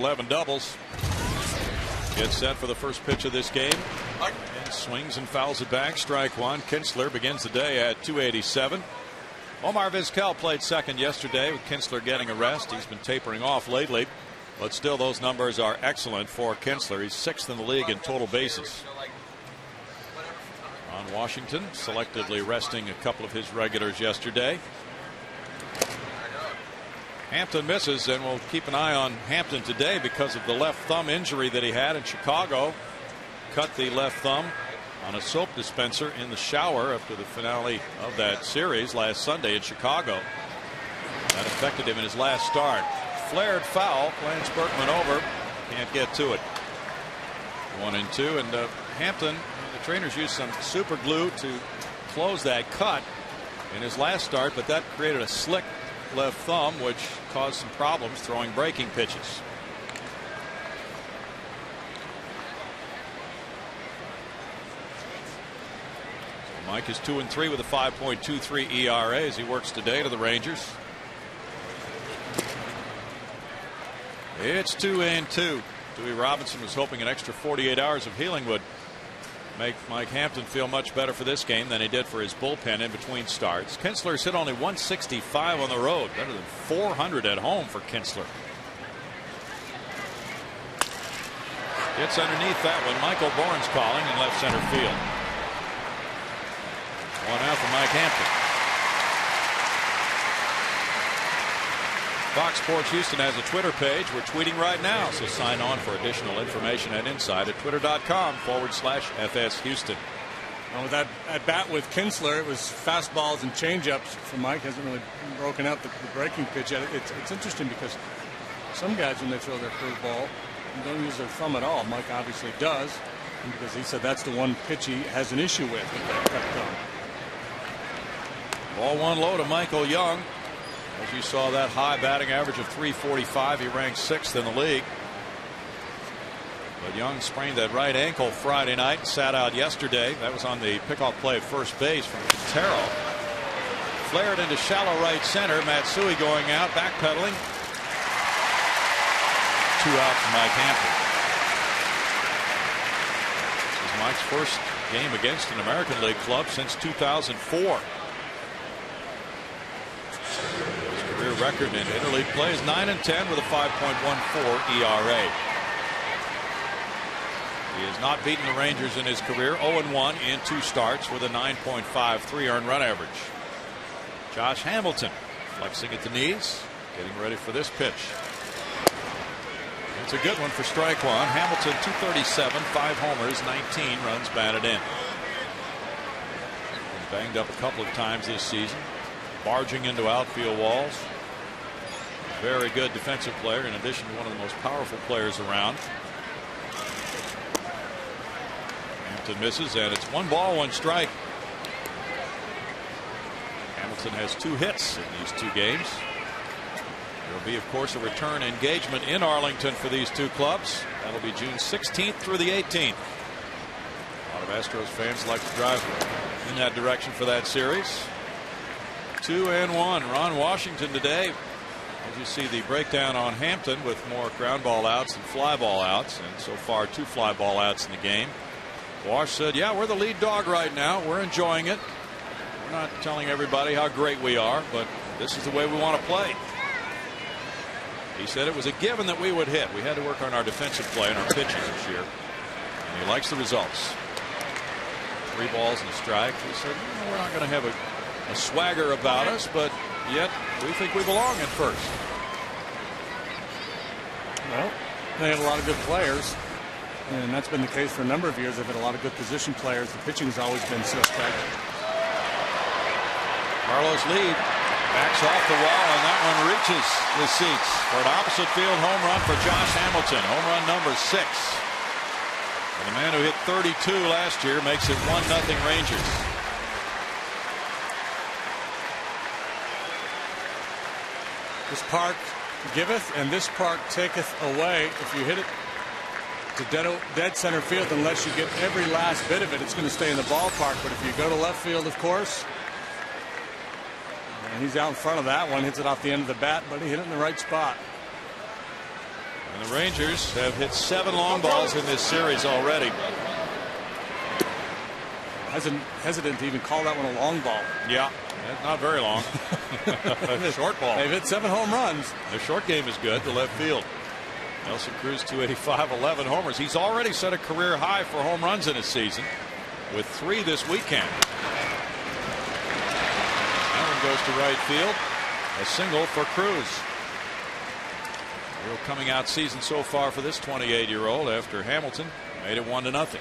11 doubles. Gets set for the first pitch of this game. And swings and fouls it back. Strike one. Kinsler begins the day at 287. Omar Vizquel played second yesterday with Kinsler getting a rest. He's been tapering off lately, but still those numbers are excellent for Kinsler. He's sixth in the league in total bases. On Washington, selectively resting a couple of his regulars yesterday. Hampton misses, and we'll keep an eye on Hampton today because of the left thumb injury that he had in Chicago. Cut the left thumb on a soap dispenser in the shower after the finale of that series last Sunday in Chicago. That affected him in his last start. Flared foul, Lance Berkman over, can't get to it. 1-2, and Hampton, the trainers used some super glue to close that cut in his last start, but that created a slick left thumb, which caused some problems throwing breaking pitches. So Mike is 2-3 with a 5.23 ERA as he works today to the Rangers. It's 2-2. Dewey Robinson was hoping an extra 48 hours of healing would make Mike Hampton feel much better for this game than he did for his bullpen in between starts. Kinsler's hit only 165 on the road, better than 400 at home for Kinsler. Gets underneath that one. Michael Bourne's calling in left center field. One out for Mike Hampton. Fox Sports Houston has a Twitter page. We're tweeting right now, so sign on for additional information and insight at twitter.com/FS Houston. Well, with that at bat with Kinsler, it was fastballs and changeups. For Mike, hasn't really broken out the breaking pitch yet. It's interesting because some guys, when they throw their curveball, don't use their thumb at all. Mike obviously does, because he said that's the one pitch he has an issue with that cut thumb. Ball one low to Michael Young. As you saw, that high batting average of .345, he ranked sixth in the league. But Young sprained that right ankle Friday night, sat out yesterday. That was on the pickoff play at first base from Quintero. Flared into shallow right center. Matsui going out, backpedaling. 2 out for Mike Hampton. This is Mike's first game against an American League club since 2004. Career record in interleague play is 9-10 with a 5.14 ERA. He has not beaten the Rangers in his career. 0-1 in 2 starts with a 9.53 earned run average. Josh Hamilton flexing at the knees, getting ready for this pitch. It's a good one for strike one. Hamilton 237, 5 homers, 19 runs batted in. Been banged up a couple of times this season. Barging into outfield walls. Very good defensive player, in addition to one of the most powerful players around. Hampton misses, and it's 1 ball, 1 strike. Hamilton has 2 hits in these 2 games. There will be, of course, a return engagement in Arlington for these 2 clubs. That'll be June 16th through the 18th. A lot of Astros fans like to drive in that direction for that series. 2-1. Ron Washington today, as you see the breakdown on Hampton, with more ground ball outs and fly ball outs, and so far 2 fly ball outs in the game. Wash said, yeah, we're the lead dog right now. We're enjoying it. We're not telling everybody how great we are, but this is the way we want to play. He said it was a given that we would hit. We had to work on our defensive play and our pitching this year, and he likes the results. 3 balls and a strike. He said, we're not going to have a swagger about us, but yet we think we belong at first. Well, they have a lot of good players, and that's been the case for a number of years. They've had a lot of good position players. The pitching has always been suspect. Carlos lead backs off the wall, and that one reaches the seats for an opposite field home run for Josh Hamilton. Home run number 6. And the man who hit 32 last year makes it 1-0 Rangers. This park giveth, and this park taketh away. If you hit it to dead center field, unless you get every last bit of it, it's going to stay in the ballpark. But if you go to left field, of course, and he's out in front of that one, hits it off the end of the bat, but he hit it in the right spot. And the Rangers have hit 7 long balls in this series already. Hesitant to even call that one a long ball. Yeah, not very long. Short ball. They've hit 7 home runs. Their short game is good to left field. Nelson Cruz 285, 11 homers. He's already set a career high for home runs in a season with 3 this weekend. That one goes to right field. A single for Cruz. Real coming out season so far for this 28-year-old after Hamilton made it 1-0.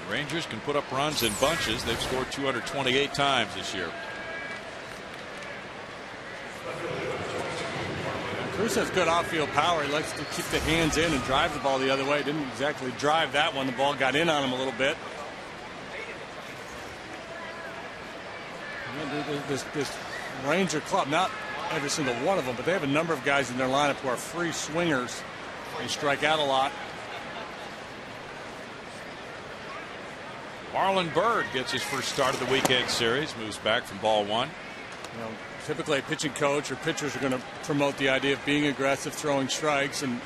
The Rangers can put up runs in bunches. They've scored 228 times this year. Cruz has good outfield power. He likes to keep the hands in and drive the ball the other way. Didn't exactly drive that one. The ball got in on him a little bit. This Ranger club, not every single one of them, but they have a number of guys in their lineup who are free swingers. They strike out a lot. Marlon Byrd gets his first start of the weekend series. Moves back from ball 1. Typically a pitching coach or pitchers are going to promote the idea of being aggressive, throwing strikes, and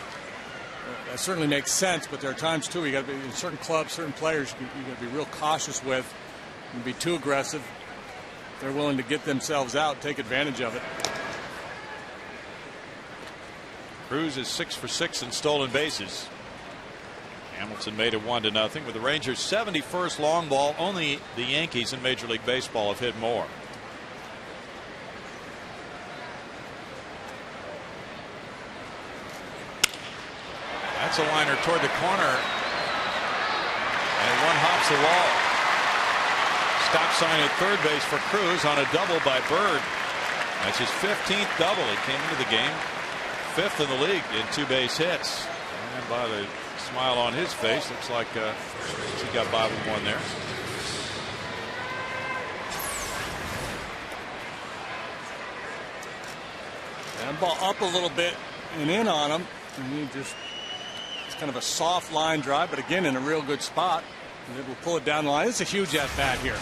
that certainly makes sense. But there are times too you got to be in certain clubs, certain players you got to be real cautious with, and be too aggressive. They're willing to get themselves out, take advantage of it. Cruz is 6 for 6 in stolen bases. Hamilton made it 1-0 with the Rangers' 71st long ball. Only the Yankees in Major League Baseball have hit more. That's a liner toward the corner, and one hops the wall. Stop sign at third base for Cruz on a double by Byrd. That's his 15th double. He came into the game 5th in the league in 2 base hits. And by the smile on his face, looks like he got by with one there. And ball up a little bit and in on him. And he just, it's kind of a soft line drive, but again in a real good spot. And able to pull it down the line. It's a huge at bat here.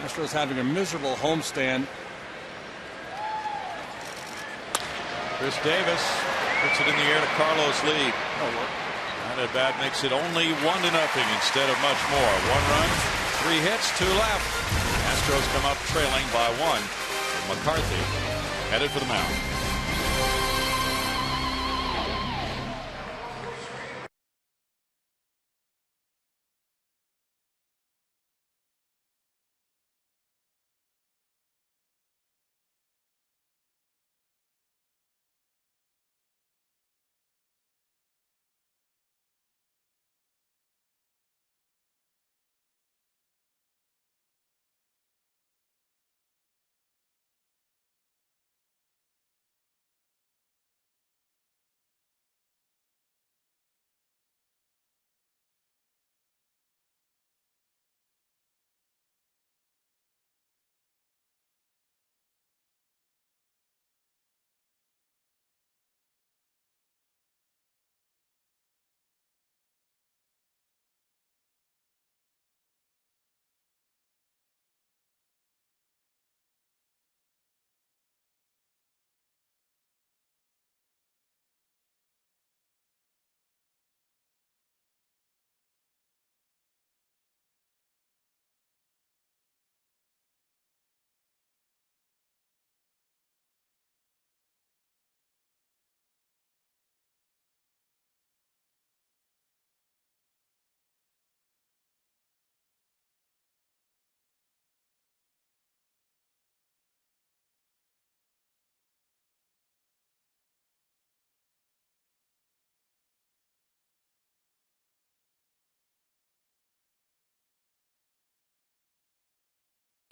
Astros having a miserable homestand. Chris Davis puts it in the air to Carlos Lee. That at bat makes it only 1-0 instead of much more. 1 run, 3 hits, 2 left. Astros come up trailing by 1. And McCarthy headed for the mound.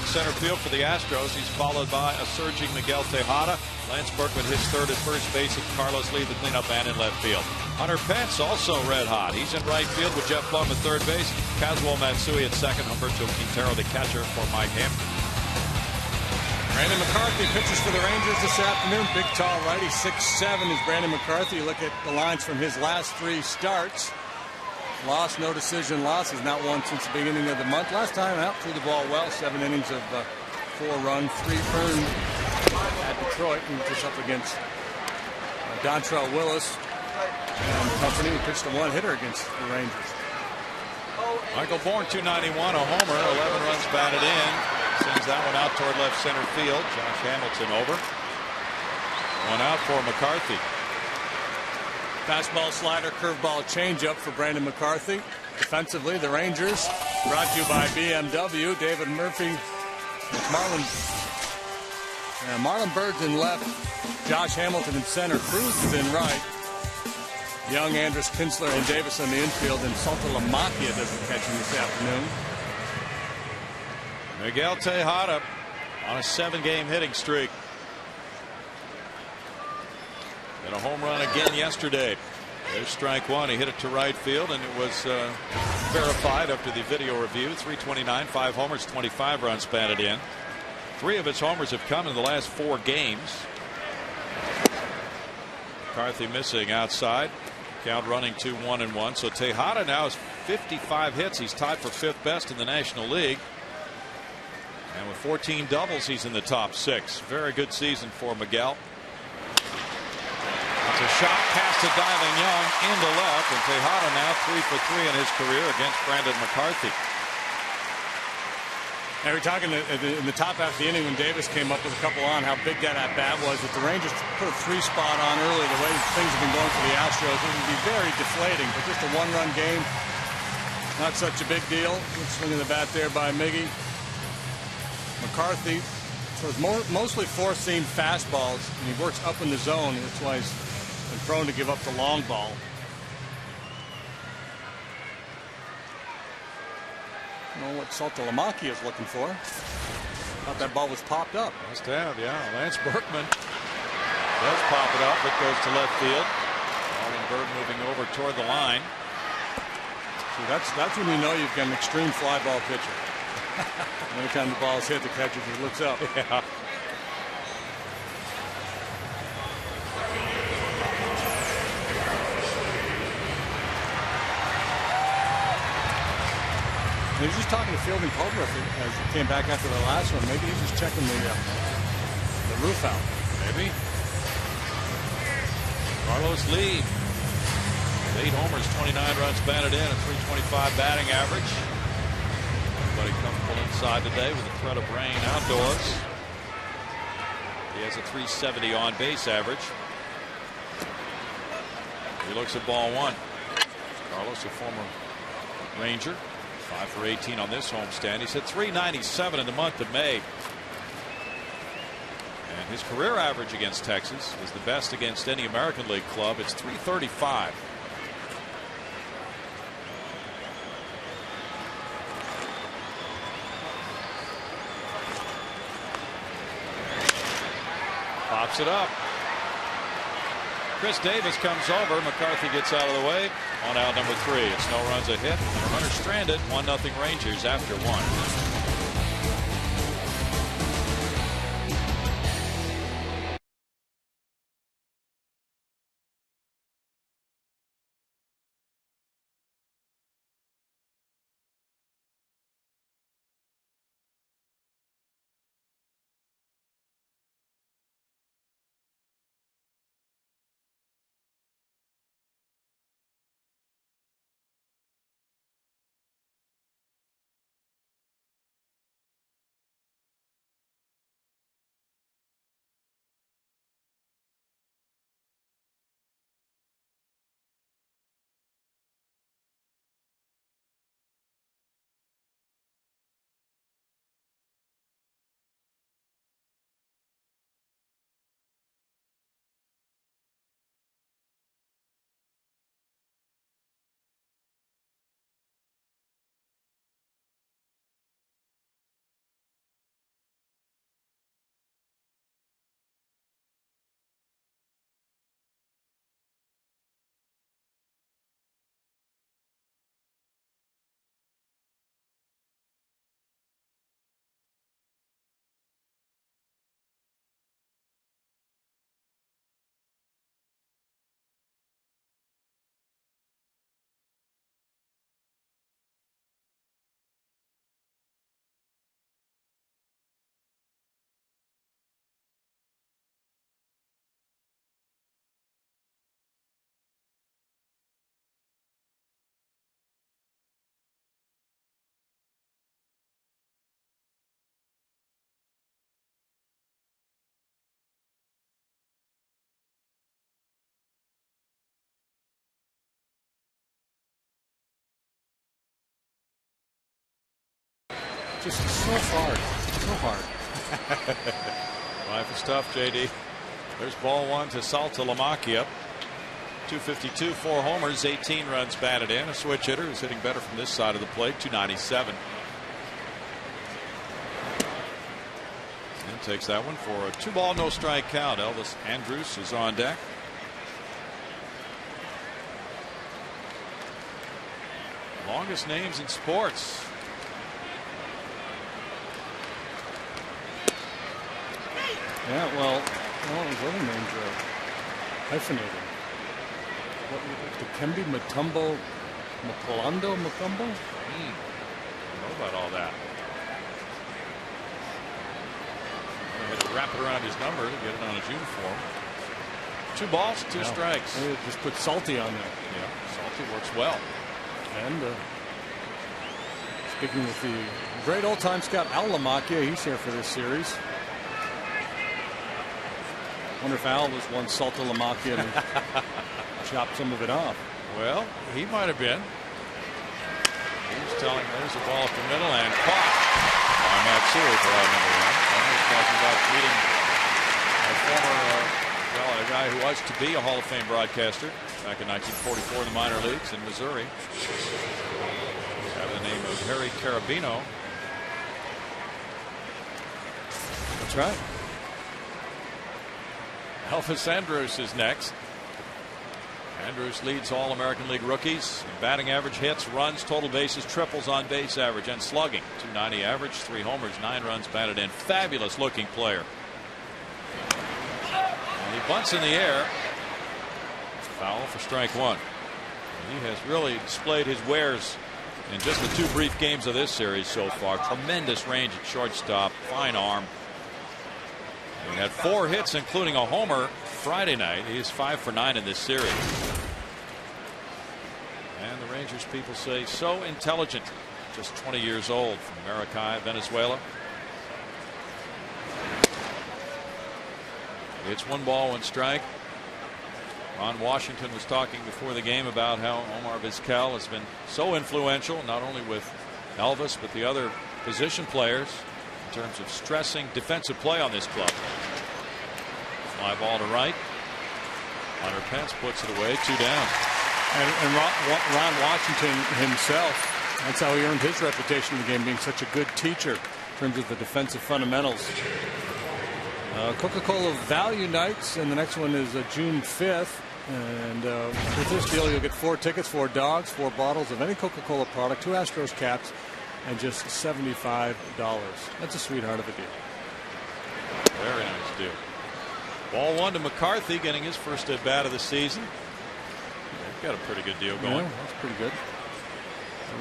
Center field for the Astros. He's followed by a surging Miguel Tejada. Lance Berkman hits third at first base, and Carlos Lee the cleanup man in left field. Hunter Pence also red hot. He's in right field with Jeff Plum at third base. Kazuo Matsui at second. Humberto Quintero the catcher for Mike Hampton. Brandon McCarthy pitches for the Rangers this afternoon. Big tall righty, 6'7" is Brandon McCarthy. Look at the lines from his last 3 starts. Loss, no decision losses, not one since the beginning of the month. Last time out, threw the ball well, 7 innings of 4 runs, 3 earned at Detroit, and just up against Dontrell Willis and company, who pitched a one-hitter against the Rangers. Michael Bourne, 291, a homer, 11 runs batted in. Sends that one out toward left center field. Josh Hamilton over. One out for McCarthy. Fastball, slider, curveball, changeup for Brandon McCarthy. Defensively, the Rangers, brought to you by BMW. David Murphy with Marlon Bird's in left. Josh Hamilton in center. Cruz is in right. Young, Andrus Kinsler, and Davis on the infield. And Saltalamacchia does the catching this afternoon. Miguel Tejada on a 7-game hitting streak. And a home run again yesterday. There's strike one. He hit it to right field, and it was verified after the video review. 329, 5 homers, 25 runs batted in. 3 of his homers have come in the last 4 games. McCarthy missing outside. Count running to 1-1. So Tejada now has 55 hits. He's tied for 5th best in the National League. And with 14 doubles, he's in the top 6. Very good season for Miguel. It's a shot past to diving Young into left, and Tejada now 3 for 3 in his career against Brandon McCarthy. Now we're talking in the top half of the inning when Davis came up with a couple on, how big that at bat was. If the Rangers put a 3-spot on early, the way things have been going for the Astros, it would be very deflating. But just a 1-run game, not such a big deal. Good swing of the bat there by Miggy. McCarthy throws mostly 4-seam fastballs, and he works up in the zone. That's why he's been prone to give up the long ball. Know what Saltalamacchia is looking for. Thought that ball was popped up. Must have, yeah. Lance Berkman does pop it up. It goes to left field. Marlon Bird moving over toward the line. See, that's when you know you've got an extreme fly ball pitcher. Every time the ball is hit, the catcher just looks up. Yeah. He was just talking to Fielding Culver as he came back after the last one. Maybe he's just checking the roof out. Maybe. Carlos Lee, 8 homers, 29 runs batted in, a .325 batting average. Everybody comfortable inside today with the threat of rain outdoors. He has a .370 on base average. He looks at ball 1. Carlos, a former Ranger. 5 for 18 on this homestand. He's hit .397 in the month of May. And his career average against Texas is the best against any American League club. It's .335. Pops it up. Chris Davis comes over. McCarthy gets out of the way. On out number 3. It's no runs, a hit, and a runner stranded. 1-0 Rangers after 1. just so hard, so hard. Life is tough, JD. There's ball one to Saltalamacchia. 252, 4 homers, 18 runs batted in. A switch hitter who's hitting better from this side of the plate. 297. And takes that one for a 2-ball, no strike count. Elvis Andrus is on deck. Longest names in sports. Yeah, well, his other names are hyphenated. The Kemby Mutombo Mapalando Mutombo? I don't know about all that. I had to wrap it around his number to get it on his uniform. 2 balls, 2 strikes. Just put Salty on there. Yeah, Salty works well. And speaking with the great old-time scout Al Lamacchia, he's here for this series. Wonder if Al was one Salta Lamacchia and chopped some of it off. Well, he might have been. He was telling there's a ball up the middle and caught by Matsui for out number 1. I was talking about meeting a former, a guy who was to be a Hall of Fame broadcaster back in 1944 in the minor leagues in Missouri. By the name of Harry Carabino. That's right. Elvis Andrus is next. Andrus leads all American League rookies in batting average, hits, runs, total bases, triples, on base average, and slugging. 290 average, 3 homers, 9 runs batted in. Fabulous looking player. And he bunts in the air. Foul for strike 1. He has really displayed his wares in just the 2 brief games of this series so far. Tremendous range at shortstop, fine arm. He had 4 hits, including a homer Friday night. He is 5 for 9 in this series. And the Rangers people say so intelligent. Just 20 years old, from Maracay, Venezuela. It's 1 ball, 1 strike. Ron Washington was talking before the game about how Omar Vizquel has been so influential, not only with Elvis, but the other position players, in terms of stressing defensive play on this club. Fly ball to right. Hunter Pence puts it away, 2 down. And Ron Washington himself, that's how he earned his reputation in the game, being such a good teacher in terms of the defensive fundamentals. Coca-Cola Value Nights, and the next one is June 5th. And with this deal, you'll get 4 tickets, 4 dogs, 4 bottles of any Coca-Cola product, 2 Astros caps, and just $75. That's a sweetheart of a deal. Very nice deal. Ball 1 to McCarthy, getting his first at bat of the season. They've got a pretty good deal going. Yeah, that's pretty good.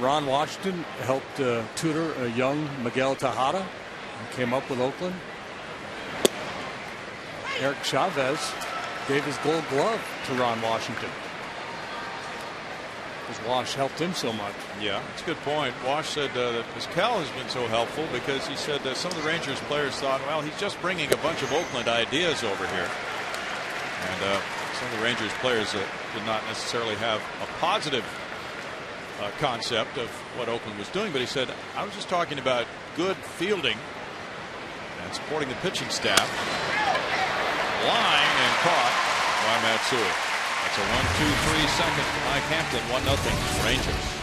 Ron Washington helped tutor a young Miguel Tejada, who came up with Oakland. Eric Chavez gave his Gold Glove to Ron Washington, because Wash helped him so much. Yeah, that's a good point. Wash said that Vizquel has been so helpful because he said that some of the Rangers players thought, well, he's just bringing a bunch of Oakland ideas over here. And some of the Rangers players did not necessarily have a positive concept of what Oakland was doing. But he said, I was just talking about good fielding and supporting the pitching staff. Line and caught by Matsui. That's a 1-2-3 second to Mike Hampton. 1-0 Rangers.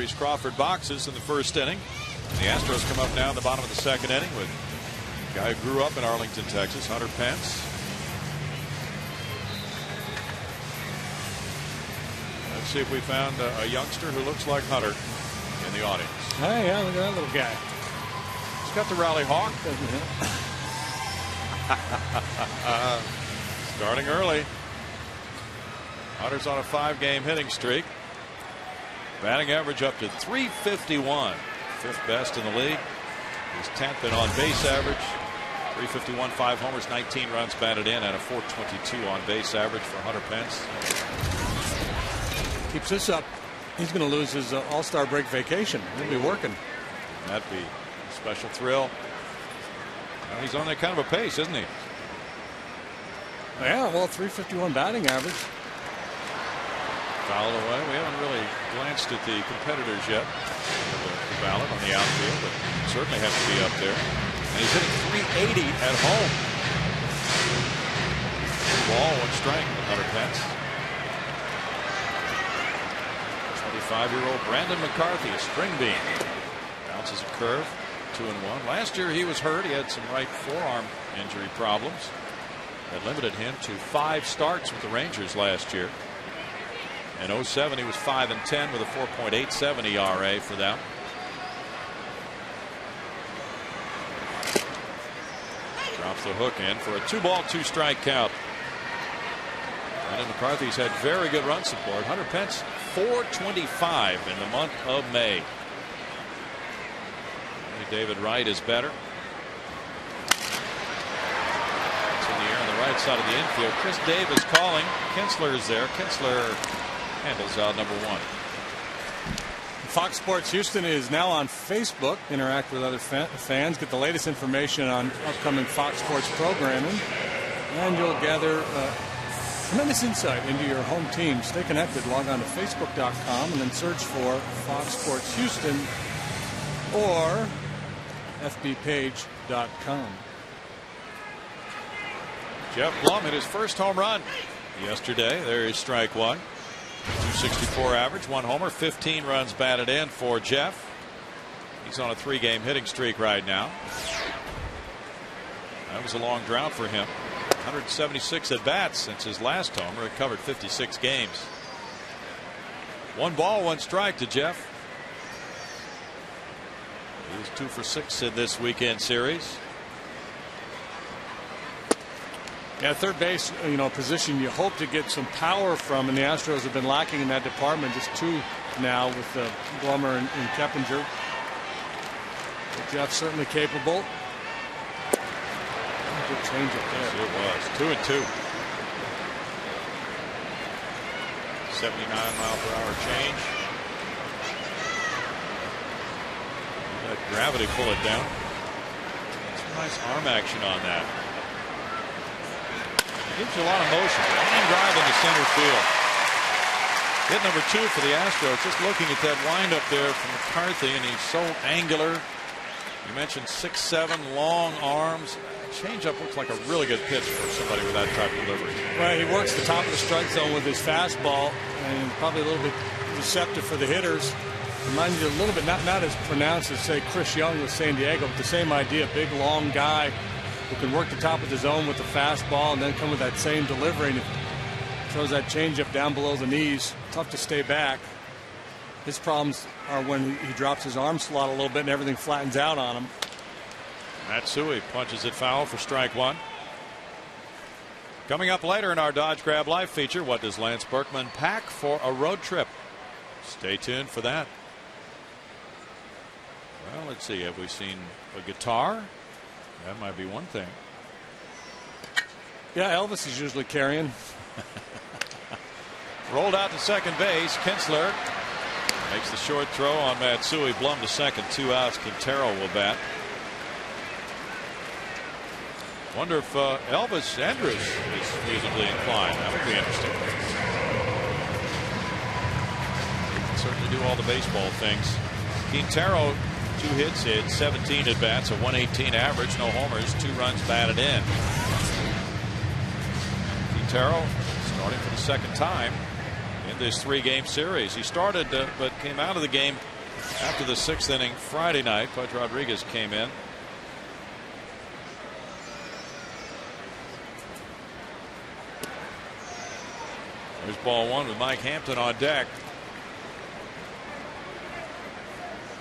Reese Crawford boxes in the first inning. The Astros come up now in the bottom of the second inning with a guy who grew up in Arlington, Texas, Hunter Pence. Let's see if we found a youngster who looks like Hunter in the audience. Hey, yeah, look at that little guy. He's got the Rally Hawk. Starting early. Hunter's on a 5-game hitting streak. Batting average up to .351. 5th best in the league. He's 10th in on base average. .351, 5 homers, 19 runs batted in, and a .422 on base average for Hunter Pence. Keeps this up, he's going to lose his All-Star break vacation. He'll be working. That'd be a special thrill. Well, he's on that kind of a pace, isn't he? Yeah, well, .351 batting average. Fouled away. We haven't really glanced at the competitors yet. The ballot on the outfield, but certainly have to be up there. And he's hitting .380 at home. Ball, 1 strike with Hunter Pence. 25-year-old Brandon McCarthy, a string bean. Bounces a curve, 2-1. Last year he was hurt. He had some right forearm injury problems that limited him to 5 starts with the Rangers last year. In 07 he was 5-10 with a 4.87 ERA for them. Drops the hook in for a 2-ball, 2-strike count. Brandon McCarthy's had very good run support. Hunter Pence, 425 in the month of May. David Wright is better. It's in the air on the right side of the infield. Chris Davis calling. Kinsler is there. Kinsler handles out number 1. Fox Sports Houston is now on Facebook. Interact with other fans. Get the latest information on upcoming Fox Sports programming. And you'll gather tremendous insight into your home team. Stay connected. Log on to Facebook.com and then search for Fox Sports Houston or FBpage.com. Jeff Blum hit his first home run yesterday. There is strike 1. 264 average, 1 homer, 15 runs batted in for Jeff. He's on a 3-game hitting streak right now. That was a long drought for him. 176 at bats since his last homer. It covered 56 games. 1 ball, 1 strike to Jeff. He was 2 for 6 in this weekend series. Yeah, third base, position you hope to get some power from, and the Astros have been lacking in that department. Just 2 now with Blummer and Keppinger. But Jeff's certainly capable. Good change up there. Yes, it was 2-2. 79-mile-per-hour change. Let gravity pull it down. Some nice arm action on that. Gives you a lot of motion. Line drive into center field. Hit number 2 for the Astros. Just looking at that windup there from McCarthy, and he's so angular. You mentioned 6'7", long arms. Changeup looks like a really good pitch for somebody with that type of delivery. Well, he works the top of the strike zone with his fastball, and probably a little bit receptive for the hitters. Reminds you a little bit, not as pronounced as, say, Chris Young with San Diego, but the same idea. Big, long guy who can work the top of the zone with the fastball and then come with that same delivery, and throws that changeup down below the knees. Tough to stay back. His problems are when he drops his arm slot a little bit and everything flattens out on him. Matsui punches it foul for strike 1. Coming up later in our Dodge Grab Life feature, what does Lance Berkman pack for a road trip? Stay tuned for that. Well, let's see. Have we seen a guitar? That might be one thing. Yeah, Elvis is usually carrying. Rolled out to second base. Kinsler makes the short throw on Matsui. Blum to second. 2 outs. Quintero will bat. Wonder if Elvis Andrus is musically inclined. That would be interesting. He can certainly do all the baseball things. Quintero, 2 hits, hit 17 at bats, a 118 average, no homers, 2 runs batted in. Quintero starting for the second time in in this 3-game series. He started but came out of the game after the 6th inning Friday night. Pudge Rodriguez came in. There's ball 1 with Mike Hampton on deck.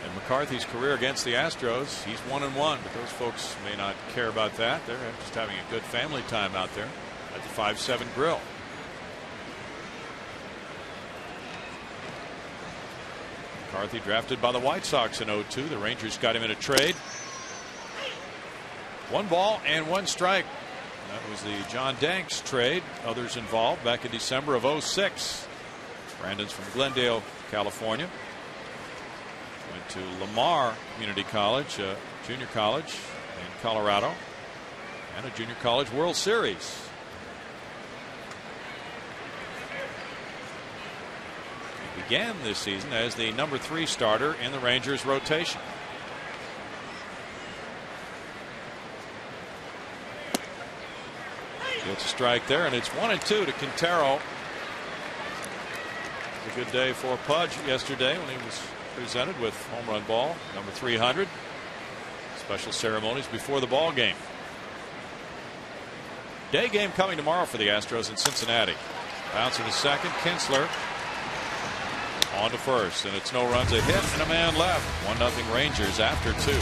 And McCarthy's career against the Astros, he's 1-1, but those folks may not care about that. They're just having a good family time out there at the 5-7 Grill. McCarthy drafted by the White Sox in 2002. The Rangers got him in a trade. 1 ball and 1 strike. That was the John Danks trade. Others involved back in December of 2006. Brandon's from Glendale, California. Went to Lamar Community College, junior college in Colorado, and a junior college World Series. He began this season as the number 3 starter in the Rangers rotation. Gets a strike there, and it's 1-2 to Quintero. It was a good day for Pudge yesterday when he was presented with home run ball number 300. Special ceremonies before the ball game. Day game coming tomorrow for the Astros in Cincinnati. Bouncer to second. Kinsler on to first, and it's no runs, a hit, and a man left. 1-0 Rangers after 2.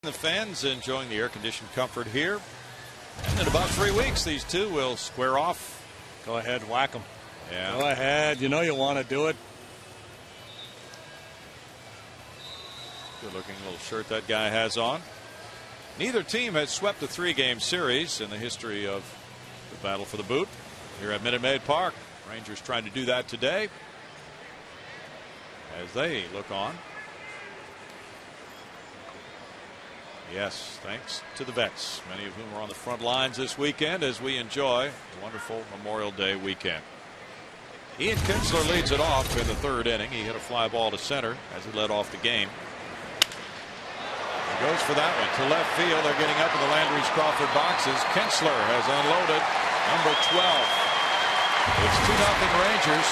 The fans enjoying the air-conditioned comfort here. And in about 3 weeks, these two will square off. Go ahead, whack them. Yeah. Go ahead. You know you want to do it. Good-looking little shirt that guy has on. Neither team has swept a 3-game series in the history of the battle for the boot here at Minute Maid Park. Rangers trying to do that today as they look on. Yes, thanks to the vets, many of whom are on the front lines this weekend as we enjoy a wonderful Memorial Day weekend. Ian Kinsler leads it off in the 3rd inning. He hit a fly ball to center as he led off the game. He goes for that one to left field. They're getting up in the Landry's Crawford boxes. Kinsler has unloaded number 12. It's 2-0 Rangers.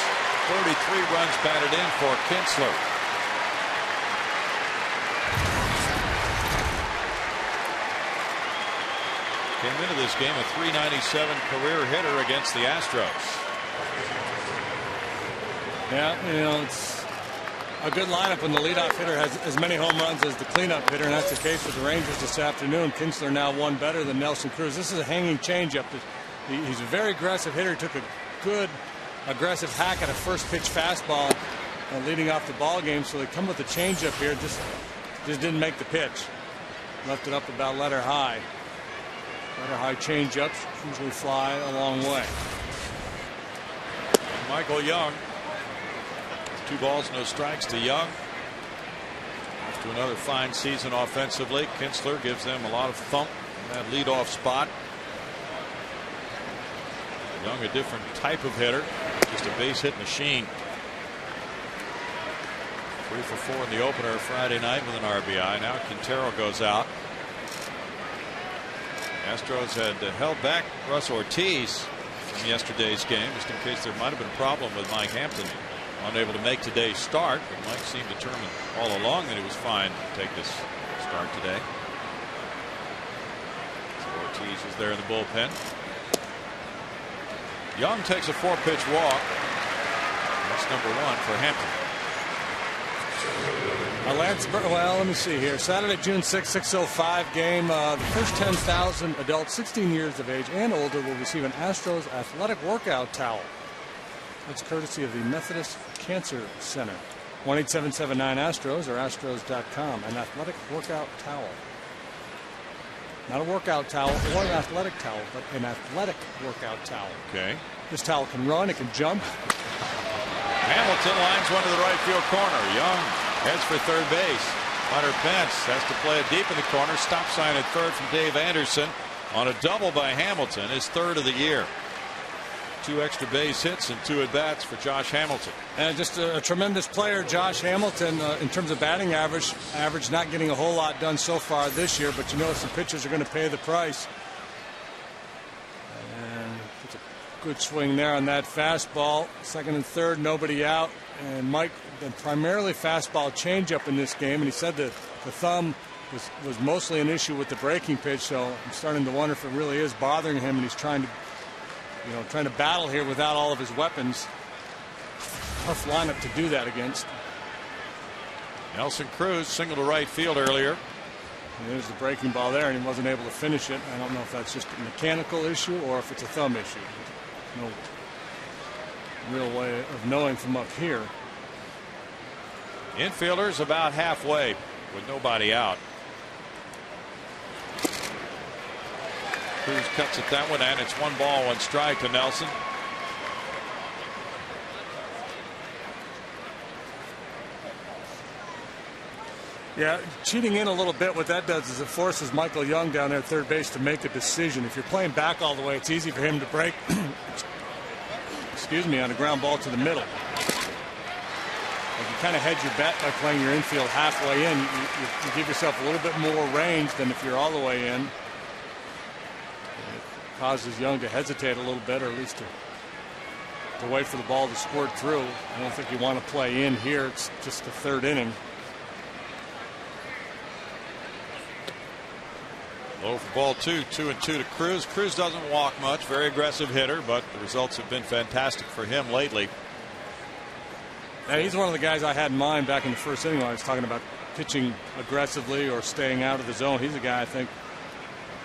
33 runs batted in for Kinsler. Came into this game a .397 career hitter against the Astros. Yeah, you know, it's a good lineup when the leadoff hitter has as many home runs as the cleanup hitter, and that's the case with the Rangers this afternoon. Kinsler now one better than Nelson Cruz. This is a hanging changeup. He's a very aggressive hitter. He took a good aggressive hack at a first pitch fastball leading off the ball game, so they come with the changeup here. Just Just didn't make the pitch. Left it up about letter high. Letter high changeups usually fly a long way. Michael Young. 2 balls, no strikes to Young. Off to another fine season offensively. Kinsler gives them a lot of thump in that leadoff spot. Young, a different type of hitter, just a base hit machine. 3 for 4 in the opener Friday night with an RBI. Now Quintero goes out. Astros had held back Russ Ortiz from yesterday's game just in case there might have been a problem with Mike Hampton unable to make today's start, but Mike seemed determined all along that he was fine to take this start today. So Ortiz is there in the bullpen. Young takes a 4-pitch walk. That's number 1 for Hampton. Well, let me see here. Saturday, June 6, 6:05 game. The first 10,000 adults 16 years of age and older will receive an Astros athletic workout towel. That's courtesy of the Methodist Cancer Center. 1-877-9-ASTROS or astros.com. An athletic workout towel. Not a workout towel or an athletic towel, but an athletic workout towel. Okay. This towel can run, it can jump. Hamilton lines one to the right field corner. Young heads for third base. Hunter Pence has to play it deep in the corner. Stop sign at third from Dave Anderson on a double by Hamilton, his 3rd of the year. 2 extra base hits and 2 at bats for Josh Hamilton. And just a tremendous player, Josh Hamilton, in terms of batting average not getting a whole lot done so far this year, but you know some pitchers are going to pay the price. And it's a good swing there on that fastball. 2nd and 3rd, nobody out. And Mike, primarily fastball changeup in this game, and he said that the thumb was mostly an issue with the breaking pitch, so I'm starting to wonder if it really is bothering him, and he's trying to battle here without all of his weapons. Tough lineup to do that against. Nelson Cruz single to right field earlier. And there's the breaking ball there, and he wasn't able to finish it. I don't know if that's just a mechanical issue or if it's a thumb issue. No real way of knowing from up here. Infielders about halfway with nobody out. Cruz cuts at that one, and it's 1 ball, 1 strike to Nelson. Yeah, cheating in a little bit. What that does is it forces Michael Young down there at third base to make a decision. If you're playing back all the way, it's easy for him to break on a ground ball to the middle. If you kind of hedge your bet by playing your infield halfway in, you give yourself a little bit more range than if you're all the way in. Causes Young to hesitate a little bit, or at least to wait for the ball to squirt through. I don't think you want to play in here. It's just the 3rd inning. Low for ball 2, 2-2 to Cruz. Cruz doesn't walk much, very aggressive hitter, but the results have been fantastic for him lately. Yeah, he's one of the guys I had in mind back in the 1st inning when I was talking about pitching aggressively or staying out of the zone. He's a guy I think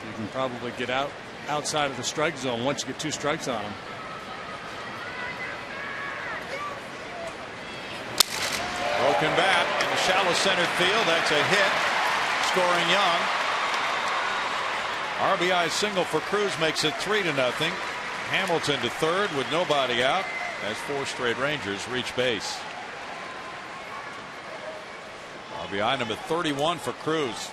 you can probably get outside of the strike zone once you get 2 strikes on him. Broken bat in the shallow center field. That's a hit. Scoring Young. RBI single for Cruz makes it 3-0. Hamilton to third with nobody out as 4 straight Rangers reach base. RBI number 31 for Cruz.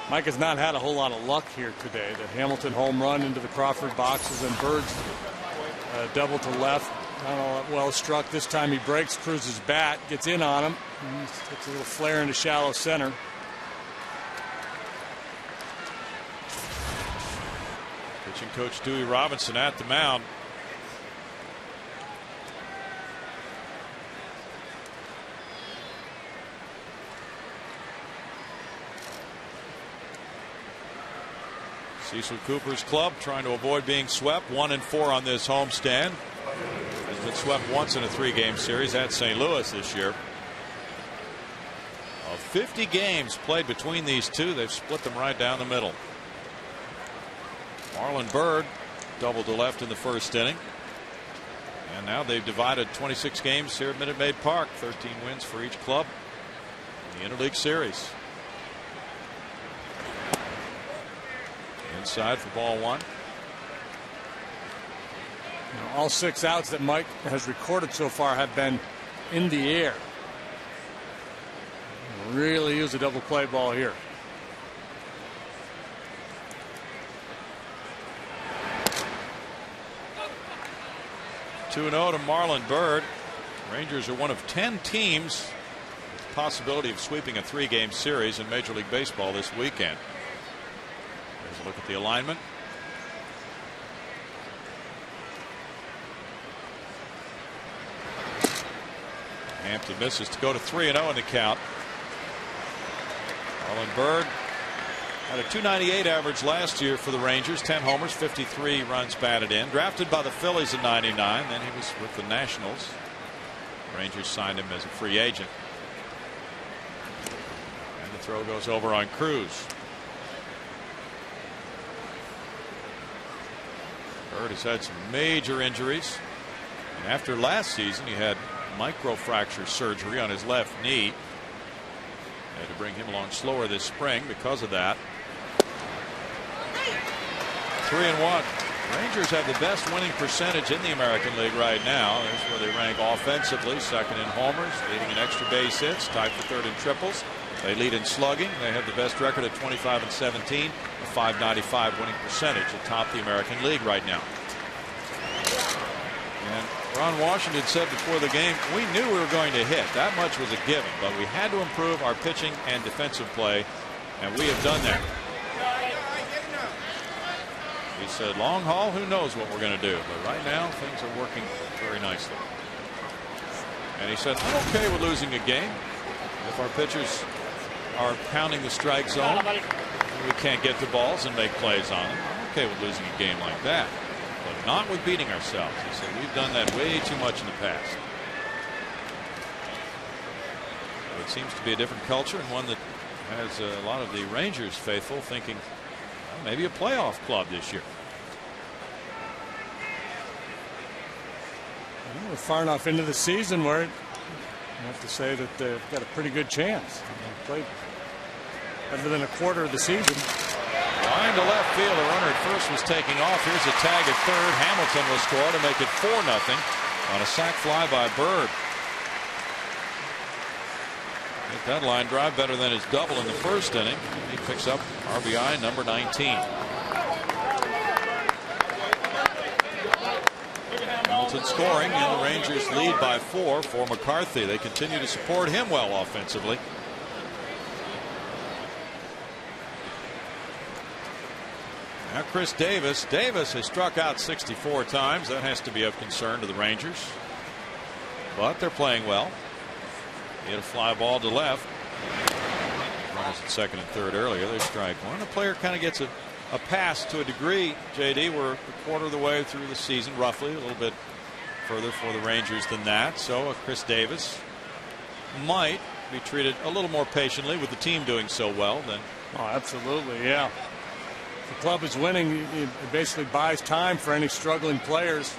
Mike has not had a whole lot of luck here today. The Hamilton home run into the Crawford boxes and Bird's double to left. Not all that well struck. This time he breaks Cruz's bat, gets in on him. Takes a little flare into shallow center. Pitching coach Dewey Robinson at the mound. Cecil Cooper's club trying to avoid being swept. 1-4 on this homestand. Has been swept once in a 3-game series at St. Louis this year. Of 50 games played between these two, they've split them right down the middle. Marlon Byrd doubled to left in the 1st inning. And now they've divided 26 games here at Minute Maid Park. 13 wins for each club in the Interleague Series. Inside for ball one. All 6 outs that Mike has recorded so far have been in the air. Really use a double play ball here. Two 2-0 to Marlon Byrd. Rangers are one of 10 teams with the possibility of sweeping a 3-game series in Major League Baseball this weekend. There's a look at the alignment. Hampton misses to go to 3-0 in the count. Marlon Byrd had a .298 average last year for the Rangers. 10 homers, 53 runs batted in. Drafted by the Phillies in '99. Then he was with the Nationals. The Rangers signed him as a free agent. And the throw goes over on Cruz. Byrd has had some major injuries. And after last season, he had microfracture surgery on his left knee. Had to bring him along slower this spring because of that. 3-1. Rangers have the best winning percentage in the American League right now. That's where they rank offensively. Second in homers, leading in extra base hits, tied for third in triples. They lead in slugging. They have the best record at 25-17, a .595 winning percentage atop the American League right now. And Ron Washington said before the game, we knew we were going to hit. That much was a given, but we had to improve our pitching and defensive play, and we have done that. He said, long haul, who knows what we're going to do, but right now things are working very nicely. And he said, I'm okay with losing a game if our pitchers are pounding the strike zone and we can't get to balls and make plays on them. I'm okay with losing a game like that, but not with beating ourselves. He said, we've done that way too much in the past. It seems to be a different culture, and one that has a lot of the Rangers faithful thinking, well, maybe a playoff club this year. Well, we're far enough into the season where you have to say that they've got a pretty good chance. They played better than a quarter of the season. Line to left field. The runner at first was taking off. Here's a tag at third. Hamilton will score to make it 4-0 on a sac fly by Byrd. Hit that line drive better than his double in the first inning. He picks up RBI number 19. Hamilton scoring, and the Rangers lead by 4 for McCarthy. They continue to support him well offensively. Now Chris Davis. Davis has struck out 64 times. That has to be of concern to the Rangers. But they're playing well. He hit a fly ball to left. Runners at second and third earlier. They strike one. The player kind of gets a pass to a degree, JD. We're a quarter of the way through the season, roughly. A little bit further for the Rangers than that. So Chris Davis might be treated a little more patiently with the team doing so well than. Oh, absolutely, yeah. If the club is winning, it basically buys time for any struggling players.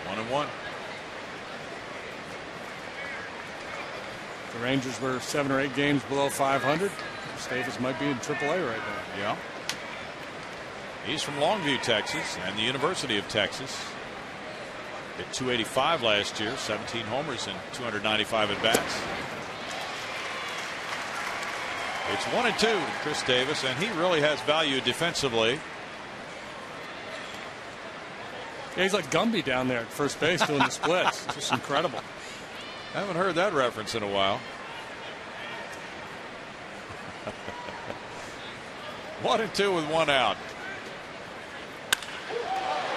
1-1. The Rangers were 7 or 8 games below 500. Davis might be in AAA right now. Yeah. He's from Longview, Texas, and the University of Texas. Hit .285 last year, 17 homers and 295 at bats. It's 1-2 to Chris Davis, and he really has value defensively. Yeah, he's like Gumby down there at first base doing the splits. It's just incredible. I haven't heard that reference in a while. 1-2 with 1 out.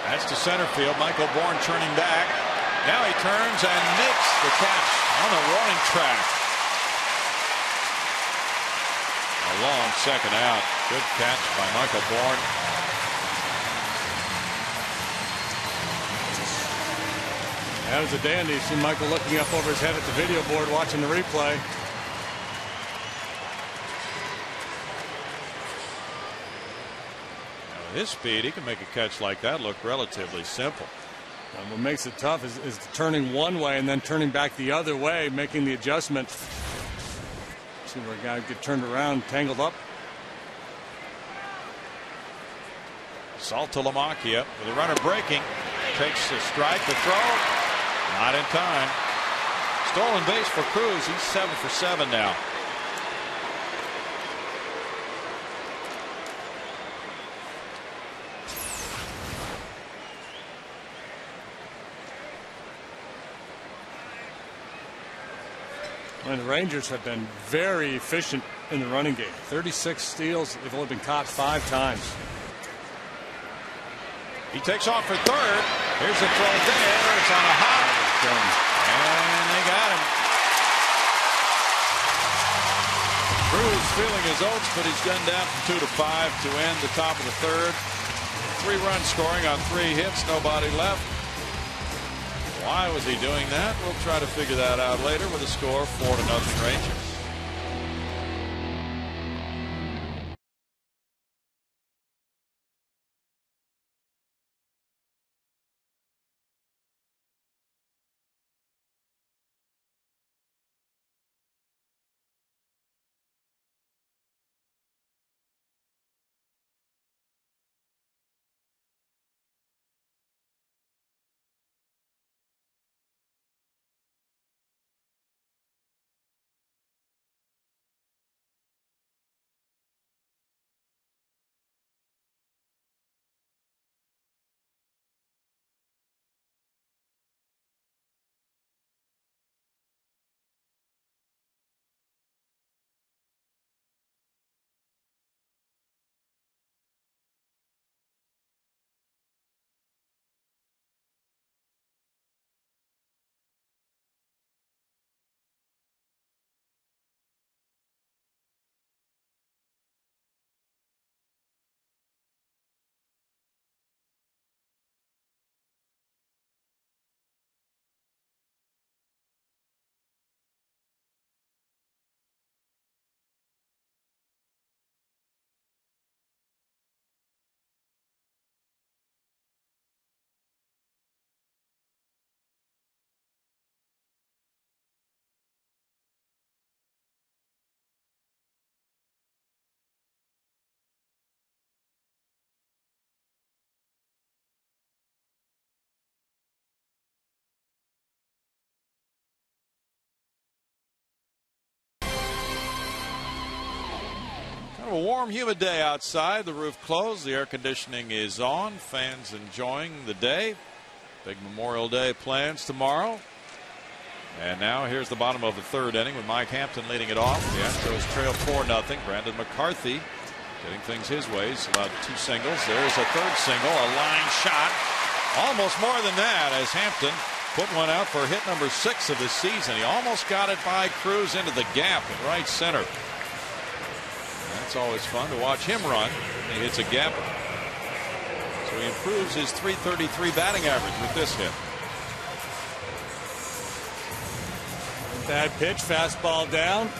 That's to center field. Michael Bourne turning back. Now he turns and makes the catch on the warning track. A long second out. Good catch by Michael Bourne. That was a dandy. You see Michael looking up over his head at the video board watching the replay. Now, with his speed, he can make a catch like that look relatively simple. And what makes it tough is turning one way and then turning back the other way, making the adjustment. See where a guy get turned around, tangled up. Salt to Lamacchia with a runner breaking. Takes a strike, the throw. Not in time. Stolen base for Cruz. He's 7 for 7 now. And the Rangers have been very efficient in the running game. 36 steals. They've only been caught 5 times. He takes off for third. Here's a throw there. It's on a hop. And they got him. Cruz feeling his oats, but he's gunned down from 2 to 5 to end the top of the third. 3 runs scoring on 3 hits. Nobody left. Why was he doing that? We'll try to figure that out later with a score 4-0 Rangers. A warm, humid day outside. The roof closed. The air conditioning is on. Fans enjoying the day. Big Memorial Day plans tomorrow. And now here's the bottom of the third inning with Mike Hampton leading it off. The Astros trail 4-0. Brandon McCarthy getting things his way. He's allowed 2 singles. There's a third single. A line shot. Almost more than that as Hampton put one out for hit number 6 of the season. He almost got it by Cruz into the gap in right center. It's always fun to watch him run. He hits a gap. So he improves his .333 batting average with this hit. Bad pitch, fastball down.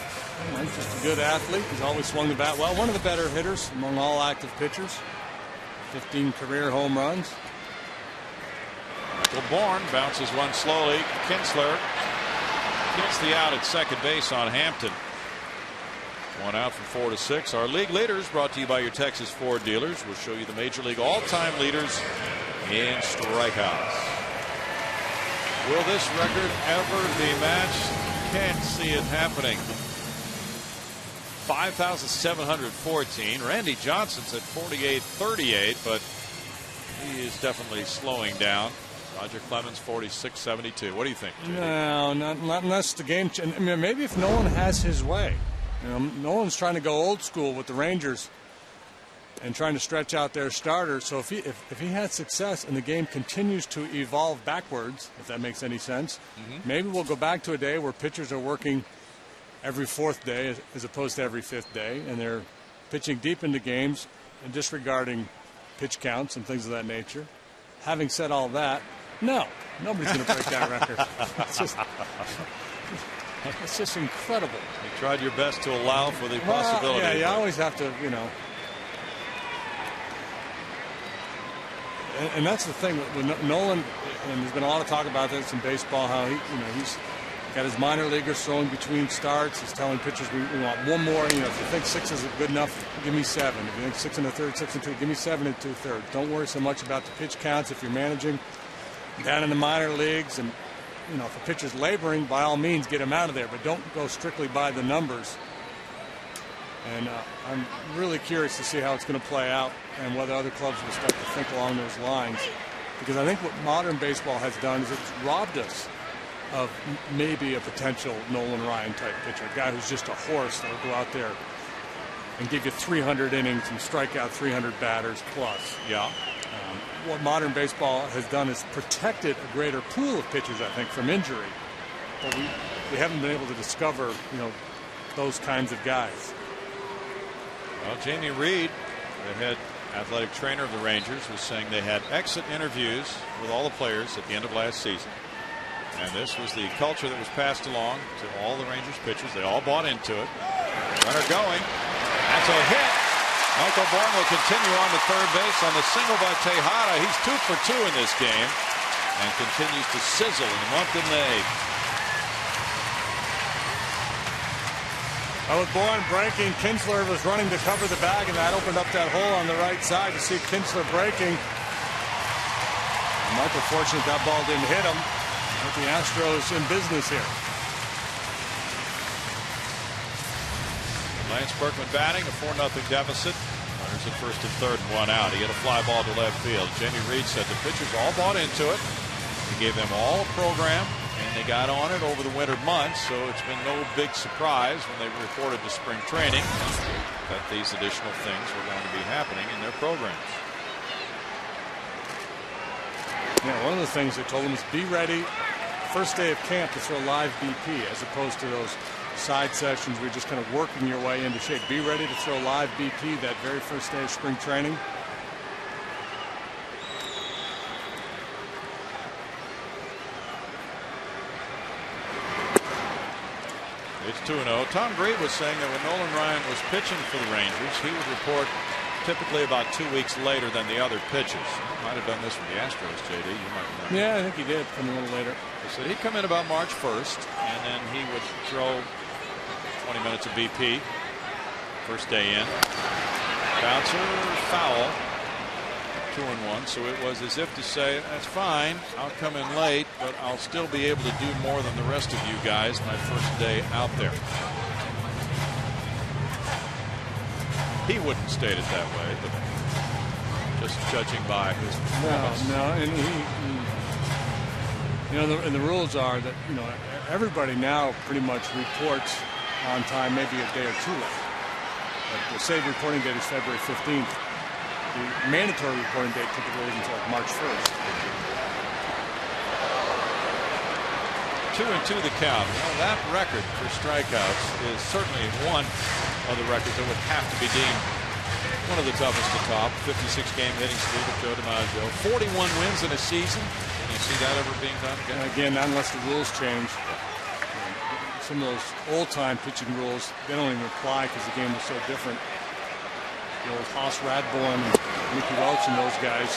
He's just a good athlete. He's always swung the bat well. One of the better hitters among all active pitchers. 15 career home runs. Michael Bourne bounces one slowly. Kinsler gets the out at second base on Hampton. 1 out from 4 to 6. Our league leaders brought to you by your Texas Ford dealers. We'll show you the Major League all-time leaders in strikeouts. Will this record ever be matched? Can't see it happening. 5,714. Randy Johnson's at 48-38, but he is definitely slowing down. Roger Clemens 46-72. What do you think, JD? No, not unless the game. I mean, maybe if Nolan has his way. You know, Nolan's trying to go old school with the Rangers and trying to stretch out their starters. So if he had success and the game continues to evolve backwards, if that makes any sense, maybe we'll go back to a day where pitchers are working every 4th day as opposed to every 5th day, and they're pitching deep into games and disregarding pitch counts and things of that nature. Having said all that, no, nobody's going to break that record. It's just incredible. You tried your best to allow for the possibility. Yeah, you always have to, you know. And that's the thing with Nolan, and there's been a lot of talk about this in baseball, how he's Got his minor leaguers throwing between starts. He's telling pitchers, we want one more. You know, if you think 6 is good enough, give me 7. If you think 6 1/3, 6 2, give me 7 2/3. Don't worry so much about the pitch counts if you're managing down in the minor leagues. And, you know, if a pitcher's laboring, by all means, get him out of there. But don't go strictly by the numbers. And I'm really curious to see how it's going to play out and whether other clubs will start to think along those lines. Because I think what modern baseball has done is it's robbed us of maybe a potential Nolan Ryan type pitcher, a guy who's just a horse that will go out there and give you 300 innings and strike out 300 batters plus. Yeah. What modern baseball has done is protected a greater pool of pitchers, I think, from injury. But we haven't been able to discover, you know, those kinds of guys. Well, Jamie Reed, the head athletic trainer of the Rangers, was saying they had exit interviews with all the players at the end of last season. And this was the culture that was passed along to all the Rangers pitchers. They all bought into it. Runner going. That's a hit. Michael Bourne will continue on to third base on the single by Tejada. He's 2 for 2 in this game and continues to sizzle in the month of May. With Bourne breaking, Kinsler was running to cover the bag, and that opened up that hole on the right side to see Kinsler breaking. And Michael, fortunate that ball didn't hit him. With the Astros in business here. Lance Berkman batting, a 4-0 deficit. Runners at first and third and 1 out. He hit a fly ball to left field. Jamie Reed said the pitchers all bought into it. He gave them all a program, and they got on it over the winter months, so it's been no big surprise when they reported to spring training that these additional things were going to be happening in their programs. Yeah, one of the things they told them is be ready first day of camp to throw live BP as opposed to those side sessions where you're just kind of working your way into shape. Be ready to throw live BP that very first day of spring training. It's 2-0. Tom Green was saying that when Nolan Ryan was pitching for the Rangers, he would report typically about 2 weeks later than the other pitchers. Might have done this with the Astros, JD. You might remember. Yeah, I think he did come a little later. He said he'd come in about March 1st, and then he would throw 20 minutes of BP. First day in. Bouncer, foul. 2-1. So it was as if to say, that's fine. I'll come in late, but I'll still be able to do more than the rest of you guys my first day out there. He wouldn't state it that way, but just judging by his performance. No, and and the rules are that, you know, everybody now pretty much reports on time, maybe a day or two late. Like the saved reporting date is February 15th. The mandatory reporting date typically isn't until like March 1st. 2-2 the count. Well, that record for strikeouts is certainly one of the records that would have to be deemed one of the toughest to top. 56-game hitting streak of Joe DiMaggio. 41 wins in a season. Can you see that ever being done again? And again, not unless the rules change. Some of those old-time pitching rules, they don't even apply because the game was so different. The old Haas Radbourn, Mickey Welch and those guys,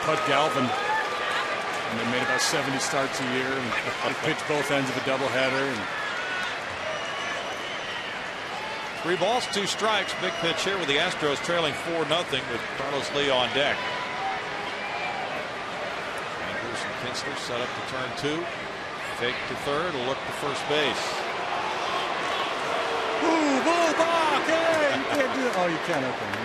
Pud Galvin, and they made about 70 starts a year, and they pitched both ends of a doubleheader. 3 balls, 2 strikes. Big pitch here with the Astros trailing 4-0 with Carlos Lee on deck. Andrews and Kinsler set up to turn 2. Fake to third, will look to first base. Ooh, ball back! Hey, you can't do it. Oh, you can't open it.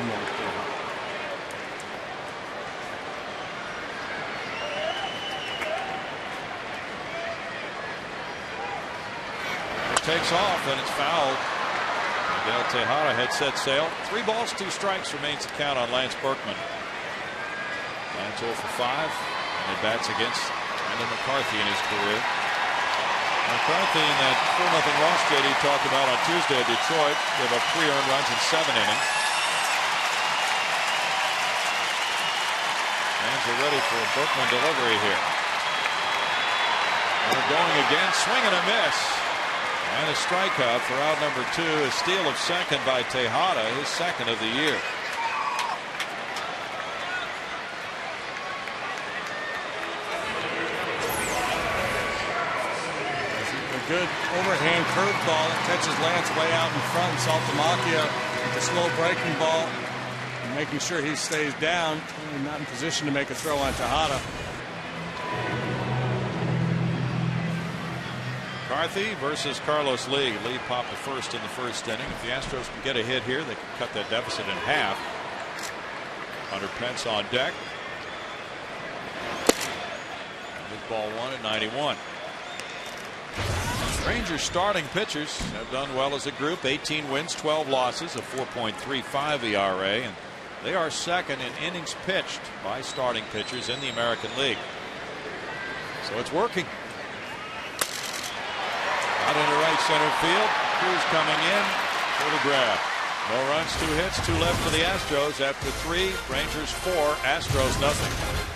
It takes off, and it's fouled. Miguel Tejada head set sail. 3 balls, 2 strikes remains the count on Lance Berkman. Lance 0 for 5, and it bats against Brandon McCarthy in his career. McCarthy in that 4-0 loss JD talked about on Tuesday at Detroit gave up 3 earned runs in 7 innings. Fans are ready for a Berkman delivery here. They're going again, swing and a miss. And a strikeout for out number 2. A steal of second by Tejada, his second of the year. good overhand curveball that catches Lance way out in front. Saltalamacchia with the slow breaking ball, and making sure he stays down and not in position to make a throw on Tejada. McCarthy versus Carlos Lee. Lee popped the first in the first inning. If the Astros can get a hit here, they can cut that deficit in half. Hunter Pence on deck. With ball one at 91. Rangers starting pitchers have done well as a group. 18 wins, 12 losses, a 4.35 ERA, and they are second in innings pitched by starting pitchers in the American League. So it's working. Out into right center field. Cruz coming in for the grab. No runs, 2 hits, 2 left for the Astros. After 3, Rangers 4, Astros nothing.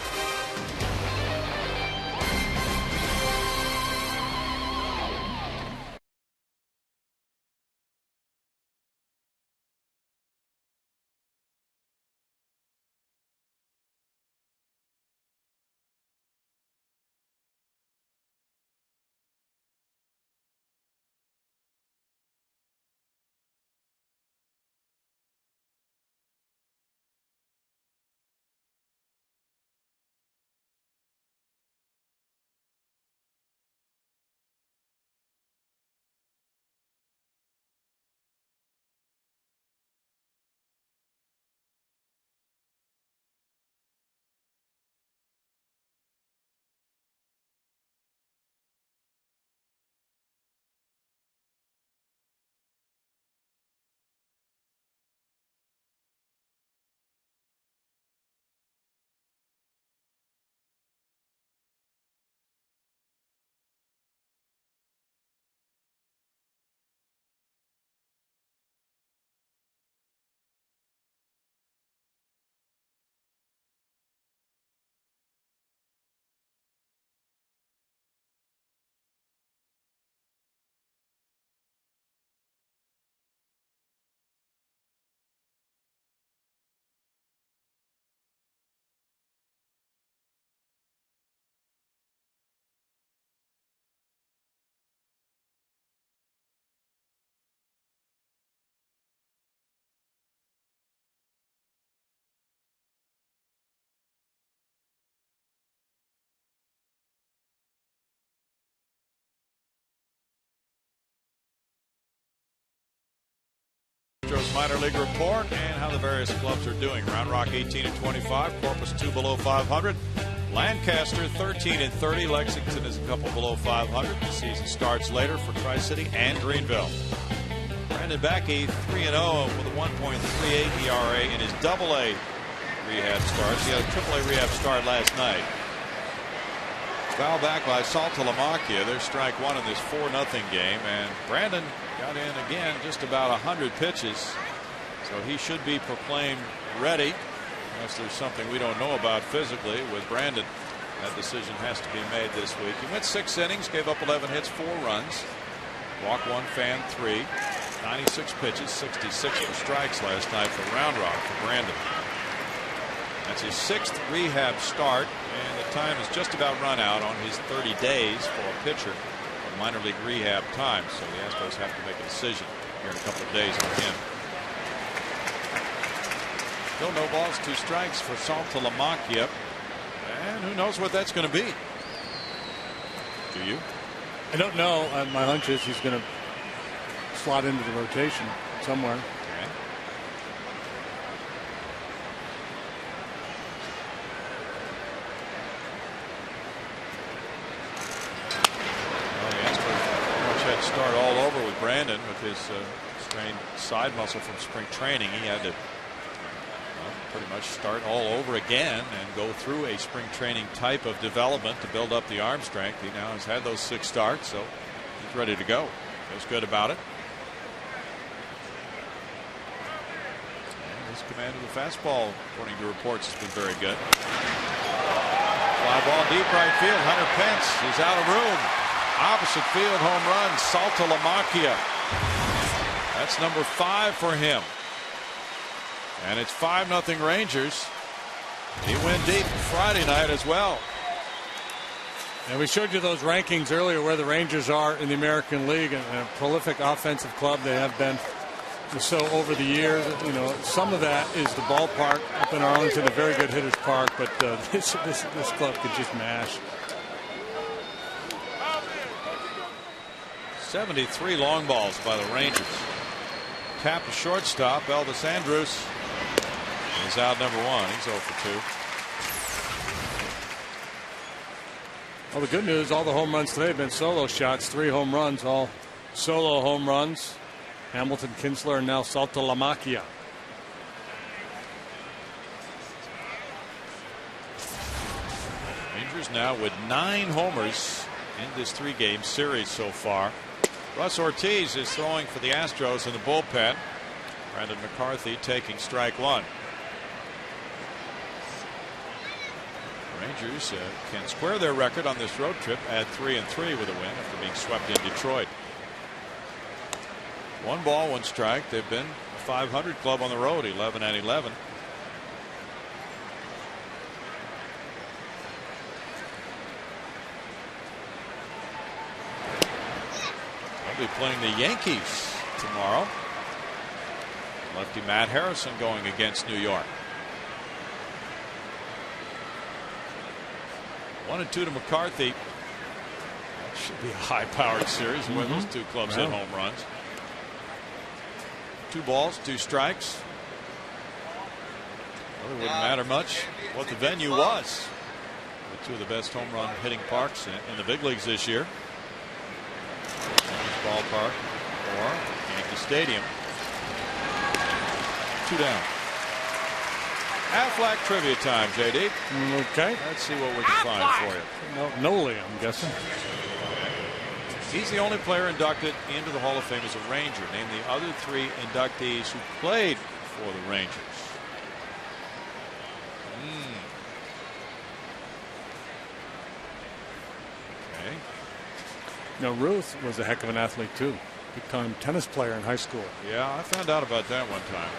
Minor league report and how the various clubs are doing. Round Rock 18-25, Corpus 2 below 500, Lancaster 13-30, Lexington is a couple below 500. The season starts later for Tri-City and Greenville. Brandon Backey 3-0 with a 1.38 ERA in his AA rehab starts. He had a AAA rehab start last night. Foul back by Saltalamacchia. There's strike one in this 4-0 game, and Brandon got in again just about 100 pitches, so he should be proclaimed ready unless there's something we don't know about physically with Brandon. That decision has to be made this week. He went 6 innings, gave up 11 hits, 4 runs, walked 1, fanned 3, 96 pitches, 66 for strikes last night for Round Rock for Brandon. That's his 6th rehab start, and the time is just about run out on his 30 days for a pitcher of minor league rehab time. So the Astros have to make a decision here in a couple of days on him. Still no balls, 2 strikes for Saltalamacchia, and who knows what that's going to be? Do you? I don't know. My hunch is he's going to slot into the rotation somewhere. Start all over with Brandon with his strained side muscle from spring training. He had to pretty much start all over again and go through a spring training type of development to build up the arm strength. He now has had those 6 starts, so he's ready to go. Feels good about it. And his command of the fastball, according to reports, has been very good. Fly ball deep right field. Hunter Pence is out of room. Opposite field home run, Saltalamacchia. That's number 5 for him. And it's 5-0 Rangers. He went deep Friday night as well. And we showed you those rankings earlier where the Rangers are in the American League, and a prolific offensive club they have been. So over the years, you know, some of that is the ballpark up in Arlington, a very good hitter's park, but this club could just mash. 73 long balls by the Rangers. Tap to shortstop. Elvis Andrus is out number 1. He's 0 for 2. Well, the good news, all the home runs today have been solo shots. 3 home runs, all solo home runs. Hamilton, Kinsler, and now Saltalamacchia. Rangers now with 9 homers in this 3-game series so far. Russ Ortiz is throwing for the Astros in the bullpen. Brandon McCarthy taking strike 1. Rangers can square their record on this road trip, add 3-3 with a win after being swept in Detroit. 1 ball, 1 strike. They've been a 500 club on the road, 11-11. They'll be playing the Yankees tomorrow. Lefty Matt Harrison going against New York. 1-2 to McCarthy. That should be a high-powered series where those 2 clubs hit home runs. 2 balls, 2 strikes. Well, it wouldn't matter much what the venue was. With 2 of the best home run hitting parks in the big leagues this year. Yankees Ballpark or Yankee Stadium. 2 down. Aflac trivia time, JD. Okay. Let's see what we can find for you. Noli, I'm guessing. He's the only player inducted into the Hall of Fame as a Ranger. Name the other 3 inductees who played for the Rangers. Okay. Now, Ruth was a heck of an athlete, too. Big-time tennis player in high school. Yeah, I found out about that one time.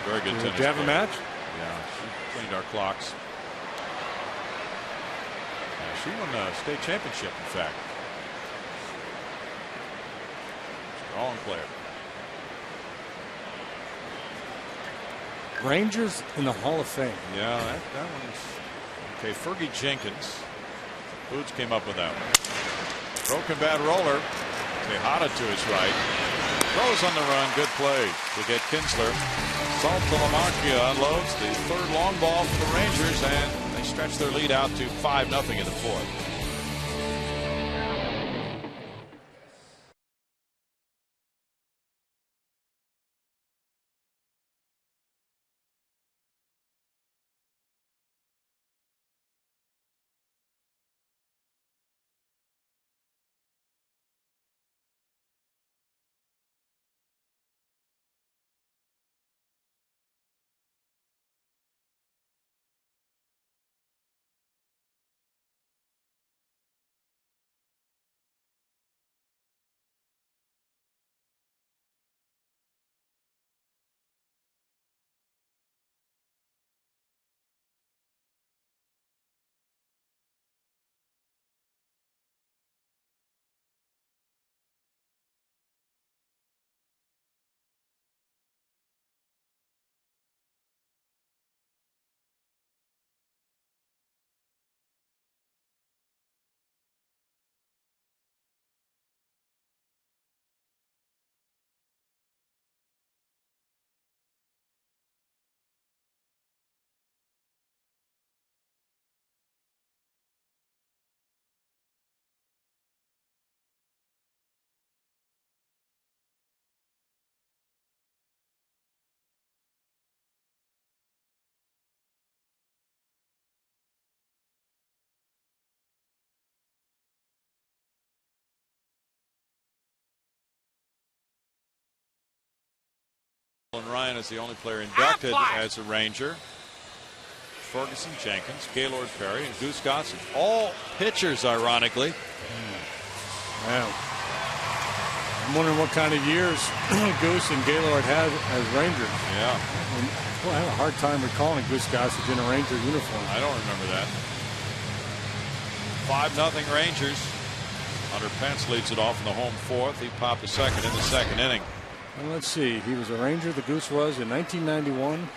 Very good tennis. Did you have a match? Yeah, she cleaned our clocks. Yeah, she won the state championship, in fact. Strong player. Rangers in the Hall of Fame. Yeah, that one's okay. Fergie Jenkins. Boots came up with that one. Broken bat roller. Tejada to his right. Throws on the run. Good play to get Kinsler. Saltalamacchia unloads the 3rd long ball for the Rangers, and they stretch their lead out to 5-0 in the 4th. And Ryan is the only player inducted as a Ranger. Ferguson, Jenkins, Gaylord Perry, and Goose Gossett. All pitchers, ironically. Wow. I'm wondering what kind of years Goose and Gaylord had as Rangers. Yeah. I have a hard time recalling Goose Gossett in a Ranger uniform. I don't remember that. 5-0 Rangers. Hunter Pence leads it off in the home fourth. He popped a second in the second inning. And let's see. He was a Ranger. The Goose was in 1991.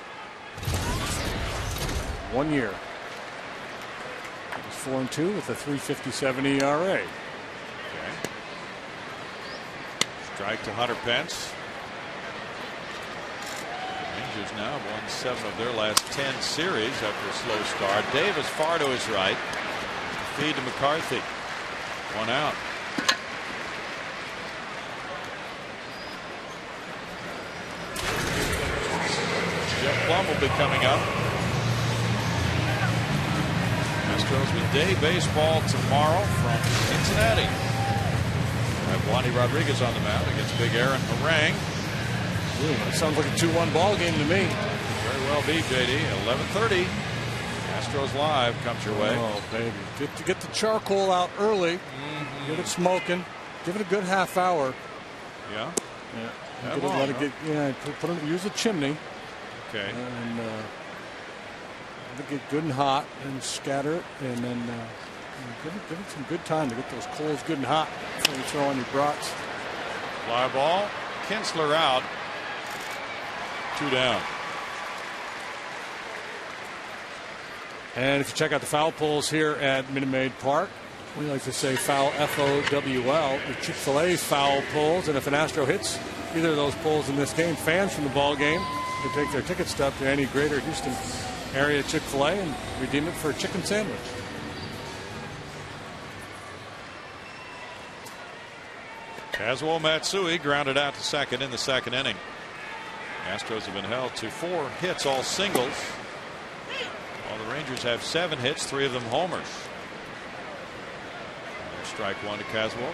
1 year. He was 4-2 with a 3.57 ERA. Okay. Strike to Hunter Pence. Rangers now have won 7 of their last 10 series after a slow start. Davis far to his right. Feed to McCarthy. 1 out. Jeff Plum will be coming up. Astros with day baseball tomorrow from Cincinnati. Have Wandy Rodriguez on the mound against Big Aaron Harang. That sounds like a 2-1 ball game to me. Very well be, JD. 11:30. Astros Live comes your way. Oh, baby. Get the charcoal out early. Get it smoking. Give it a good half hour. Yeah. Let it get, use a chimney. Okay. And let it get good and hot and scatter it. And then give it some good time to get those coals good and hot before you throw on your brats. Fly ball. Kinsler out. 2 down. And if you check out the foul poles here at Minute Maid Park, we like to say foul, F-O-W-L, the Chick-fil-A foul poles. And if an Astro hits either of those poles in this game, fans from the ball game can take their ticket stub to any greater Houston area Chick-fil-A and redeem it for a chicken sandwich. Kazuo Matsui grounded out to second in the second inning. Astros have been held to 4 hits, all singles. While the Rangers have 7 hits, 3 of them homers. Strike 1 to Kazuo.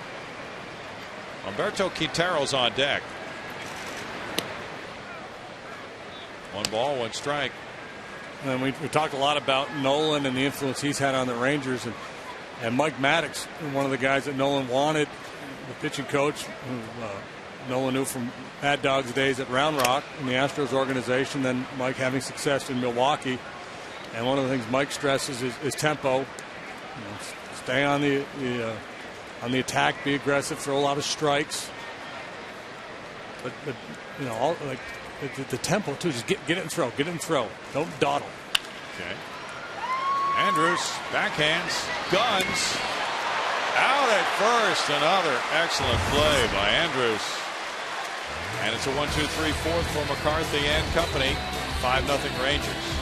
Humberto Quintero's on deck. 1 ball, 1 strike. And we talked a lot about Nolan and the influence he's had on the Rangers, and Mike Maddox, one of the guys that Nolan wanted, the pitching coach, who Nolan knew from Mad Dog's days at Round Rock in the Astros organization, then Mike having success in Milwaukee. And one of the things Mike stresses is tempo. Stay on the attack, be aggressive, throw a lot of strikes. But the tempo too. Just get it and throw. Get it and throw. Don't dawdle. Okay. Andrews backhands, guns. Out at first. Another excellent play by Andrews. And it's a 1-2-3-4 for McCarthy and company. 5-0 Rangers.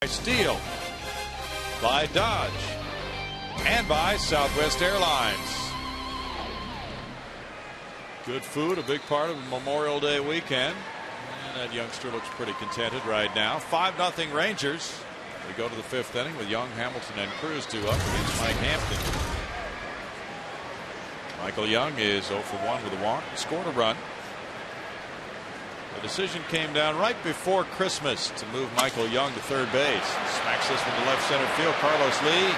Steele by Dodge and by Southwest Airlines. Good food, a big part of Memorial Day weekend. And that youngster looks pretty contented right now. 5-0 Rangers. We go to the 5th inning with Young, Hamilton, and Cruz 2 up against Mike Hampton. Michael Young is 0 for 1 with a walk. Scored a run. The decision came down right before Christmas to move Michael Young to third base. Smacks this one to left center field. Carlos Lee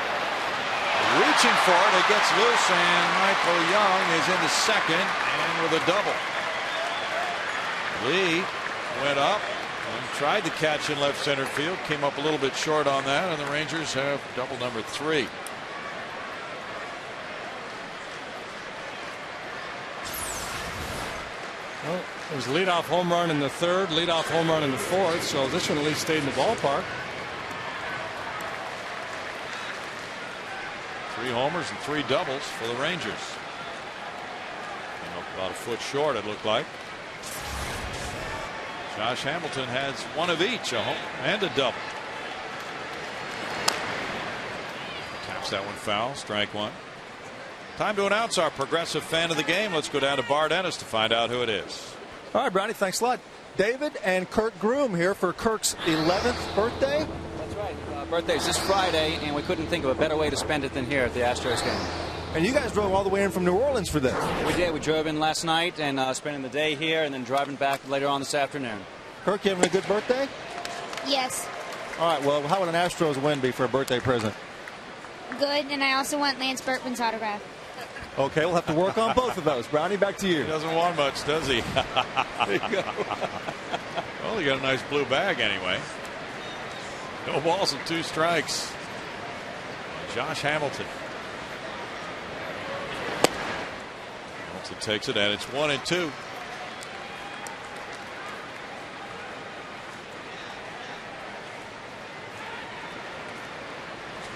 reaching for it. It gets loose, and Michael Young is into second and with a double. Lee went up and tried to catch in left center field. Came up a little bit short on that, and the Rangers have double number 3. Well, it was a leadoff home run in the 3rd, leadoff home run in the 4th, so this one at least stayed in the ballpark. 3 homers and 3 doubles for the Rangers. Came up about a foot short, it looked like. Josh Hamilton has one of each, a home and a double. Taps that one foul, strike 1. Time to announce our Progressive fan of the game. Let's go down to Bar Dennis to find out who it is. All right, Brownie, thanks a lot. David and Kirk Groom here for Kirk's 11th birthday. That's right. Birthday's this Friday, and we couldn't think of a better way to spend it than here at the Astros game. And you guys drove all the way in from New Orleans for this. We did. We drove in last night and spending the day here and then driving back later on this afternoon. Kirk, you having a good birthday? Yes. All right, well, how would an Astros win be for a birthday present? Good, and I also want Lance Berkman's autograph. Okay, we'll have to work on both of those. Brownie, back to you. He doesn't want much, does he? There you go. Well, he got a nice blue bag anyway. No balls and 2 strikes. Josh Hamilton. Hamilton takes it, and it's 1-2.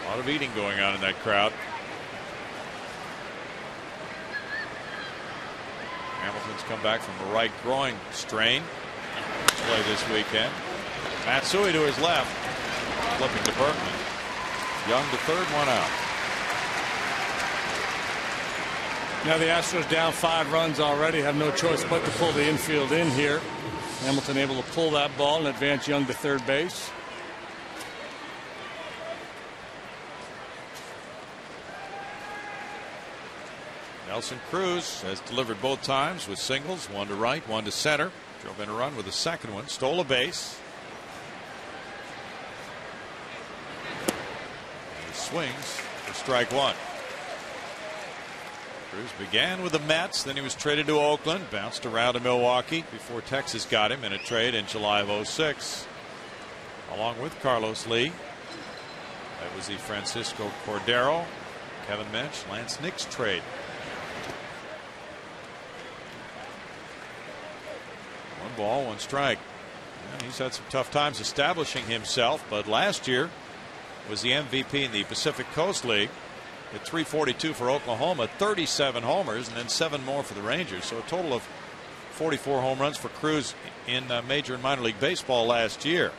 A lot of eating going on in that crowd. Hamilton's come back from a right groin strain. Play this weekend. Matsui to his left. Flipping to Berkman. Young to third, 1 out. Now the Astros down 5 runs already, have no choice but to pull the infield in here. Hamilton able to pull that ball and advance Young to third base. Nelson Cruz has delivered both times with singles, 1 to right, 1 to center. Drove in a run with the second one, stole a base. And he swings for strike 1. Cruz began with the Mets, then he was traded to Oakland, bounced around to Milwaukee before Texas got him in a trade in July of 06, along with Carlos Lee. That was the Francisco Cordero, Kevin Mensch, Lance Nix trade. 1 ball, 1 strike. And he's had some tough times establishing himself, but last year was the MVP in the Pacific Coast League. At 342 for Oklahoma, 37 homers, and then 7 more for the Rangers. So a total of 44 home runs for Cruz in major and minor league baseball last year.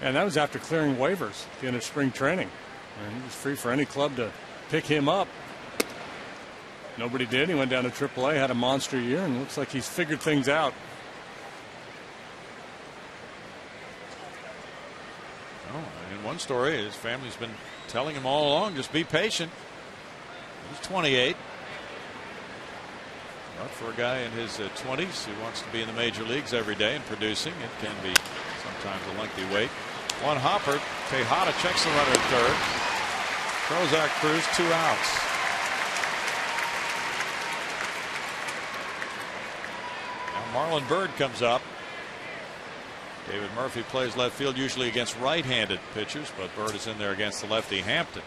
And that was after clearing waivers at the end of spring training. And he was free for any club to pick him up. Nobody did. He went down to AAA, had a monster year, and looks like he's figured things out. Oh, in one story, his family's been telling him all along, just be patient. He's 28. But for a guy in his 20s who wants to be in the major leagues every day and producing, it can be sometimes a lengthy wait. 1 hopper. Tejada checks the runner at third. Throws out Cruz, 2 outs. Now Marlon Byrd comes up. David Murphy plays left field usually against right-handed pitchers, but Byrd is in there against the lefty Hampton.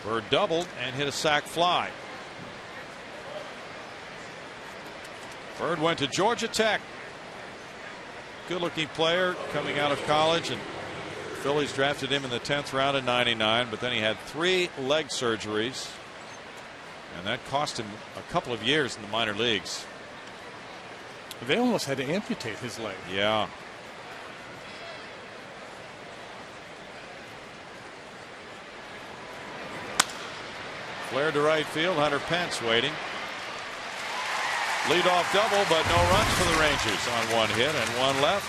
Byrd doubled and hit a sac fly. Byrd went to Georgia Tech. Good-looking player coming out of college, and the Phillies drafted him in the 10th round in '99, but then he had 3 leg surgeries, and that cost him a couple of years in the minor leagues. They almost had to amputate his leg. Yeah. Flare to right field. Hunter Pence waiting. Leadoff double, but no runs for the Rangers on one hit and one left.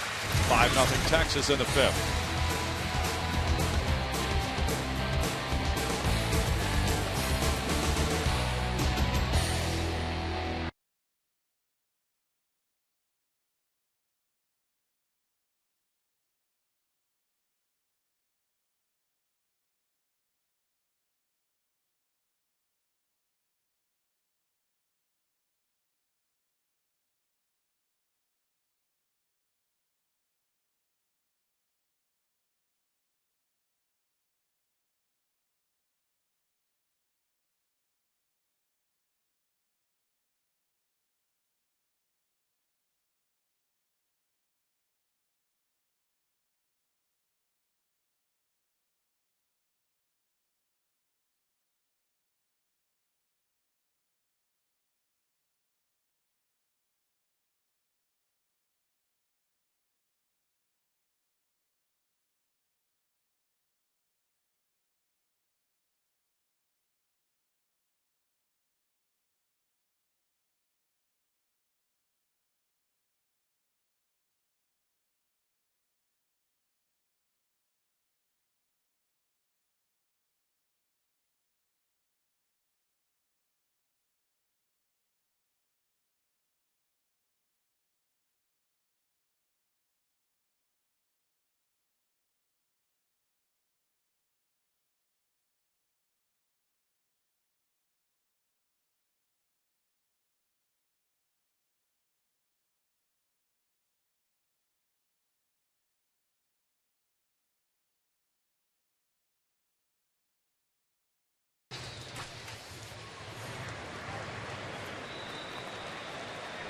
5-0 Texas in the fifth.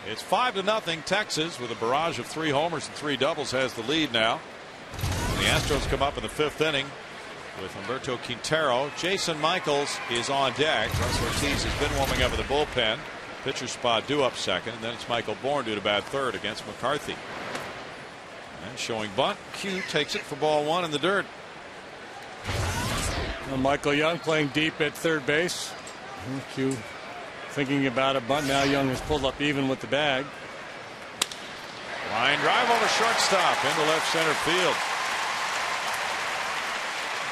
It's 5-0 Texas with a barrage of 3 homers and 3 doubles has the lead now. The Astros come up in the 5th inning with Humberto Quintero. Jason Michaels is on deck. Russell Ortiz has been warming up in the bullpen. Pitcher spot due up second, and then it's Michael Bourne due to bat third against McCarthy. And showing bunt. Q takes it for ball 1 in the dirt. Michael Young playing deep at third base. Q thinking about a bunt. Now Young has pulled up even with the bag. Line drive over shortstop into left center field.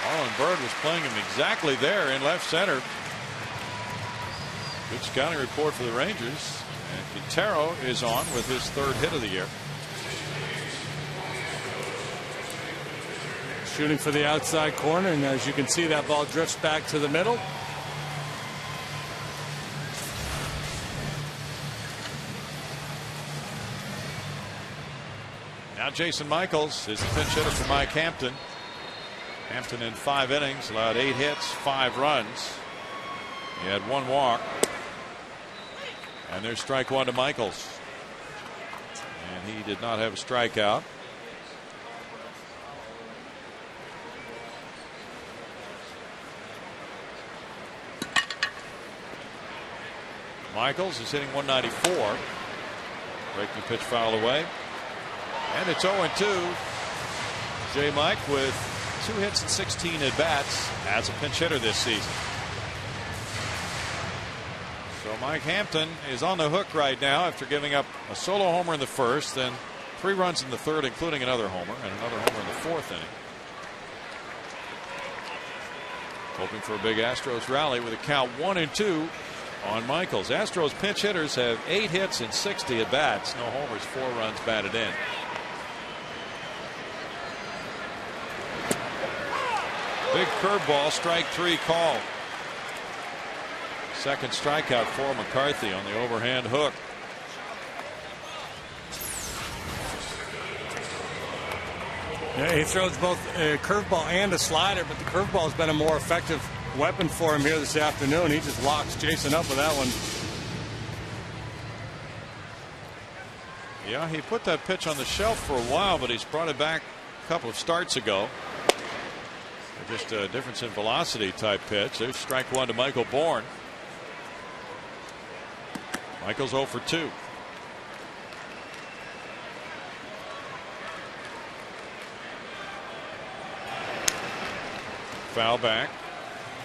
Marlon Byrd was playing him exactly there in left center. Good scouting report for the Rangers. And Quintero is on with his 3rd hit of the year. Shooting for the outside corner, and as you can see, that ball drifts back to the middle. Now Jason Michaels is the pinch hitter for Mike Hampton. Hampton in 5 innings allowed 8 hits, 5 runs. He had 1 walk. And there's strike 1 to Michaels. And he did not have a strikeout. Michaels is hitting 194. Breaking pitch foul away. And it's 0-2. J. Mike with 2 hits and 16 at bats as a pinch hitter this season. So Mike Hampton is on the hook right now after giving up a solo homer in the 1st, then 3 runs in the 3rd, including another homer, and another homer in the 4th inning. Hoping for a big Astros rally with a count 1-2 on Michaels. Astros pinch hitters have 8 hits and 60 at bats. No homers, 4 runs batted in. Big curveball, strike 3 call. 2nd strikeout for McCarthy on the overhand hook. Yeah, he throws both a curveball and a slider, but the curveball has been a more effective weapon for him here this afternoon. He just locks Jason up with that one. Yeah, he put that pitch on the shelf for a while, but he's brought it back a couple of starts ago. Just a difference in velocity type pitch. There's strike 1 to Michael Bourne. Michael's 0 for 2. Foul back.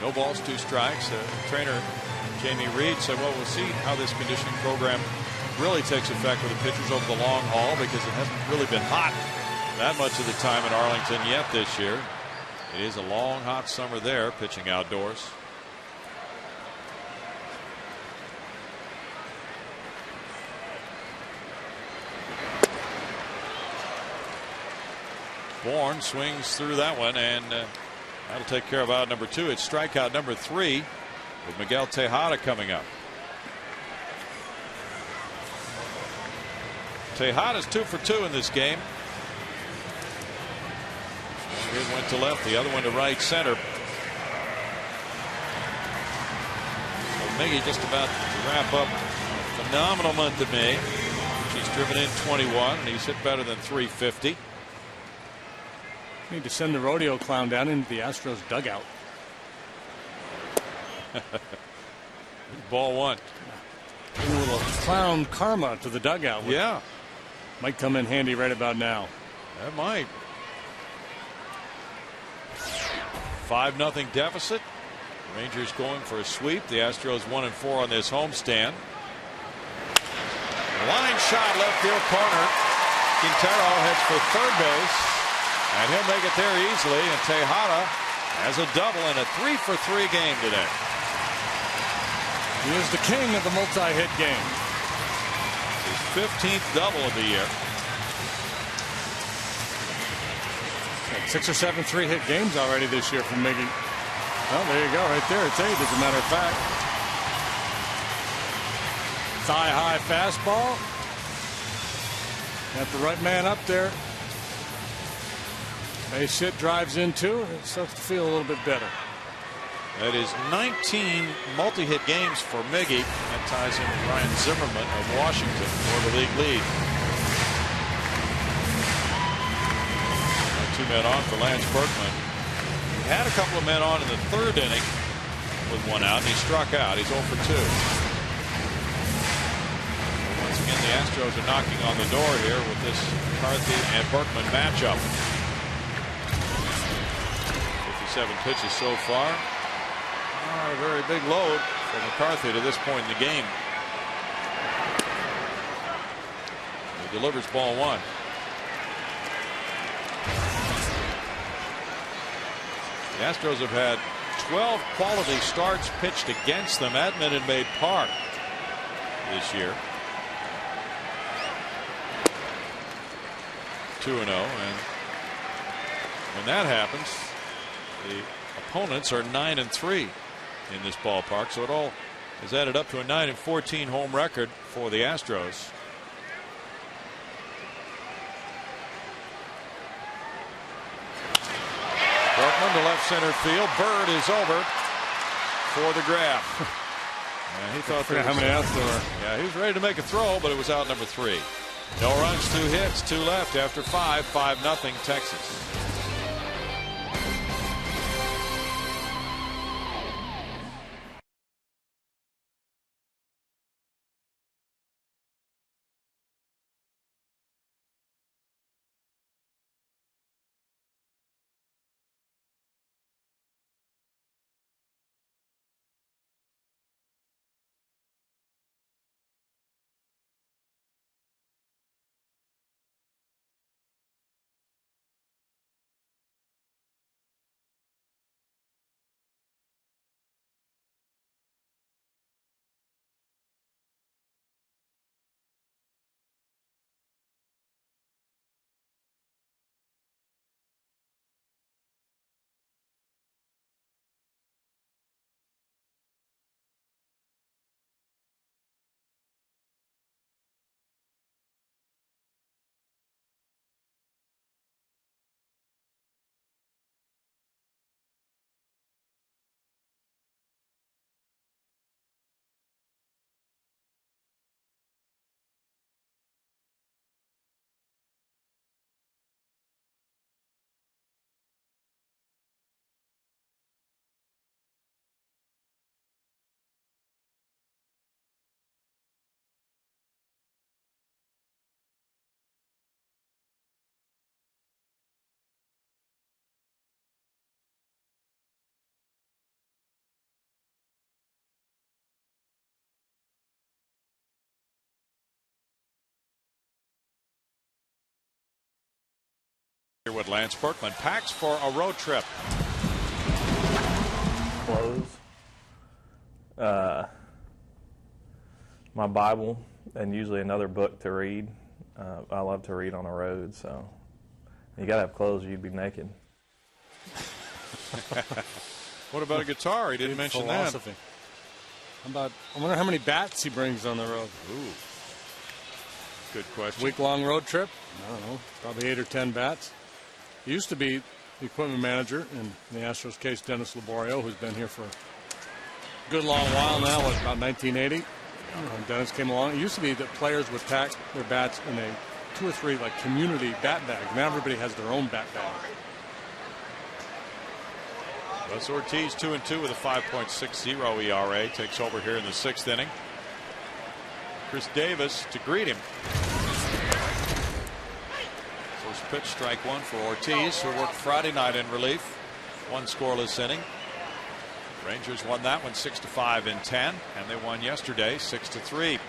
No balls, 2 strikes. Trainer Jamie Reed said, well, we'll see how this conditioning program really takes effect with the pitchers over the long haul because it hasn't really been hot that much of the time in Arlington yet this year. It is a long, hot summer there, pitching outdoors. Bourne swings through that one, and that'll take care of out number 2. It's strikeout number 3 with Miguel Tejada coming up. Tejada's 2 for 2 in this game. One hit went to left, the other one to right center. So Miggy just about to wrap up a phenomenal month of May. She's driven in 21, and he's hit better than 350. Need to send the rodeo clown down into the Astros dugout. Ball 1. Give a little clown karma to the dugout. Yeah. Might come in handy right about now. That might. 5-0 deficit. Rangers going for a sweep. The Astros 1-4 on this homestand. Line shot left field corner. Quintero heads for third base. And he'll make it there easily. And Tejada has a double in a 3 for 3 game today. He is the king of the multi-hit game. His 15th double of the year. Got 6 or 7 3-hit games already this year from Miggy. Well, there you go, right there. It's 8, as a matter of fact. Thigh-high fastball. Got the right man up there. Base hit, drives in 2. It starts to feel a little bit better. That is 19 multi-hit games for Miggy. That ties in with Ryan Zimmerman of Washington for the league lead. 2 men on for Lance Berkman. He had a couple of men on in the 3rd inning with 1 out, and he struck out. He's 0 for 2. Once again, the Astros are knocking on the door here with this McCarthy and Berkman matchup. 57 pitches so far. Not a very big load for McCarthy to this point in the game. He delivers ball 1. The Astros have had 12 quality starts pitched against them at Minute Maid Park this year. 2-0, and when that happens, the opponents are 9-3 in this ballpark, so it all has added up to a 9-14 home record for the Astros. Berkman to left center field. Bird is over for the grab. And he thought how many outs there were. Yeah, he was ready to make a throw, but it was out number 3. No runs, 2 hits, 2 left after 5-0 Texas. what Lance Berkman packs for a road trip. Clothes, my Bible, and usually another book to read. I love to read on the road, so you got to have clothes or you'd be naked. What about a guitar? He didn't mention philosophy. I wonder how many bats he brings on the road. Ooh. Good question. Week-long road trip? I don't know. Probably 8 or 10 bats. He used to be the equipment manager in the Astros case, Dennis Laborio, who's been here for a good long while now, about 1980. When Dennis came along, it used to be that players would pack their bats in a 2 or 3 like community bat bags. Now everybody has their own bat bag. Russ Ortiz 2-2 with a 5.60 ERA. Takes over here in the 6th inning. Chris Davis to greet him. First pitch, strike one for Ortiz, who worked Friday night in relief. 1 scoreless inning. Rangers won that one 6-5 in 10, and they won yesterday 6-3.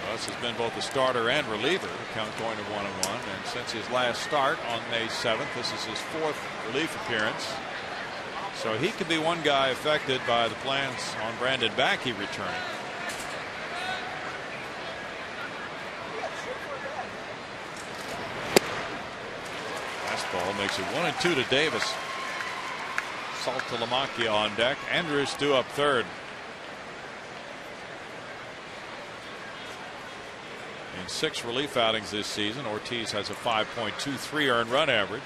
Russ has been both a starter and reliever. The count going to 1-1, and since his last start on May 7th, this is his 4th relief appearance. So he could be one guy affected by the plans on Brandon Backey returning. Fastball makes it 1-2 to Davis. Saltalamacchia on deck. Andrus due up third. In 6 relief outings this season, Ortiz has a 5.23 earned run average.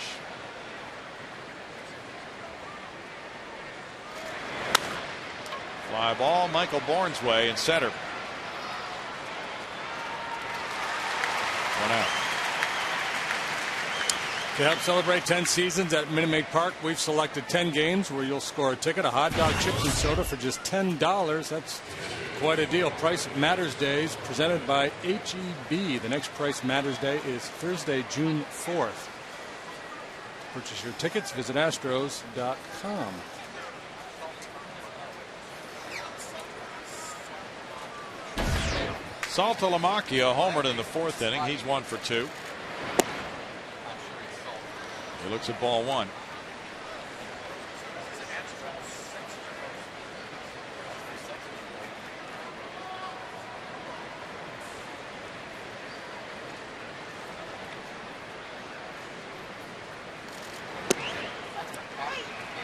Fly ball, Michael Bourne's way in center. 1 out. To help celebrate 10 seasons at Minute Maid Park, we've selected 10 games where you'll score a ticket, a hot dog, chips, and soda for just $10. That's quite a deal. Price Matters Days presented by HEB. The next Price Matters Day is Thursday, June 4th. Purchase your tickets. Visit Astros.com. Saltalamacchia homered in the 4th inning. He's 1 for 2. He looks at ball 1.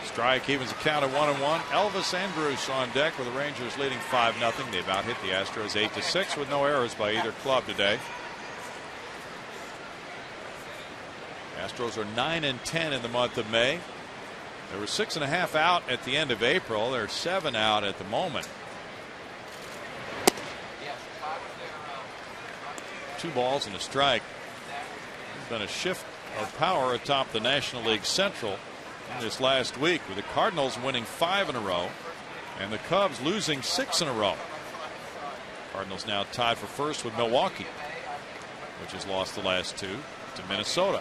Strike evens the count at 1-1. Elvis Andrus on deck with the Rangers leading 5-0. They've out hit the Astros 8-6 with no errors by either club today. Astros are 9-10 in the month of May. There were 6.5 out at the end of April. They're 7 out at the moment. 2 balls and a strike. There's been a shift of power atop the National League Central in this last week, with the Cardinals winning 5 in a row and the Cubs losing 6 in a row. Cardinals now tied for first with Milwaukee, which has lost the last 2 to Minnesota.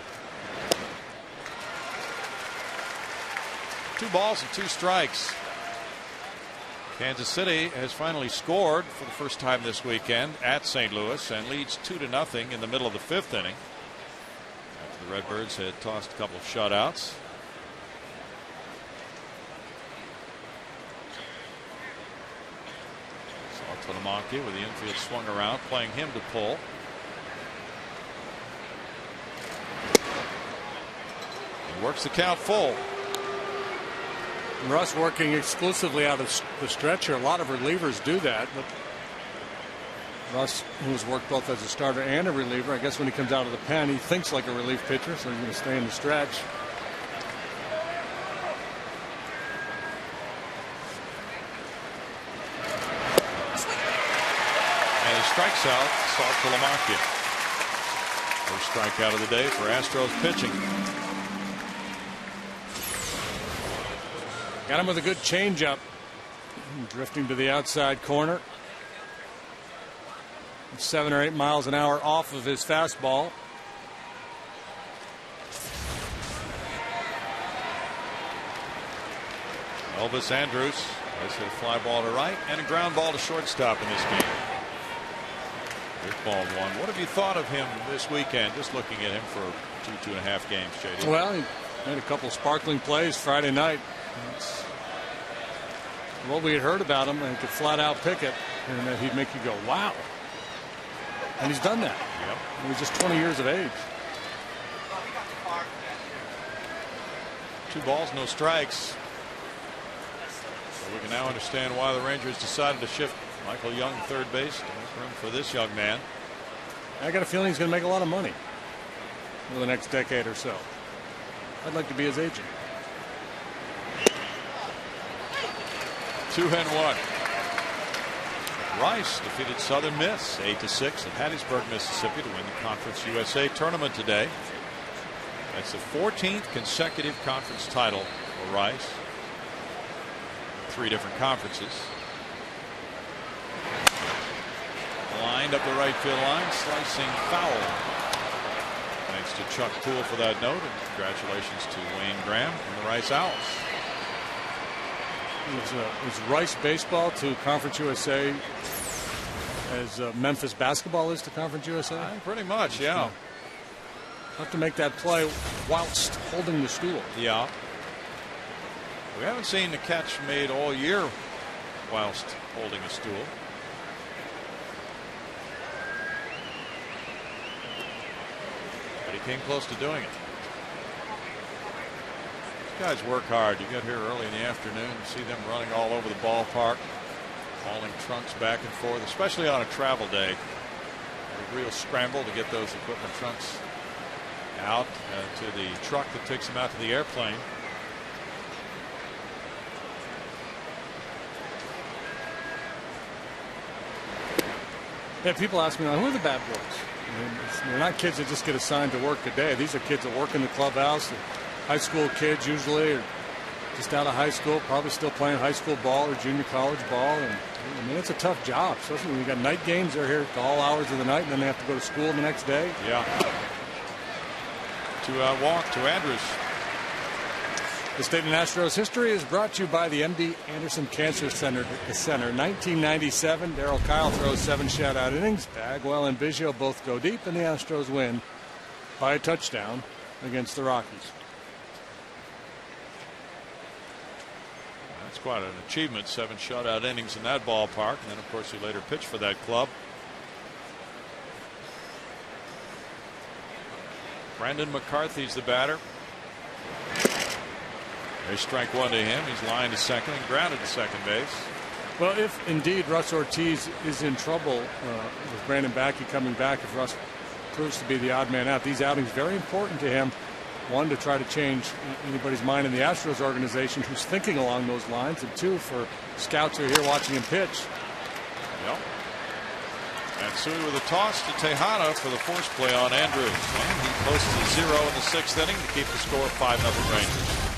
2 balls and 2 strikes. Kansas City has finally scored for the first time this weekend at St. Louis and leads 2-0 in the middle of the 5th inning, after the Redbirds had tossed a couple of shutouts. Saltalamacchia with the infield swung around, playing him to pull. He works the count full. Russ working exclusively out of the stretcher. A lot of relievers do that, but Russ, who's worked both as a starter and a reliever, I guess when he comes out of the pen, he thinks like a relief pitcher, so he's going to stay in the stretch. And he strikes out Saltalamacchia. First strikeout of the day for Astros pitching. Got him with a good changeup. Drifting to the outside corner. 7 or 8 miles an hour off of his fastball. Elvis Andrus has hit a fly ball to right and a ground ball to shortstop in this game. With ball one. What have you thought of him this weekend? Just looking at him for 2.5 games, JD. Well, he made a couple sparkling plays Friday night. That's what we had heard about him, and he could flat out pick it, and that he'd make you go, wow. And he's done that. Yep. He was just 20 years of age. 2 balls, no strikes. So we can now understand why the Rangers decided to shift Michael Young third base to make room for this young man. I got a feeling he's going to make a lot of money over the next decade or so. I'd like to be his agent. 2-1. Rice defeated Southern Miss 8-6 at Hattiesburg, Mississippi to win the Conference USA tournament today. That's the 14th consecutive conference title for Rice. 3 different conferences. Lined up the right field line, slicing foul. Thanks to Chuck Poole for that note, and congratulations to Wayne Graham and the Rice Owls. Is Rice baseball to Conference USA as Memphis basketball is to Conference USA? Pretty much, yeah. Have to make that play whilst holding the stool. Yeah. We haven't seen the catch made all year whilst holding a stool. But he came close to doing it. These guys work hard. You get here early in the afternoon and see them running all over the ballpark, hauling trunks back and forth, especially on a travel day. A real scramble to get those equipment trunks out to the truck that takes them out to the airplane. Yeah, people ask me, who are the bad boys? I mean, they're not kids that just get assigned to work a day. These are kids that work in the clubhouse. High school kids usually, or just out of high school, probably still playing high school ball or junior college ball. And I mean, it's a tough job, especially when you got night games. They're here at all hours of the night, and then they have to go to school the next day. Yeah. 2-out walk to Andrews. The State of Astros history is brought to you by the MD Anderson Cancer Center. 1997, Darryl Kyle throws 7 shutout innings. Bagwell and Biggio both go deep, and the Astros win by a touchdown against the Rockies. That's quite an achievement, 7 shutout innings in that ballpark. And then, of course, he later pitched for that club. Brandon McCarthy's the batter. There's strike 1 to him. He's lined to second and grounded to second base. Well, if indeed Russ Ortiz is in trouble with Brandon Backey coming back, if Russ proves to be the odd man out, these outings very important to him. One, to try to change anybody's mind in the Astros organization who's thinking along those lines, and 2, for scouts who are here watching him pitch. Yep. Matsui with a toss to Tejada for the force play on Andrews. And he posts a 0 in the 6th inning to keep the score 5-0 Rangers.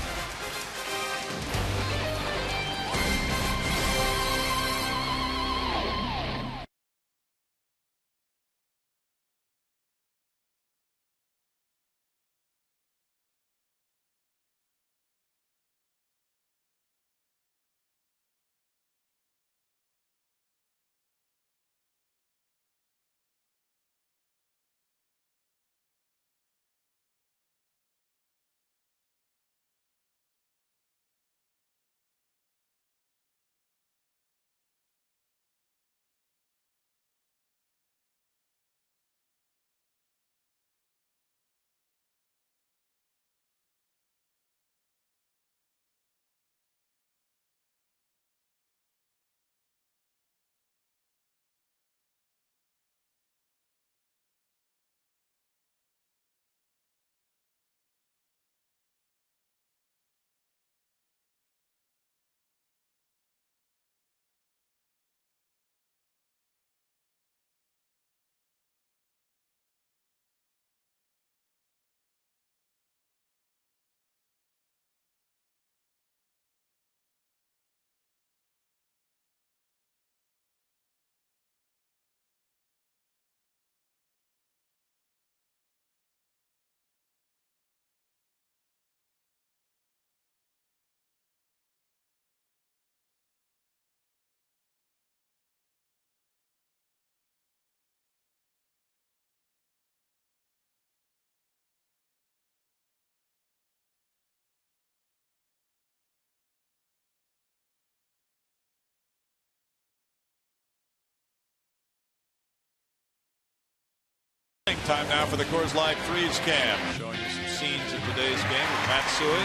Time now for the Coors Light Freeze Cam, showing you some scenes of today's game with Matsui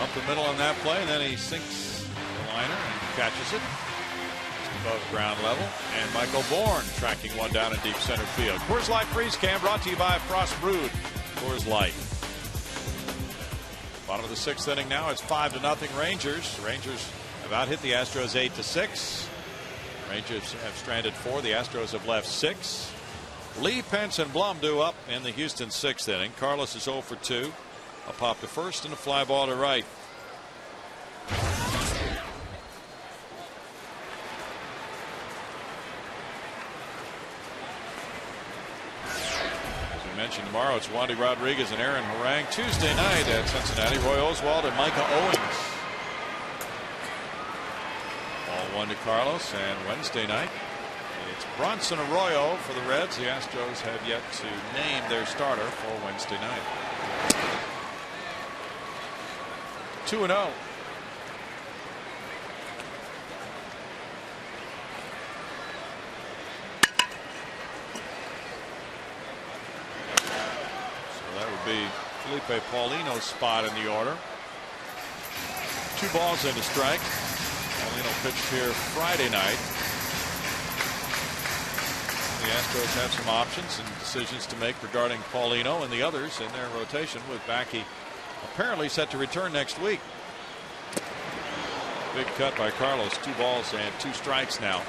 up the middle on that play, and then he sinks the liner and catches it just above ground level. And Michael Bourne tracking one down in deep center field. Coors Light Freeze Cam brought to you by Frost Brewed Coors Light. Bottom of the 6th inning now. It's 5-0 Rangers. Rangers have out hit the Astros 8-6. Rangers have stranded 4. The Astros have left 6. Lee, Pence, and Blum due up in the Houston 6th inning. Carlos is 0 for 2. A pop to first and a fly ball to right. As we mentioned, tomorrow it's Wandy Rodriguez and Aaron Harang. Tuesday night at Cincinnati, Roy Oswalt and Micah Owens. Ball 1 to Carlos. And Wednesday night, it's Bronson Arroyo for the Reds. The Astros have yet to name their starter for Wednesday night. 2-0. So that would be Felipe Paulino's spot in the order. 2 balls and a strike. Paulino pitched here Friday night. The Astros have some options and decisions to make regarding Paulino and the others in their rotation, with Backey apparently set to return next week. Big cut by Carlos. 2 balls and 2 strikes now.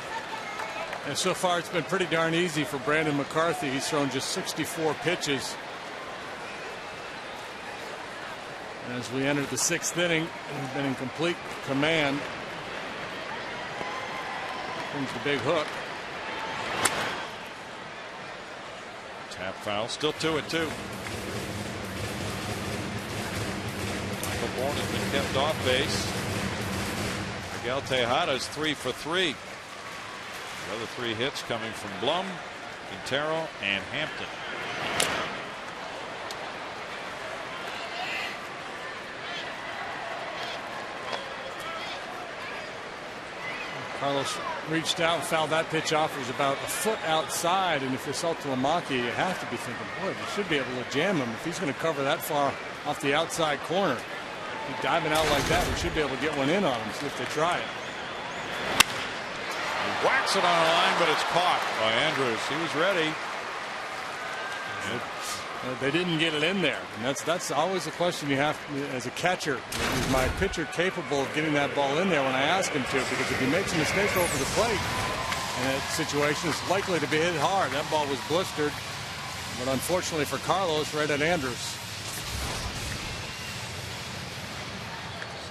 And so far it's been pretty darn easy for Brandon McCarthy. He's thrown just 64 pitches. And as we entered the 6th inning, he's been in complete command. Comes the big hook. Tap foul. Still 2-2. Michael Bourne has been kept off base. Miguel Tejada is 3 for 3. The other 3 hits coming from Blum, Quintero, and Hampton. Carlos reached out and fouled that pitch off. It was about a foot outside, and if you're Saltalamacchia, you have to be thinking, boy, you should be able to jam him. If he's going to cover that far off the outside corner, he's diving out like that, we should be able to get one in on him, see if they try it. He whacks it on a line, but it's caught by Andrews. He was ready. They didn't get it in there, and that's always a question you have as a catcher. Is my pitcher capable of getting that ball in there when I ask him to? Because if he makes a mistake over the plate in that situation, it's likely to be hit hard. That ball was blistered, but unfortunately for Carlos, right at Andrews.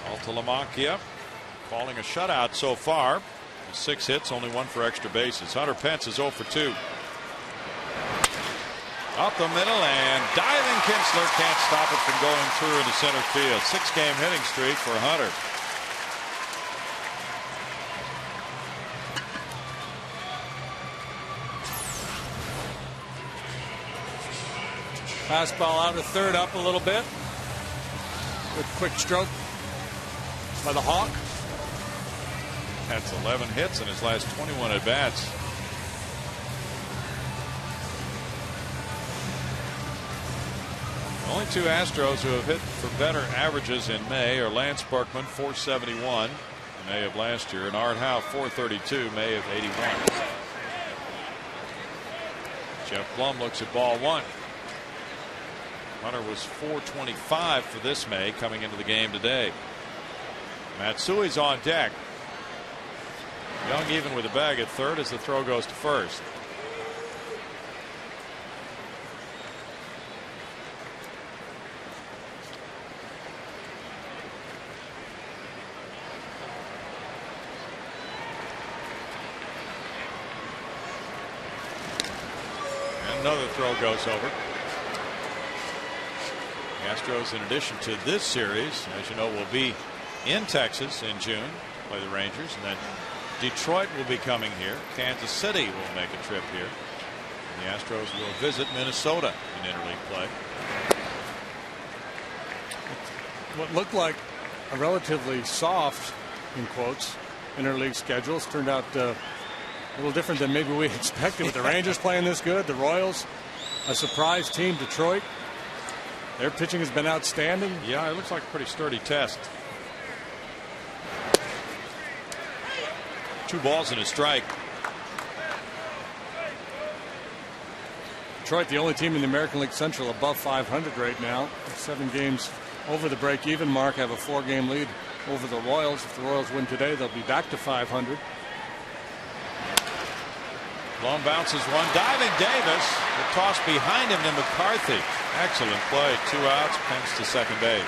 Saltalamacchia calling a shutout so far. 6 hits, only 1 for extra bases. Hunter Pence is 0 for 2. Up the middle, and diving Kinsler can't stop it from going through into center field. 6-game hitting streak for Hunter. Fastball out of third, up a little bit. Good quick stroke by the Hawk. That's 11 hits in his last 21 at-bats. Only 2 Astros who have hit for better averages in May are Lance Berkman, 471 in May of last year, and Art Howe, 432, May of 81. Jeff Blum looks at ball 1. Hunter was 425 for this May coming into the game today. Matsui's on deck. Young even with a bag at third as the throw goes to first. Another throw goes over. The Astros, in addition to this series, as you know, will be in Texas in June, play the Rangers, and then Detroit will be coming here. Kansas City will make a trip here. And the Astros will visit Minnesota in interleague play. What looked like a relatively soft, in quotes, interleague schedules turned out a little different than maybe we expected, with the Rangers playing this good, the Royals a surprise team, Detroit. Their pitching has been outstanding. Yeah, it looks like a pretty sturdy test. 2 balls and a strike. Detroit, the only team in the American League Central above 500 right now. 7 games over the break-even mark, have a 4-game lead over the Royals. If the Royals win today, they'll be back to 500. Long bounces one. Diving Davis. The toss behind him to McCarthy. Excellent play. 2 outs. Pence to second base.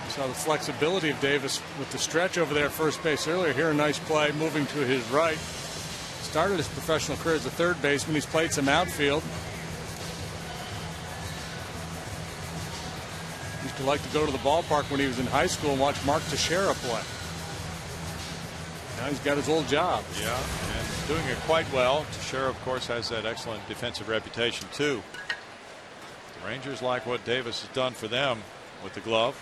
Saw the flexibility of Davis with the stretch over there at first base earlier. Here a nice play moving to his right. Started his professional career as a third baseman. He's played some outfield. Used to like to go to the ballpark when he was in high school and watch Mark Teixeira play. Now he's got his old job. Yeah, and doing it quite well. Teixeira, of course, has that excellent defensive reputation, too. The Rangers like what Davis has done for them with the glove.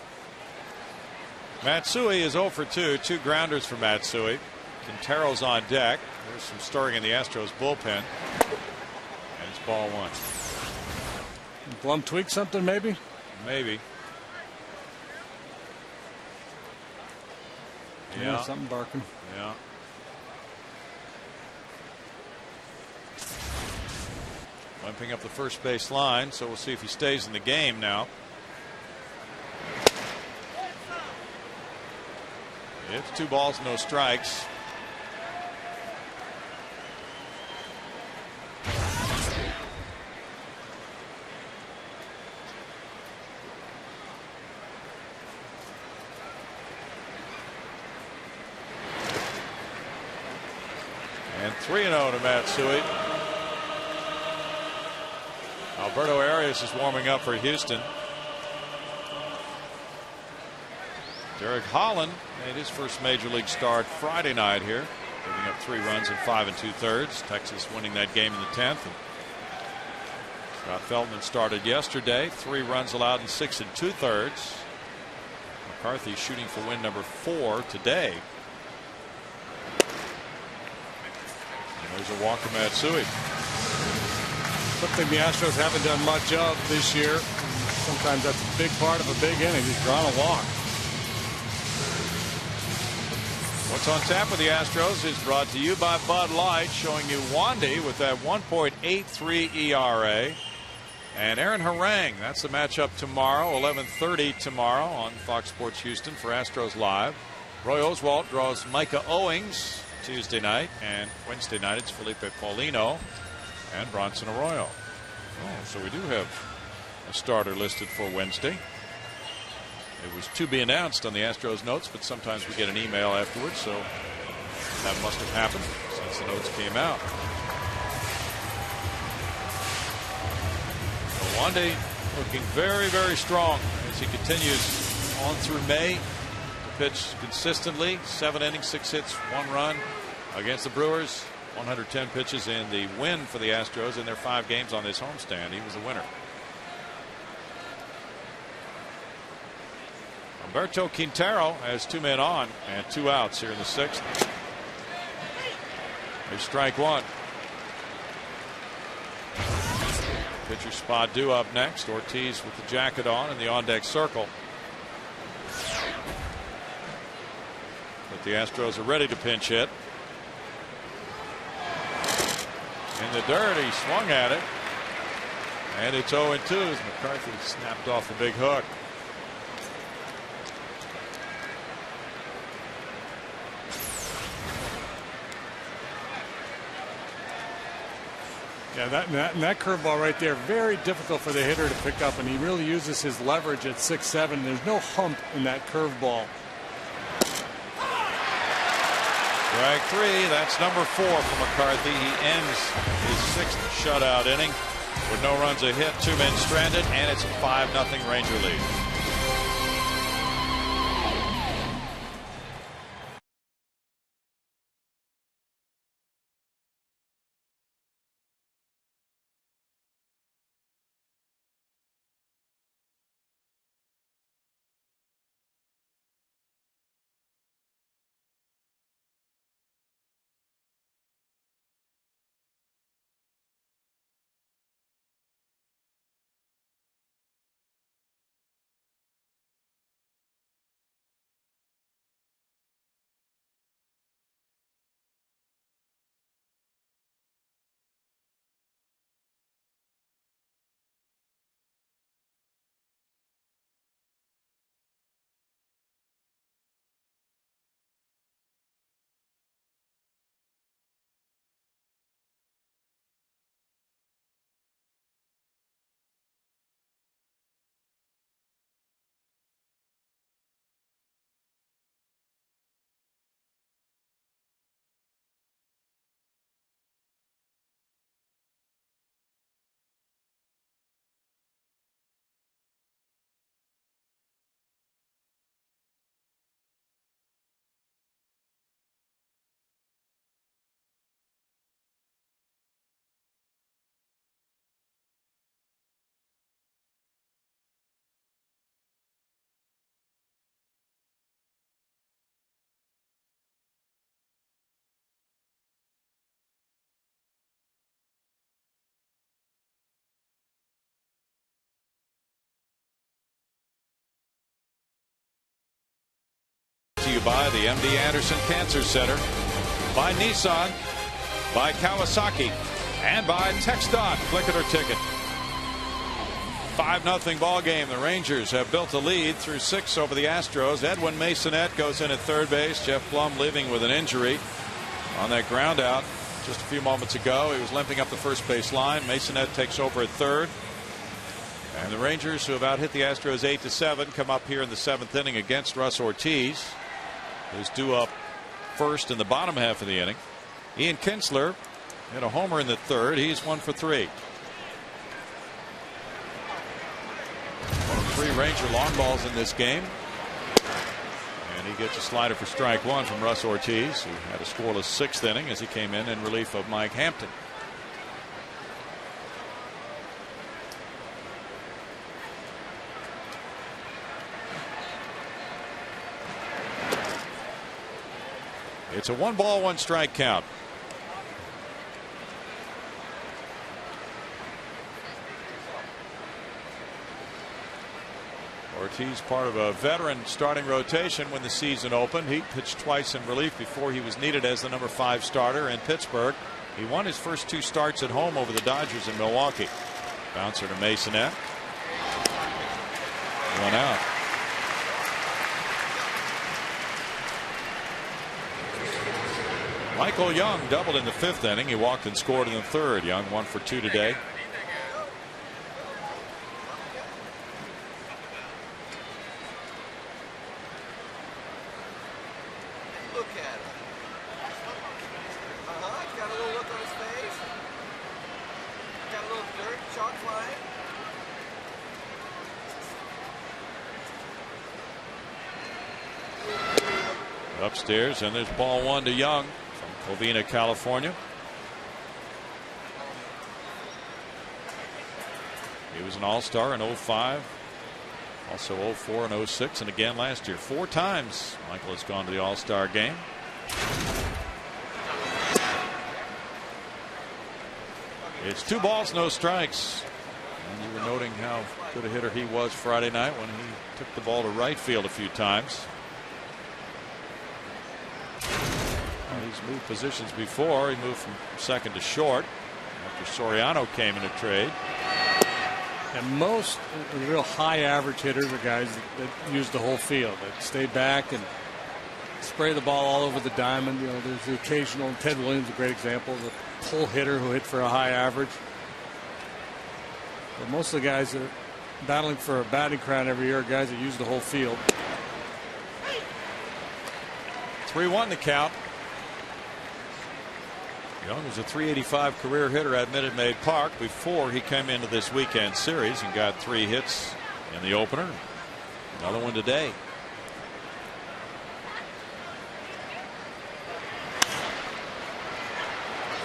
Matsui is 0 for 2. 2 grounders for Matsui. Quintero's on deck. There's some stirring in the Astros bullpen. And it's ball 1. Blum tweak something, maybe? Maybe. Yeah, something barking. Yeah. Limping up the first base line, so we'll see if he stays in the game now. It's 2 balls, no strikes. And 3-0 to Matsui. Alberto Arias is warming up for Houston. Derek Holland made his first major league start Friday night here, giving up 3 runs in 5 2/3. Texas winning that game in the 10th. And Scott Feldman started yesterday, 3 runs allowed in 6 2/3. McCarthy shooting for win number 4 today. And there's a walk to Matsui. Something the Astros haven't done much of this year. Sometimes that's a big part of a big inning. He's drawn a walk. What's on tap with the Astros is brought to you by Bud Light, showing you Wandy with that 1.83 ERA. And Aaron Harang, that's the matchup tomorrow, 11:30 tomorrow on Fox Sports Houston for Astros Live. Roy Oswalt draws Micah Owings Tuesday night, and Wednesday night it's Felipe Paulino and Bronson Arroyo. Oh, so we do have a starter listed for Wednesday. It was to be announced on the Astros notes, but sometimes we get an email afterwards, so that must have happened since the notes came out. So Wandy looking very, very strong as he continues on through May to pitch consistently. 7 innings, 6 hits, 1 run against the Brewers. 110 pitches in the win for the Astros in their 5 games on this homestand. He was the winner. Humberto Quintero has 2 men on and 2 outs here in the 6th. There's strike 1. Pitcher spot due up next. Ortiz with the jacket on in the on-deck circle. But the Astros are ready to pinch hit. In the dirt, he swung at it. And it's 0-2 as McCarthy snapped off the big hook. Yeah, that curveball right there, very difficult for the hitter to pick up, and he really uses his leverage at 6'7". There's no hump in that curveball. Strike 3. That's number 4 for McCarthy. He ends his 6th shutout inning with no runs a hit, 2 men stranded, and it's a 5-0 Ranger lead. by the MD Anderson Cancer Center, by Nissan, by Kawasaki, and by TEX AT HOU. Click it or ticket. 5-0 ball game. The Rangers have built a lead through 6 over the Astros. Edwin Masonette goes in at third base. Jeff Blum leaving with an injury on that ground out just a few moments ago. He was limping up the first base line. Masonette takes over at third. And the Rangers, who have out hit the Astros 8-7, come up here in the 7th inning against Russ Ortiz, who's due up first in the bottom half of the inning. Ian Kinsler hit a homer in the 3rd. He's 1 for 3. 3 Ranger long balls in this game. And he gets a slider for strike 1 from Russ Ortiz, who had a scoreless 6th inning as he came in relief of Mike Hampton. It's a 1-ball, 1-strike count. Ortiz, part of a veteran starting rotation when the season opened. He pitched twice in relief before he was needed as the number 5 starter in Pittsburgh. He won his first 2 starts at home over the Dodgers in Milwaukee. Bouncer to Masonette. 1 out. Michael Young doubled in the 5th inning. He walked and scored in the 3rd. Young 1 for 2 today. Look at him. Got a little look on his face. Got a little dirt, chalk flying. Upstairs, and there's ball 1 to Young from Covina, California. He was an all-star in 05, also 04 and 06, and again last year. 4 times Michael has gone to the all-star game. It's 2 balls, no strikes. And you were noting how good a hitter he was Friday night when he took the ball to right field a few times. He's moved positions before. He moved from second to short after Soriano came in a trade. And most of the real high average hitters are guys that use the whole field, that stay back and spray the ball all over the diamond. You know, there's the occasional, Ted Williams, a great example, the pull hitter who hit for a high average. But most of the guys that are battling for a batting crown every year are guys that use the whole field. 3-1 the count. Young was a .385 career hitter at Minute Maid Park before he came into this weekend series and got 3 hits in the opener. Another one today.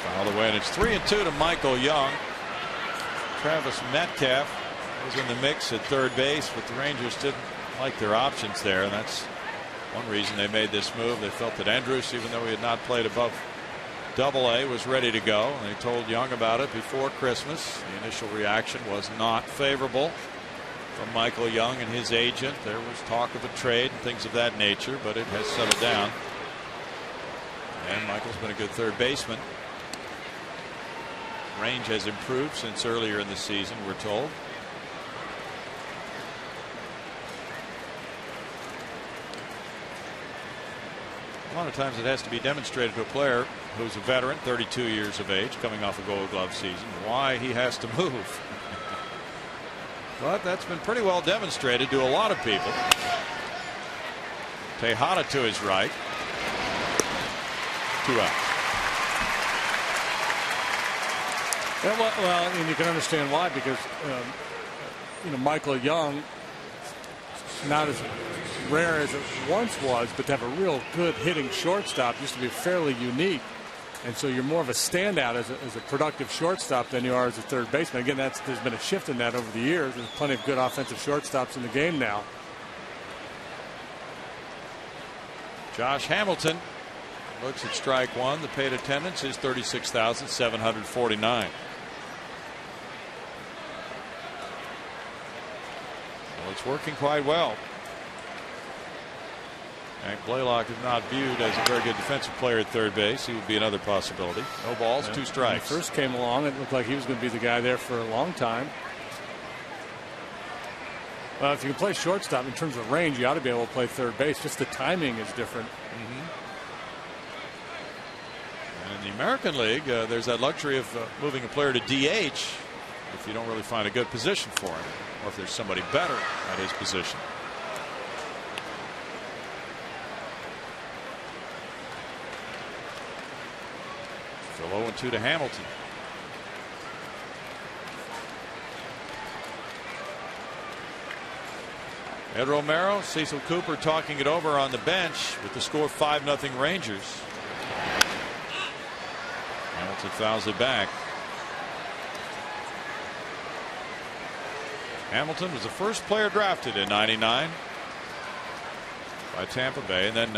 Fouled away, and it's 3-2 to Michael Young. Travis Metcalf was in the mix at third base, but the Rangers didn't like their options there, and that's one reason they made this move. They felt that Andrus, even though he had not played above Double-A, was ready to go. And they told Young about it before Christmas. The initial reaction was not favorable from Michael Young and his agent. There was talk of a trade and things of that nature, but it has settled down. And Michael's been a good third baseman. Range has improved since earlier in the season, we're told. A lot of times it has to be demonstrated to a player who's a veteran, 32 years of age, coming off a Gold Glove season, why he has to move. But that's been pretty well demonstrated to a lot of people. Tejada to his right. 2 outs. Yeah, well, and you can understand why, because Michael Young, not as rare as it once was, but to have a real good hitting shortstop used to be fairly unique. And so you're more of a standout as a productive shortstop than you are as a third baseman. Again, there's been a shift in that over the years. There's plenty of good offensive shortstops in the game now. Josh Hamilton looks at strike 1. The paid attendance is 36,749. Well, it's working quite well. And Blaylock is not viewed as a very good defensive player at third base. He would be another possibility. No balls, 2 strikes. When he first came along, it looked like he was going to be the guy there for a long time. Well, if you can play shortstop in terms of range, you ought to be able to play third base. Just the timing is different. And in the American League, there's that luxury of moving a player to DH if you don't really find a good position for him, or if there's somebody better at his position. So 0-2 to Hamilton. Ed Romero, Cecil Cooper talking it over on the bench with the score 5-0 Rangers. Hamilton fouls it back. Hamilton was the first player drafted in '99 by Tampa Bay, and then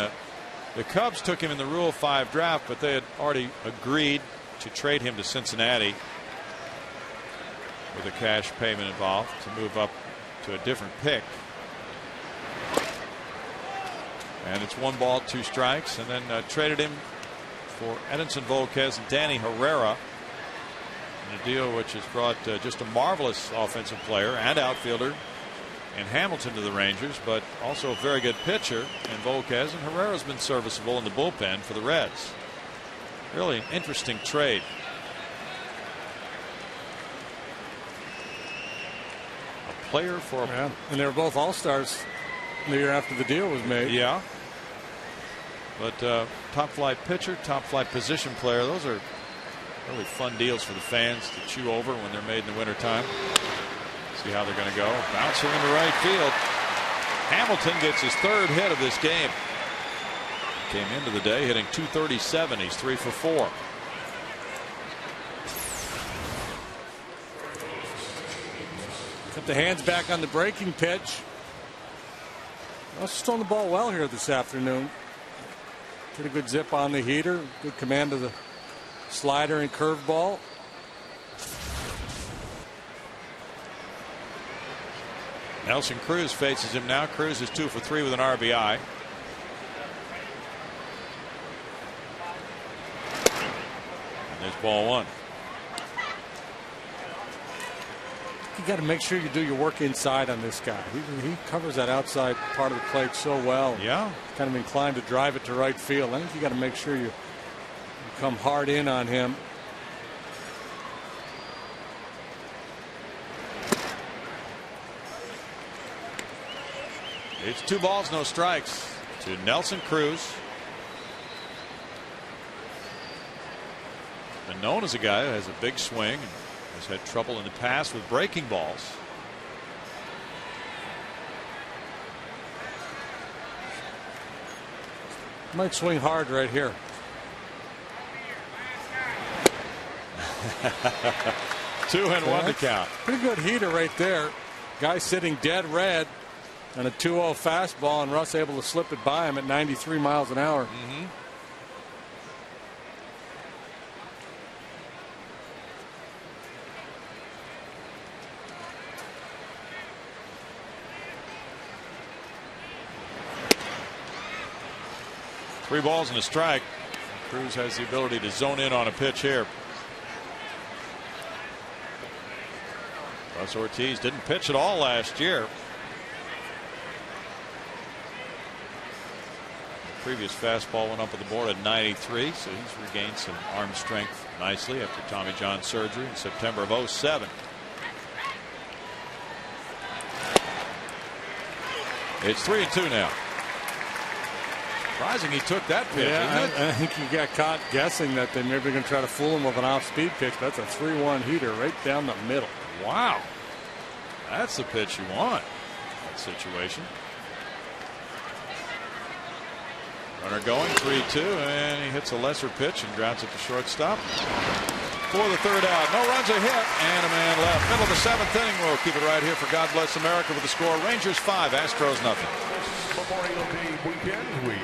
the Cubs took him in the Rule 5 draft, but they had already agreed to trade him to Cincinnati with a cash payment involved to move up to a different pick. And it's 1 ball, 2 strikes, and then traded him for Edinson Volquez and Danny Herrera in a deal which has brought just a marvelous offensive player and outfielder in Hamilton to the Rangers, but also a very good pitcher in Volquez, and Herrera's been serviceable in the bullpen for the Reds. Really an interesting trade. A player for a and they were both all-stars the year after the deal was made. Yeah. But top flight pitcher, top flight position player, those are really fun deals for the fans to chew over when they're made in the wintertime. See how they're going to go. Bouncing into right field. Hamilton gets his 3rd hit of this game. Came into the day hitting .237. He's 3 for 4. Got the hands back on the breaking pitch. Also throwing the ball well here this afternoon. Get a good zip on the heater. Good command of the slider and curveball. Nelson Cruz faces him now. Cruz is 2 for 3 with an RBI. And there's ball 1. You got to make sure you do your work inside on this guy. He covers that outside part of the plate so well. Yeah. Kind of inclined to drive it to right field. I think you got to make sure you come hard in on him. It's 2 balls, no strikes to Nelson Cruz. Been known as a guy who has a big swing and has had trouble in the past with breaking balls. Might swing hard right here. 2-1 to count. Pretty good heater right there. Guy sitting dead red and a 2-0 fastball, and Russ able to slip it by him at 93 miles an hour. Mm-hmm. Three balls and a strike. Cruz has the ability to zone in on a pitch here. Russ Ortiz didn't pitch at all last year. The previous fastball went up on the board at 93, so he's regained some arm strength nicely after Tommy John surgery in September of '07. It's 3-2 now. Surprising he took that pitch. Yeah, isn't it? I think he got caught guessing that they maybe going to try to fool him with an off-speed pitch. That's a 3-1 heater right down the middle. Wow, that's the pitch you want in that situation. Runner going 3-2, and he hits a lesser pitch and grounds it to shortstop for the 3rd out. No runs are hit and a man left. Middle of the 7th inning. We'll keep it right here for God Bless America with the score: Rangers 5, Astros nothing. Memorial Day weekend, we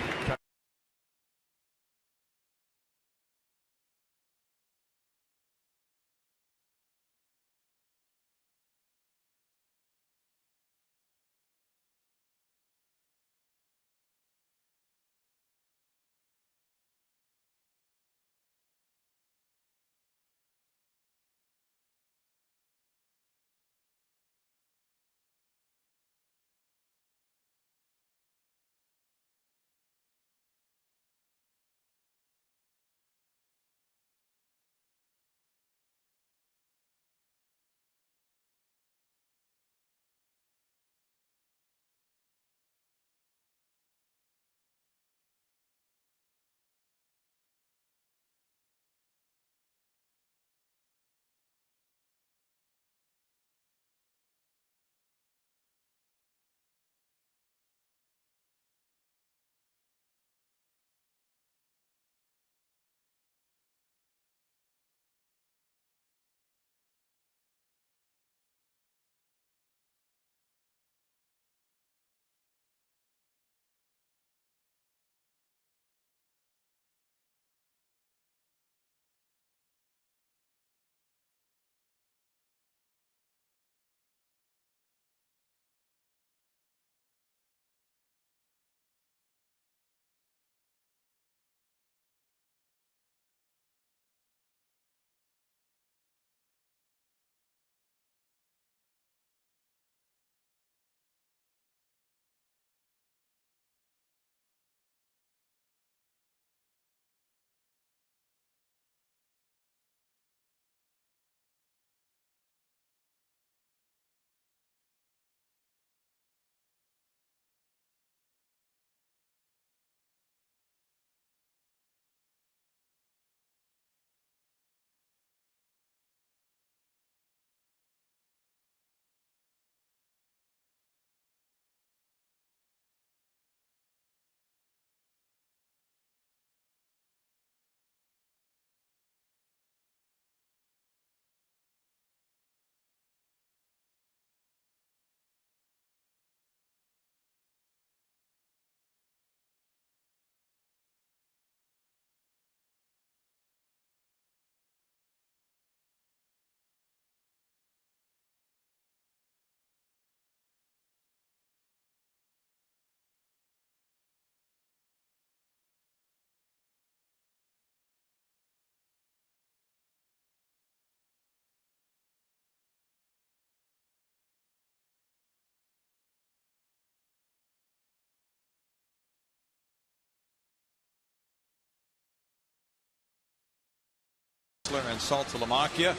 Tyler and Saltalamacchia.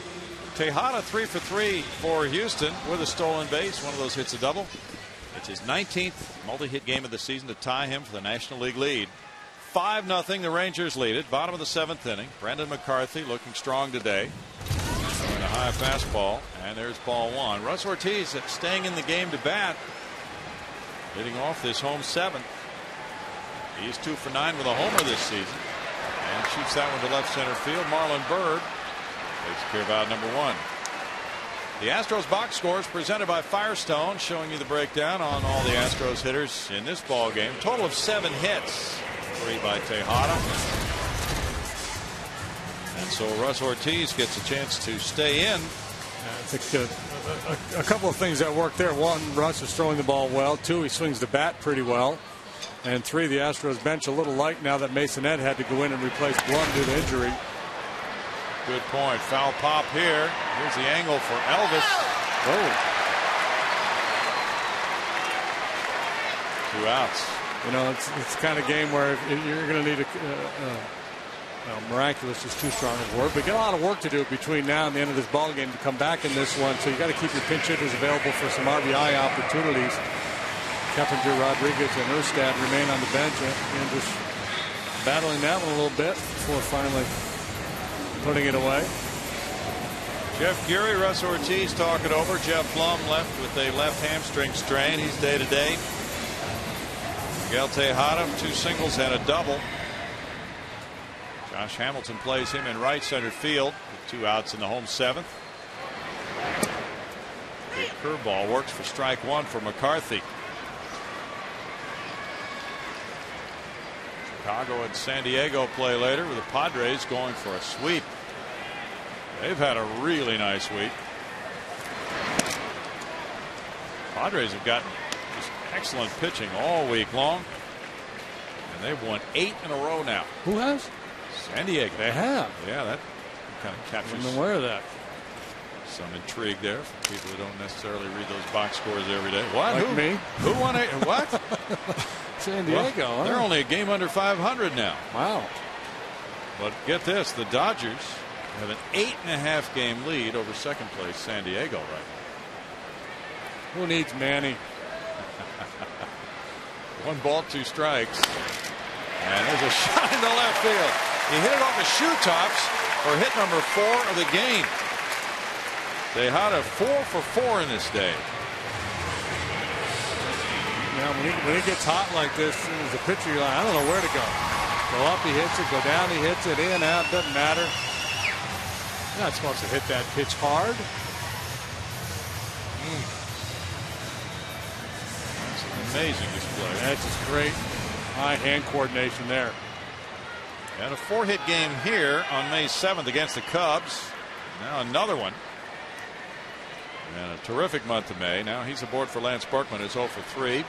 Tejada 3 for 3 for Houston with a stolen base. One of those hits a double. It's his 19th multi-hit game of the season to tie him for the National League lead. 5-0. The Rangers lead it. Bottom of the 7th inning. Brendan McCarthy looking strong today. Throwing a high fastball. And there's ball one. Russ Ortiz staying in the game to bat. Leading off this home 7th. He's 2 for 9 with a homer this season. And shoots that one to left center field. Marlon Byrd takes care of out number 1. The Astros box scores presented by Firestone, showing you the breakdown on all the Astros hitters in this ball game. Total of 7 hits, 3 by Tejada. And so Russ Ortiz gets a chance to stay in. I think a couple of things that work there. 1, Russ is throwing the ball well. 2, he swings the bat pretty well. And 3, the Astros bench a little light now that Masonette had to go in and replace Blum due to injury. Good point. Foul pop here. Here's the angle for Elvis. Oh. 2 outs. You know, it's the kind of game where you're going to need miraculous is too strong a word, but got a lot of work to do between now and the end of this ball game to come back in this one. So you got to keep your pinch hitters available for some RBI opportunities. Keppinger, Rodriguez, and Erstad remain on the bench and just battling that one a little bit before finally putting it away. Jeff Geary, Russ Ortiz talk it over. Jeff Blum left with a left hamstring strain. He's day to day. Miguel Tejada 2 singles and a double. Josh Hamilton plays him in right center field with 2 outs in the home 7th. Big curveball works for strike 1 for McCarthy. Chicago and San Diego play later with the Padres going for a sweep. They've had a really nice week. Padres have gotten just excellent pitching all week long. And they've won 8 in a row now. Who has? San Diego. They have. Yeah, that kind of captures I'm aware of that. some intrigue there for people who don't necessarily read those box scores every day. What? Like me? Who won it? What? San Diego. Well, they're only a game under 500 now. Wow. But get this, the Dodgers have an 8.5 game lead over second place San Diego right now. Who needs Manny? 1 ball, 2 strikes. And there's a shot into left field. He hit it off the shoe tops for hit number 4 of the game. Tejada 4 for 4 in this day. Yeah, when he gets hot like this as a pitcher, you're like, I don't know where to go. Go up, he hits it. Go down, he hits it. In, out, doesn't matter. You're not supposed to hit that pitch hard. That's an amazing display. That's just great eye-hand coordination there. And a 4-hit game here on May 7th against the Cubs. Now another one. And a terrific month of May. Now he's aboard for Lance Berkman. It's 0 for 3.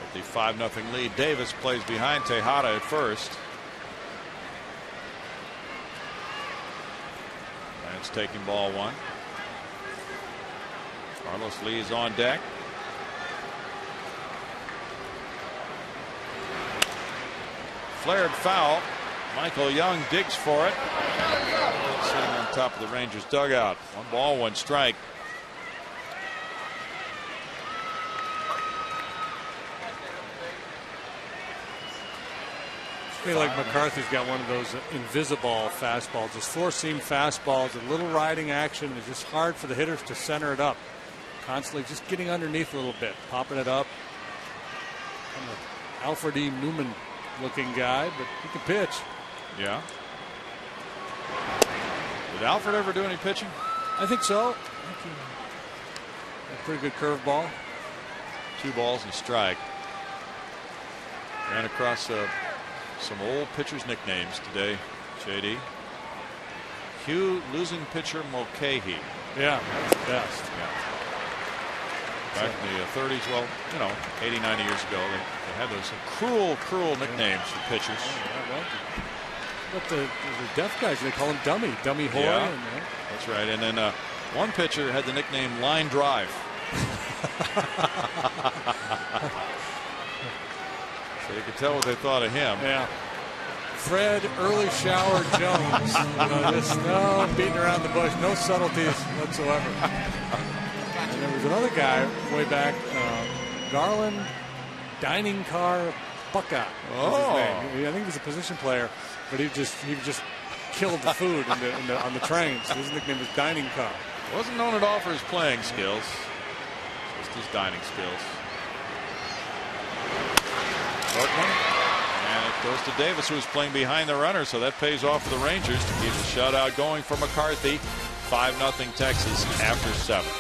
With the 5-0 lead, Davis plays behind Tejada at first. Lance taking ball 1. Carlos Lee is on deck. Flared foul. Michael Young digs for it. Sitting on top of the Rangers dugout. 1 ball, 1 strike. I feel like McCarthy's got one of those invisible fastballs. Those 4-seam fastballs, a little riding action. It's just hard for the hitters to center it up. Constantly just getting underneath a little bit, popping it up. Kind of Alfred E. Newman looking guy, but he can pitch. Yeah. Did Alfred ever do any pitching? I think so. A pretty good curveball. 2 balls and strike. Ran across some old pitchers' nicknames today, JD. Hugh Losing Pitcher Mulcahy. Yeah, that's the best. Yeah. Back in the 30s, well, 80, 90 years ago, they had those cruel nicknames for pitchers. But the deaf guys, they call him Dummy Hoy. Yeah, that's right. And then one pitcher had the nickname Line Drive. So you could tell what they thought of him. Yeah. Fred Early Shower Jones. Just no beating around the bush, no subtleties whatsoever. And there was another guy way back, Garland Dining Car Buckeye. Was his name. I think he was a position player, but he just killed the food on the trains. His nickname was Dining Car. Wasn't known at all for his playing skills, just his dining skills. Berkman, and it goes to Davis, who's playing behind the runner, so that pays off for the Rangers to keep the shutout going for McCarthy. 5-0 Texas after 7.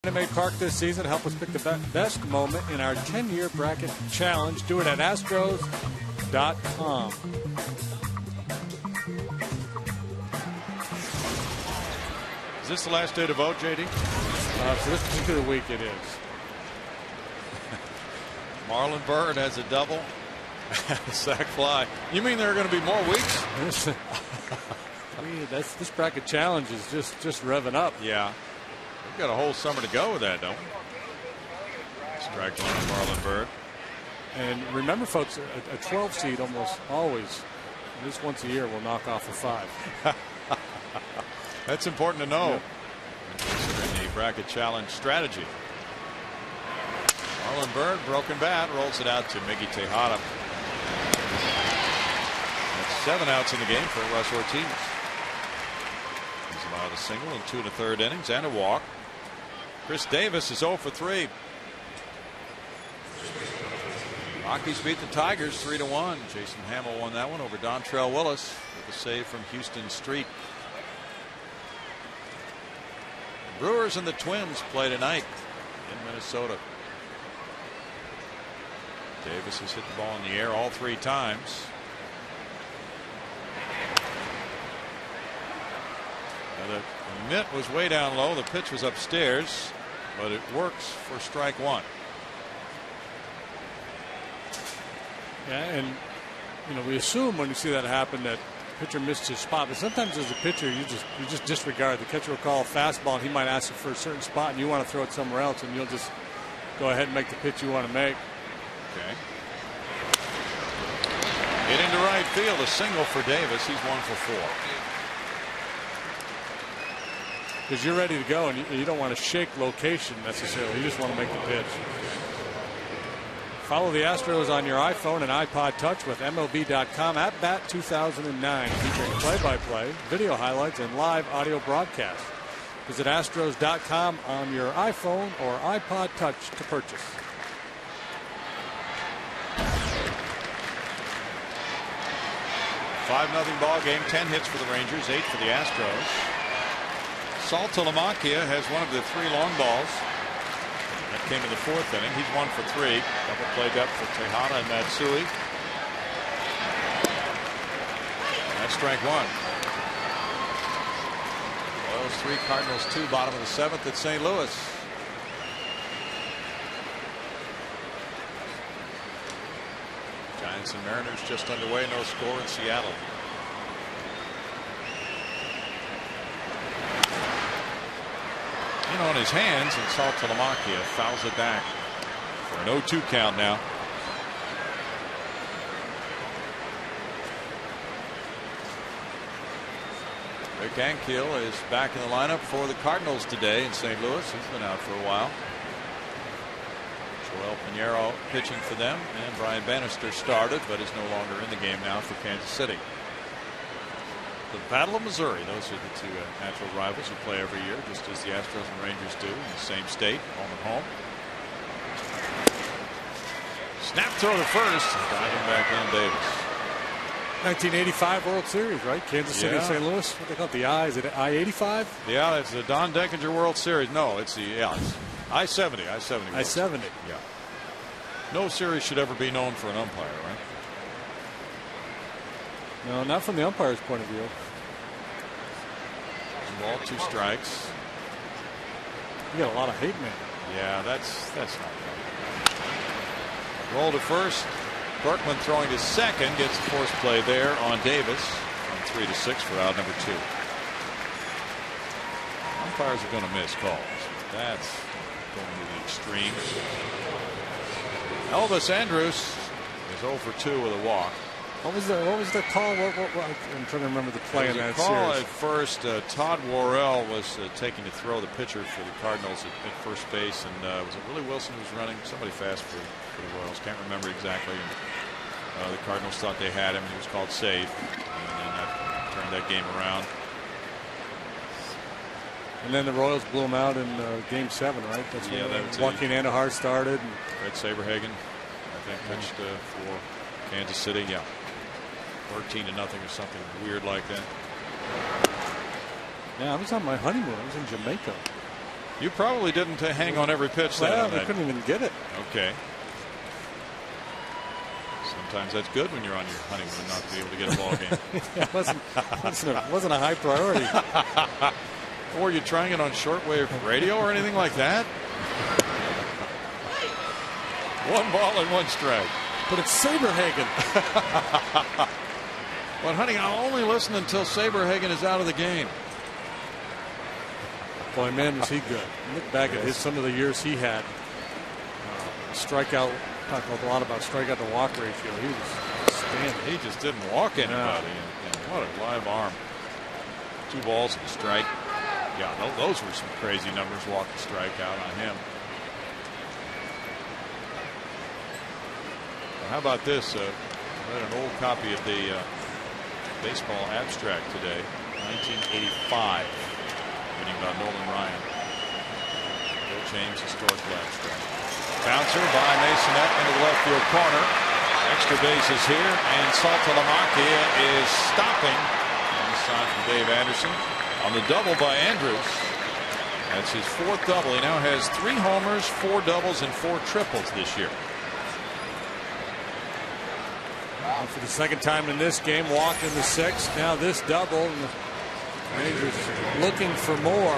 Minute Maid Park this season. Help us pick the best moment in our 10-year bracket challenge. Do it at Astros.com. Is this the last day to vote, JD? For this particular week, it is. Marlon Byrd has a double. Sack fly. You mean there are going to be more weeks? This bracket challenge is just revving up. Yeah. We've got a whole summer to go with that, don't we? Strike one on Marlon Byrd. And remember, folks, a 12 seed almost always, at least once a year, will knock off a 5. That's important to know. Yeah. Considering the bracket challenge strategy. Marlon Byrd, broken bat, rolls it out to Miggy Tejada. That's 7 outs in the game for Russ Ortiz. He's allowed a single in 2 1/3 innings and a walk. Chris Davis is 0 for 3. Rockies beat the Tigers 3-1. Jason Hamill won that one over Dontrell Willis with a save from Houston Street. The Brewers and the Twins play tonight in Minnesota. Davis has hit the ball in the air all 3 times. Now the mitt was way down low. The pitch was upstairs, but it works for strike 1. Yeah, and we assume when you see that happen that the pitcher missed his spot, but sometimes as a pitcher you just disregard. The catcher will call a fastball and he might ask you for a certain spot and you want to throw it somewhere else, and you'll just go ahead and make the pitch you want to make. Okay. Hit into right field, a single for Davis. He's 1 for 4. Because you're ready to go and you don't want to shake location necessarily. You just want to make the pitch. Follow the Astros on your iPhone and iPod Touch with MLB.com at Bat 2009, featuring play-by-play, video highlights, and live audio broadcasts. Visit Astros.com on your iPhone or iPod Touch to purchase. $5-0 ball game. 10 hits for the Rangers, 8 for the Astros. Saltalamacchia has one of the 3 long balls. That came in the 4th inning. He's 1 for 3. Double play depth for Tejada and Matsui. That's strike 1. Royals 3, Cardinals 2, bottom of the 7th at St. Louis. Giants and Mariners just underway. No score in Seattle. In on his hands, and Saltalamacchia fouls it back for an 0-2 count now. Rick Ankiel is back in the lineup for the Cardinals today in St. Louis. He's been out for a while. Joel Pinheiro pitching for them, and Brian Bannister started but is no longer in the game now for Kansas City. The Battle of Missouri, those are the 2 natural rivals who play every year, just as the Astros and Rangers do in the same state, home and home. Snap throw to first, driving back in Davis. 1985 World Series, right? Kansas City and St. Louis. What they call it, the I? Is it I-85? Yeah, it's the Don Deckinger World Series. No, it's the it's I-70. I-70. I-70. Yeah. No series should ever be known for an umpire, right? No, not from the umpire's point of view. 1 ball, 2 strikes. You got a lot of hate, man. Yeah, that's not right. Roll to first. Berkman throwing to second, gets the force play there on Davis. From 3 to 6 for out number 2. Umpires are going to miss calls. That's going to the extreme. Elvis Andrus is 0 for 2 with a walk. What was the call? I'm trying to remember the play in that call series. At first, Todd Worrell was taking to throw the pitcher for the Cardinals at first base, and was it Willie Wilson who was running? Somebody fast for the Royals. Can't remember exactly. And, the Cardinals thought they had him, and he was called safe, and then that turned that game around. And then the Royals blew him out in Game 7, right? That's when Joaquin Andujar started. And Fred Saberhagen, I think, pitched for Kansas City. Yeah. 13-0 or something weird like that. Yeah, I was on my honeymoon. I was in Jamaica. You probably didn't hang on every pitch. Well, they couldn't even get it. Okay. Sometimes that's good when you're on your honeymoon not to be able to get a ball game. It wasn't a high priority. Or you trying it on shortwave radio or anything like that? 1 ball and 1 strike. But it's Saberhagen. But honey, I'll only listen until Saberhagen is out of the game. Boy, man, was he good. Look back at some of the years he had. Strikeout. Talked a lot about strikeout to walk ratio. He was standing. He just didn't walk anybody. And what a live arm. 2 balls and a strike. Yeah, those were some crazy numbers. Walk and strike out on him. Well, how about this? I read an old copy of the baseball abstract today, 1985, reading about Nolan Ryan. Bill James historical abstract. Bouncer by Masonette into the left field corner. Extra bases here, and Saltalamacchia is stopping. On the side from Dave Anderson on the double by Andrews. That's his 4th double. He now has 3 homers, 4 doubles, and 4 triples this year. For the 2nd time in this game, walked in the 6th. Now this double. And the Rangers looking for more.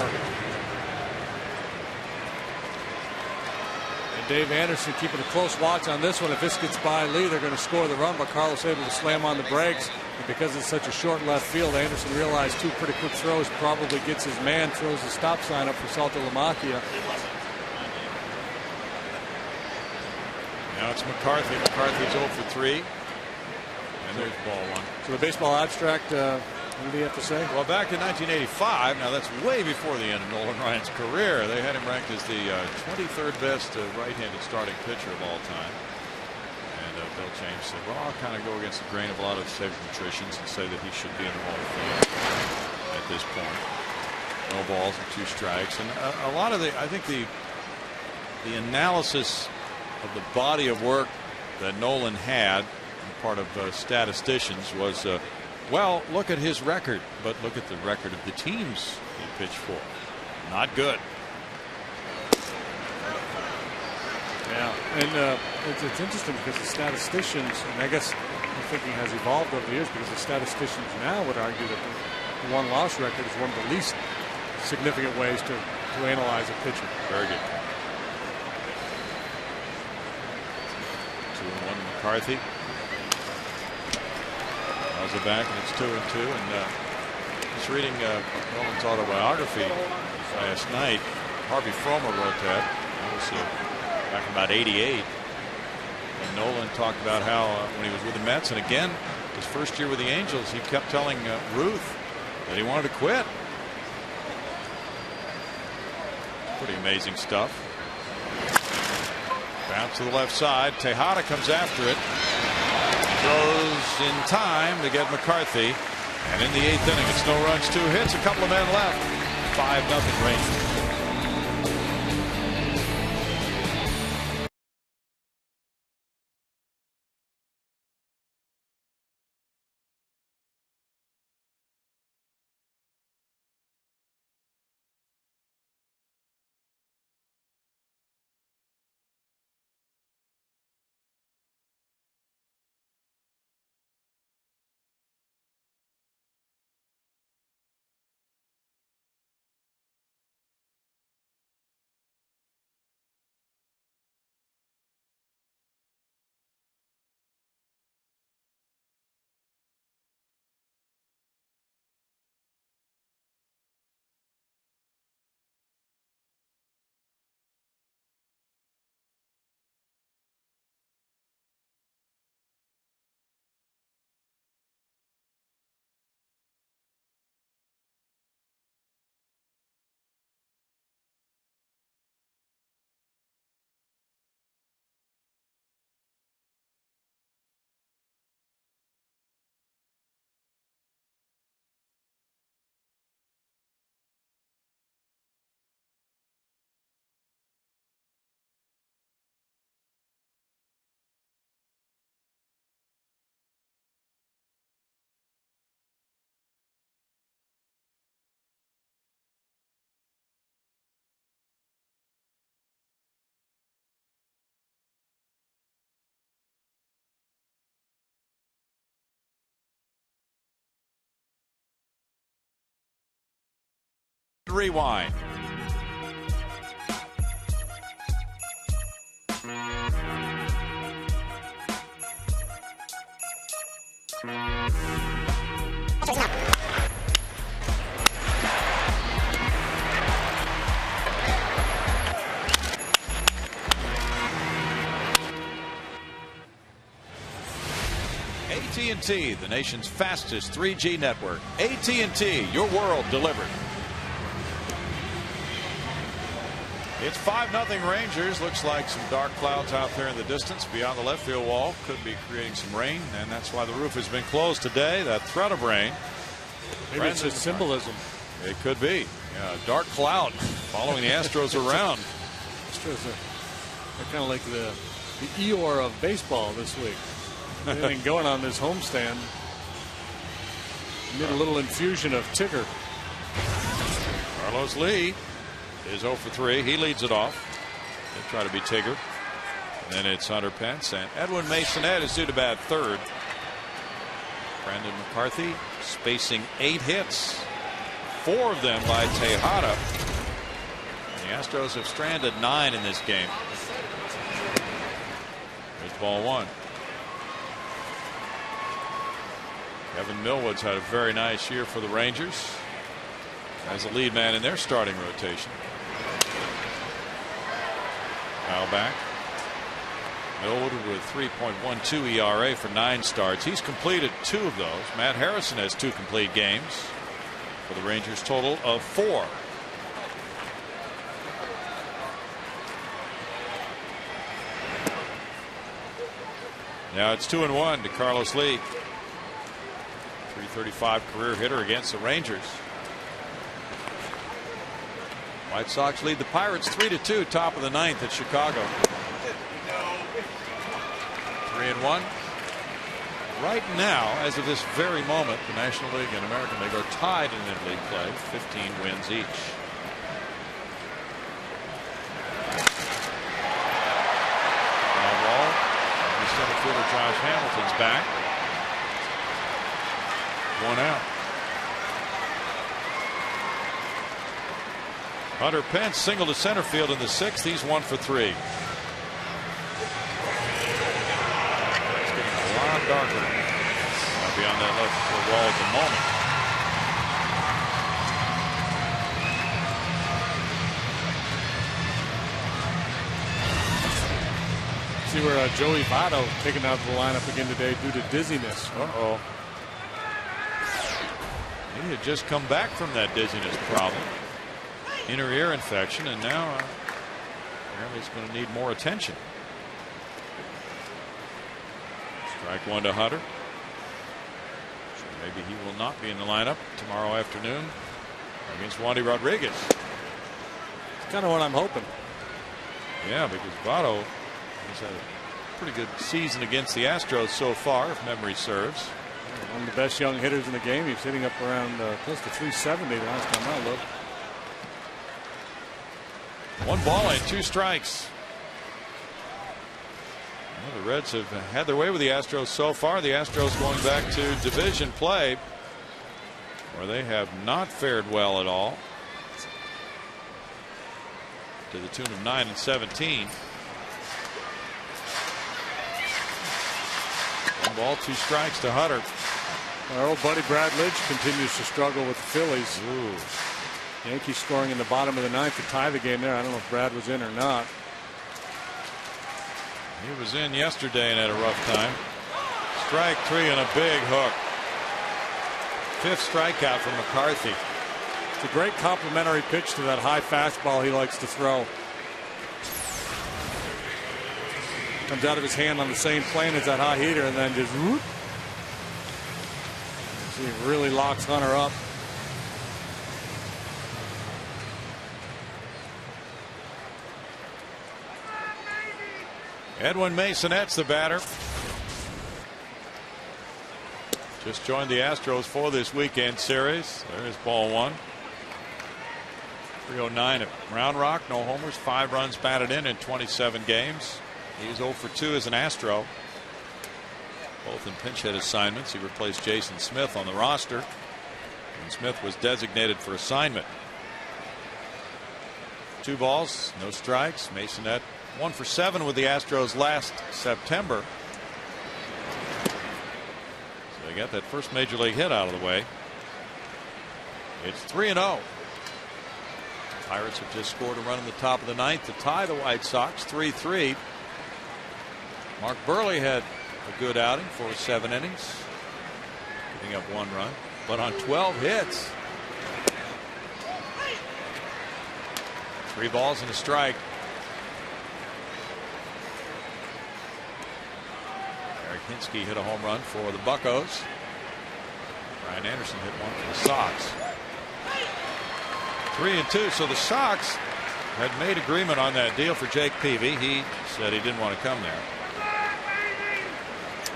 And Dave Anderson keeping a close watch on this one. If this gets by Lee, they're going to score the run, but Carlos able to slam on the brakes. And because it's such a short left field, Anderson realized 2 pretty quick throws, probably gets his man, throws the stop sign up for Saltalamacchia. Now it's McCarthy. McCarthy's 0 for 3. And there's ball 1. So the baseball abstract, what do you have to say? Well, back in 1985, now that's way before the end of Nolan Ryan's career, they had him ranked as the 23rd best right-handed starting pitcher of all time. And Bill James said, well, I'll kind of go against the grain of a lot of sabermetricians and say that he should be in the Hall of Fame at this point. No balls and 2 strikes. And a lot of I think the analysis of the body of work that Nolan had, part of statisticians, was well, look at his record, but look at the record of the teams he pitched for. Not good. Yeah, and it's interesting because the statisticians, and I guess the thinking has evolved over the years, because the statisticians now would argue that the one-loss record is one of the least significant ways to analyze a pitcher. Very good. 2-1 McCarthy. How's it back, and it's 2-2. And just reading Nolan's autobiography last night. Harvey Fromer wrote that. That was back in about '88. And Nolan talked about how when he was with the Mets, and again his first year with the Angels, he kept telling Ruth that he wanted to quit. Pretty amazing stuff. Bounce to the left side. Tejada comes after it. Throws in time to get McCarthy. And in the 8th inning, it's no runs, 2 hits, a couple of men left. 5-0 Rangers. Rewind. AT&T, the nation's fastest 3G network. AT&T, your world delivered. It's 5-0 Rangers. Looks like some dark clouds out there in the distance beyond the left field wall. Could be creating some rain, and that's why the roof has been closed today. That threat of rain. Maybe it's just symbolism. It could be. Yeah, a dark cloud following the Astros around. Astros are kind of like the Eeyore of baseball this week. Anything going on this homestand. Need a little infusion of Tigger. Carlos Lee is 0 for 3. He leads it off. They try to be Tigger. And then it's Hunter Pence, and Edwin Masonette is due to bat third. Brandon McCarthy spacing 8 hits, 4 of them by Tejada. And the Astros have stranded 9 in this game. Here's ball 1. Kevin Millwood's had a very nice year for the Rangers as a lead man in their starting rotation. Foul back. Millwood with 3.12 ERA for 9 starts. He's completed 2 of those. Matt Harrison has 2 complete games for the Rangers, total of 4. Now it's 2-1 to Carlos Lee. .335 career hitter against the Rangers. White Sox lead the Pirates 3-2, top of the 9th at Chicago. 3-1. Right now, as of this very moment, the National League and American League are tied in league play, 15 wins each. Josh Hamilton's back. 1 out. Hunter Pence single to center field in the 6th. He's 1 for 3. It's getting a lot darker. I'll be on that left field wall at the moment. See where Joey Votto taken out of the lineup again today due to dizziness. Uh-oh. He had just come back from that dizziness problem. Inner ear infection, and now apparently he's going to need more attention. Strike 1 to Hunter. So maybe he will not be in the lineup tomorrow afternoon against Wandy Rodriguez. It's kind of what I'm hoping. Yeah, because Votto has had a pretty good season against the Astros so far, if memory serves. One of the best young hitters in the game. He's hitting up around close to 370 the last time I looked. 1 ball and 2 strikes. Well, the Reds have had their way with the Astros so far. The Astros going back to division play, where they have not fared well at all, to the tune of 9-17. 1 ball, 2 strikes to Hunter. Our old buddy Brad Lidge continues to struggle with the Phillies. Ooh. Yankees scoring in the bottom of the 9th to tie the game there. I don't know if Brad was in or not. He was in yesterday and had a rough time. Strike 3 and a big hook. 5th strikeout from McCarthy. It's a great complimentary pitch to that high fastball he likes to throw. Comes out of his hand on the same plane as that high heater and then just whoop. See, he really locks Hunter up. Edwin Masonette's the batter. Just joined the Astros for this weekend series. There's ball 1. 309 at Round Rock. No homers, 5 runs batted in 27 games. He's 0 for 2 as an Astro. Both in pinch hit assignments. He replaced Jason Smith on the roster, and Smith was designated for assignment. 2 balls, no strikes. Masonette 1 for 7 with the Astros last September. So they got that first major league hit out of the way. It's 3-0. Pirates have just scored a run in the top of the 9th to tie the White Sox 3-3. Mark Burley had a good outing for 7 innings, giving up 1 run, but on 12 hits. 3 balls and a strike. Eric Hinsky hit a home run for the Buccos. Brian Anderson hit 1 for the Sox. 3-2. So the Sox had made agreement on that deal for Jake Peavy. He said he didn't want to come there.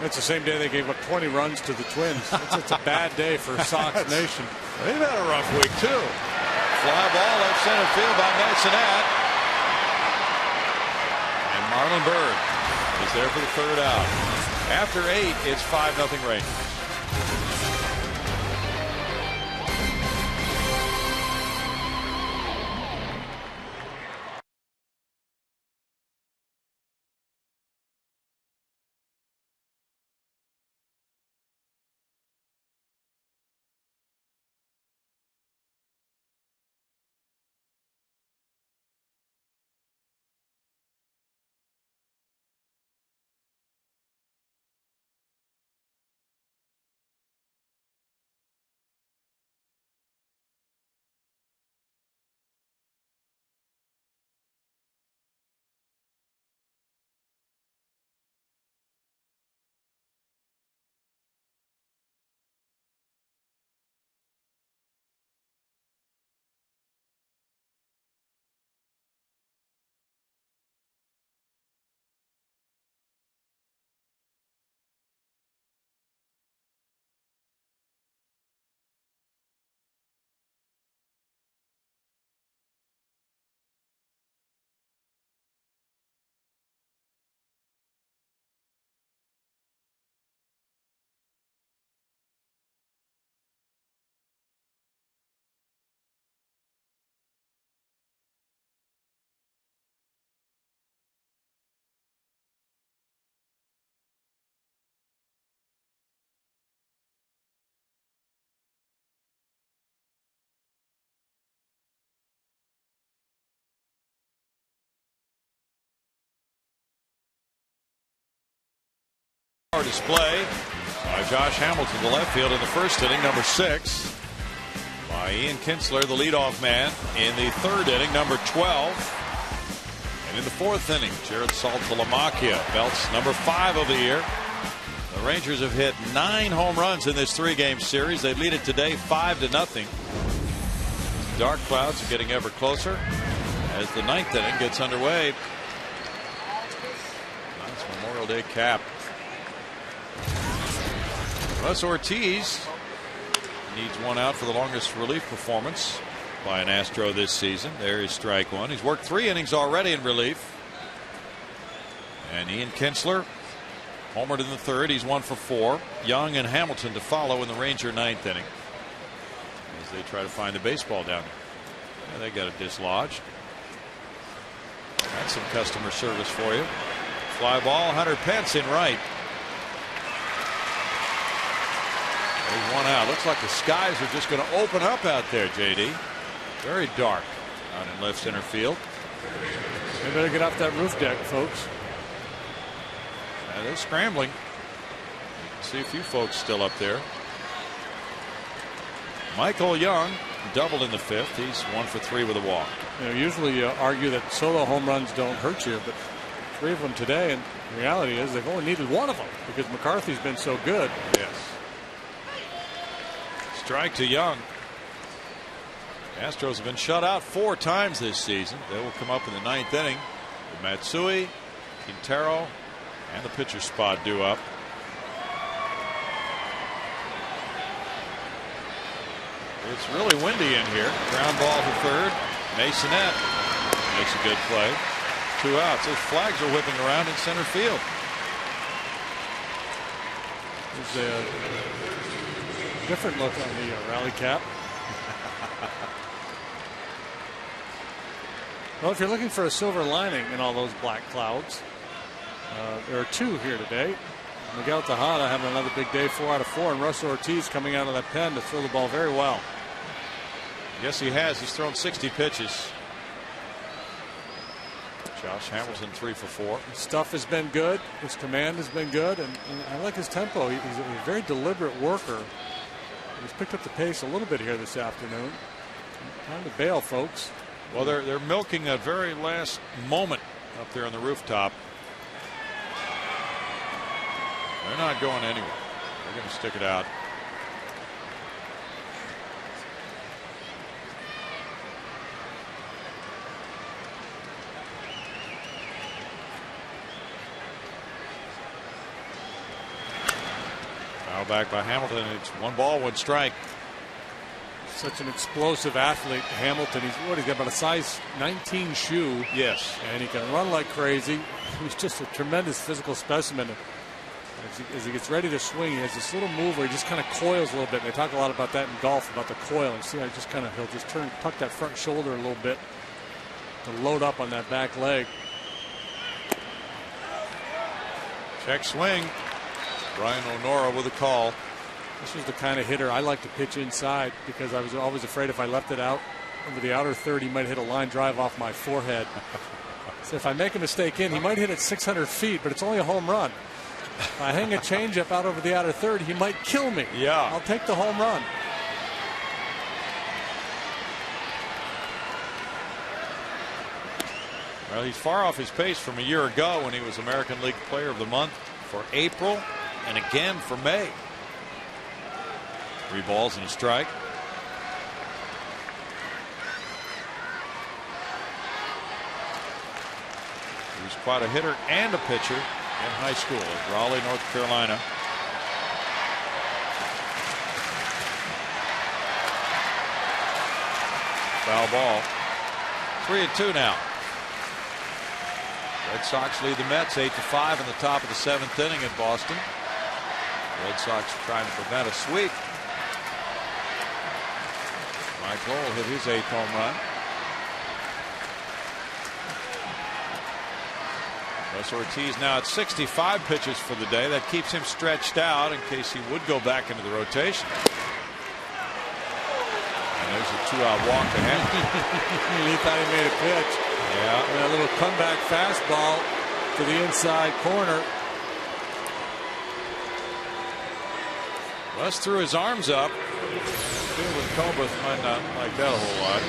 It's the same day they gave up 20 runs to the Twins. It's a bad day for Sox Nation. They've had a rough week too. Fly ball left center field by Masonette. And Marlon Byrd is there for the 3rd out. After 8, it's 5-0 Rangers. Our display by Josh Hamilton to left field in the first inning, number 6. By Ian Kinsler, the leadoff man, in the third inning, number 12. And in the fourth inning, Jared Saltalamacchia belts number 5 of the year. The Rangers have hit 9 home runs in this 3-game series. They lead it today 5-0. Dark clouds are getting ever closer as the 9th inning gets underway. Nice Memorial Day cap. Russ Ortiz needs one out for the longest relief performance by an Astro this season. There is strike one. He's worked 3 innings already in relief. And Ian Kinsler homered in the third. He's 1 for 4. Young and Hamilton to follow in the Ranger 9th inning as they try to find the baseball down there. Yeah, they got it dislodged. That's some customer service for you. Fly ball, Hunter Pence in right. There's one out. Looks like the skies are just going to open up out there, JD. Very dark out in left center field. They better get off that roof deck, folks. They're scrambling. You can see a few folks still up there. Michael Young doubled in the 5th. He's 1 for 3 with a walk. You know, usually you argue that solo home runs don't hurt you, but 3 of them today, and the reality is they've only needed 1 of them because McCarthy's been so good. Yes. Strike to Young. The Astros have been shut out 4 times this season. They will come up in the 9th inning with Matsui, Quintero, and the pitcher spot due up. It's really windy in here. Ground ball to third. Masonette makes a good play. 2 outs. Those flags are whipping around in center field. There's a different look on the rally cap. Well, if you're looking for a silver lining in all those black clouds, there are 2 here today. Miguel Tejada having another big day, 4 out of 4, and Russ Ortiz coming out of that pen to throw the ball very well. Yes, he has. He's thrown 60 pitches. Josh Hamilton 3 for 4. His stuff has been good. His command has been good, and I like his tempo. He's a very deliberate worker. He's picked up the pace a little bit here this afternoon. Time to bail, folks. Well, they're milking that very last moment up there on the rooftop. They're not going anywhere. They're going to stick it out. Foul back by Hamilton. It's 1 ball, 1 strike. Such an explosive athlete, Hamilton. He's got about a size 19 shoe. Yes. And he can run like crazy. He's just a tremendous physical specimen. As he gets ready to swing, he has this little move where he just kind of coils a little bit. And they talk a lot about that in golf, about the coiling. See, he'll just tuck that front shoulder a little bit to load up on that back leg. Check swing. Brian O'Nora with a call. This was the kind of hitter I like to pitch inside because I was always afraid if I left it out over the outer third, he might hit a line drive off my forehead. So if I make a mistake in, he might hit it 600 feet, but it's only a home run. If I hang a changeup out over the outer third, he might kill me. Yeah. I'll take the home run. Well, he's far off his pace from a year ago when he was American League Player of the Month for April and again for May. 3 balls and a strike. He was quite a hitter and a pitcher in high school at Raleigh, North Carolina. Foul ball. 3-2 now. Red Sox lead the Mets 8-5 in the top of the 7th inning in Boston. Red Sox trying to prevent a sweep. Mike Lowell hit his 8th home run. Russ Ortiz now at 65 pitches for the day. That keeps him stretched out in case he would go back into the rotation. And there's a 2-out walk to him. He thought he made a pitch. Yeah. And a little comeback fastball to the inside corner. West threw his arms up. Field with Cobreth might not like that a whole lot.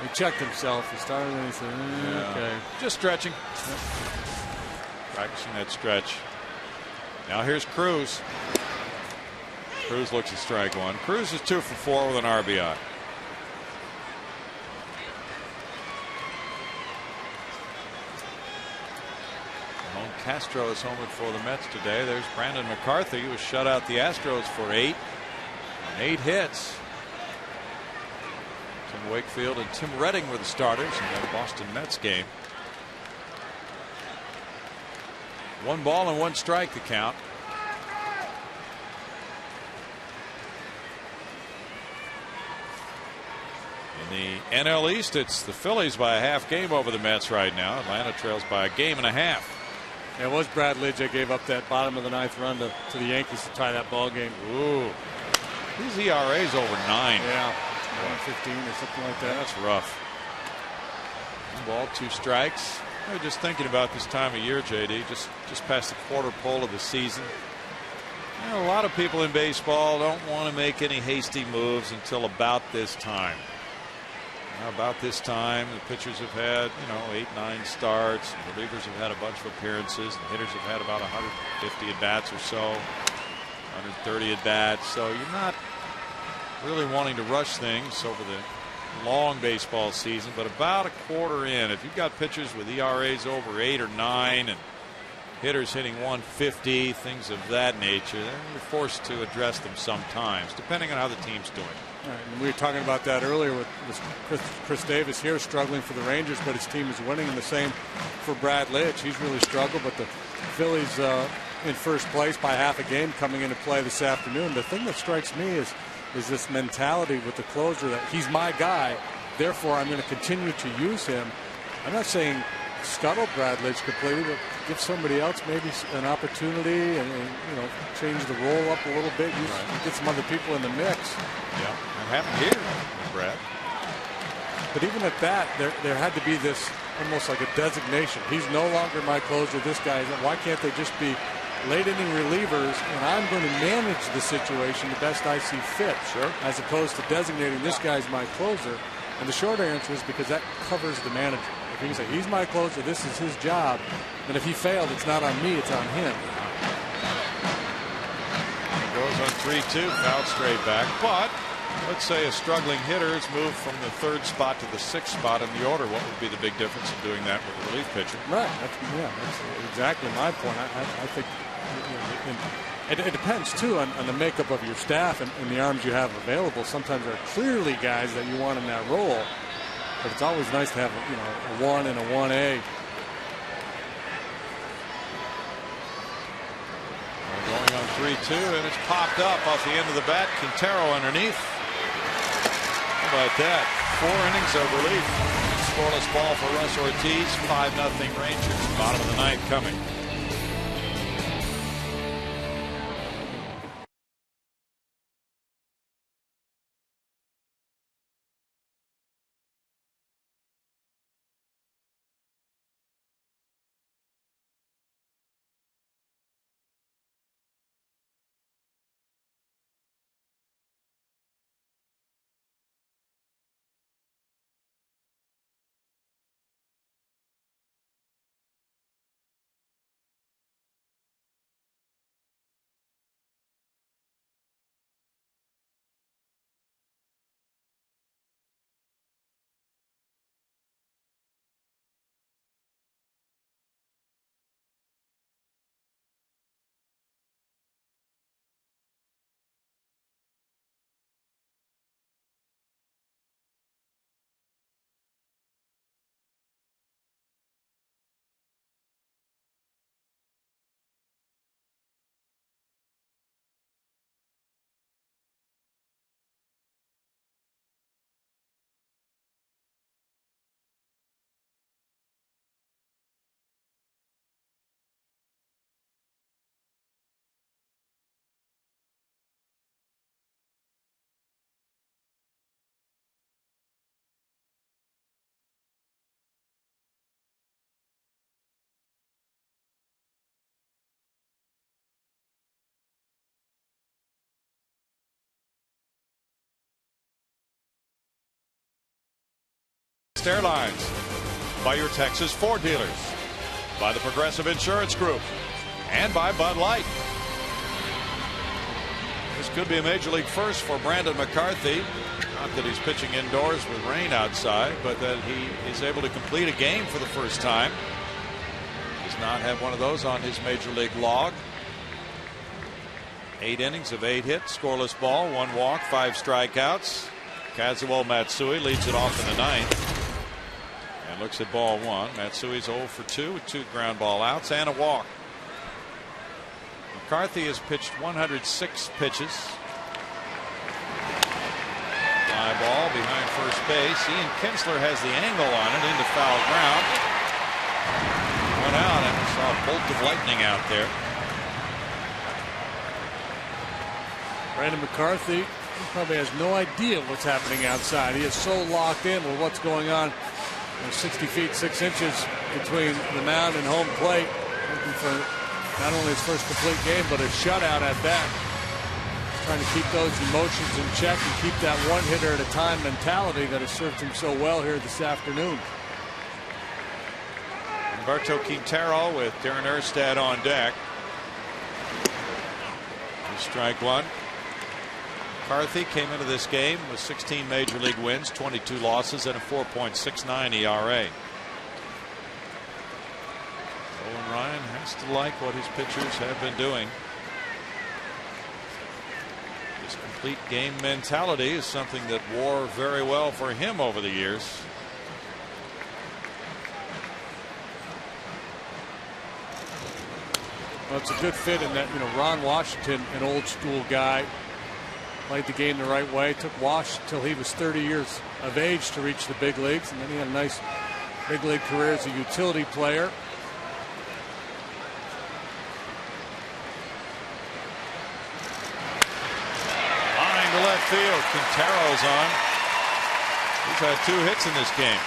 He checked himself. He started and he said, okay. Just stretching. Yep. Practicing that stretch. Now here's Cruz. Cruz looks at strike one. Cruz is 2 for 4 with an RBI. Ramon Castro is homered for the Mets today. There's Brandon McCarthy, who shut out the Astros for 8 on 8 hits. Tim Wakefield and Tim Redding were the starters in that Boston Mets game. 1 ball and 1 strike to count. In the NL East, it's the Phillies by a half game over the Mets right now. Atlanta trails by a game and a half. It was Brad Lidge that gave up that bottom of the 9th run to the Yankees to tie that ball game. Ooh. His ERA's over 9. Yeah. 115 or something like that. That's rough. 1 ball, 2 strikes. I was just thinking about this time of year, JD, just past the quarter pole of the season. You know, a lot of people in baseball don't want to make any hasty moves until about this time. Now, about this time, the pitchers have had, 8, 9 starts. The relievers have had a bunch of appearances. The hitters have had about 150 at bats or so, 130 at bats. So you're not really wanting to rush things over the long baseball season, but about a quarter in, if you've got pitchers with ERAs over 8 or 9 and hitters hitting 150, things of that nature, then you're forced to address them sometimes, depending on how the team's doing. Right, and we were talking about that earlier with Chris Davis here struggling for the Rangers, but his team is winning, and the same for Brad Lidge. He's really struggled, but the Phillies in first place by half a game coming into play this afternoon. The thing that strikes me is this mentality with the closer that he's my guy, therefore I'm going to continue to use him. I'm not saying scuttle Brad Lidge completely, but give somebody else maybe an opportunity and change the role up a little bit. Get some other people in the mix. Yeah, that happened here with Brad. But even at that, there had to be this almost like a designation. He's no longer my closer. This guy isn't. Why can't they just be late inning relievers, and I'm going to manage the situation the best I see fit, as opposed to designating this guy's my closer? And the short answer is because that covers the manager. If he can say he's my closer, this is his job, and if he failed, it's not on me, it's on him. He goes on 3-2, fouled straight back, but let's say a struggling hitter has moved from the 3rd spot to the 6th spot in the order. What would be the big difference in doing that with a relief pitcher? Right. That's exactly my point. I think it depends too on the makeup of your staff and the arms you have available. Sometimes there are clearly guys that you want in that role, but it's always nice to have a 1 and a 1A. Going on 3-2, and it's popped up off the end of the bat. Quintero underneath. How about that? 4 innings of relief. Scoreless ball for Russ Ortiz. 5-0 Rangers. Bottom of the 9th coming. Southwest Airlines, by your Texas Ford dealers, by the Progressive Insurance Group, and by Bud Light. This could be a major league first for Brandon McCarthy. Not that he's pitching indoors with rain outside, but that he is able to complete a game for the first time. Does not have one of those on his major league log. 8 innings of 8 hits, scoreless ball, 1 walk, 5 strikeouts. Kazuo Matsui leads it off in the 9th and looks at ball 1. Matsui's 0 for 2 with 2 ground ball outs and a walk. McCarthy has pitched 106 pitches. Fly ball behind first base. Ian Kinsler has the angle on it into foul ground. Went out and we saw a bolt of lightning out there. Brandon McCarthy probably has no idea what's happening outside. He is so locked in with what's going on. There's 60 feet 6 inches between the mound and home plate, looking for not only his first complete game but a shutout at that. He's trying to keep those emotions in check and keep that one hitter at a time mentality that has served him so well here this afternoon. Humberto Quintero with Darren Erstad on deck. Strike 1. McCarthy came into this game with 16 major league wins, 22 losses, and a 4.69 ERA. Owen Ryan has to like what his pitchers have been doing. This complete game mentality is something that wore very well for him over the years. Well, it's a good fit in that, Ron Washington, an old school guy, played the game the right way. Took Wash till he was 30 years of age to reach the big leagues, and then he had a nice big league career as a utility player. Line to left field. Quintero's on. He's had 2 hits in this game.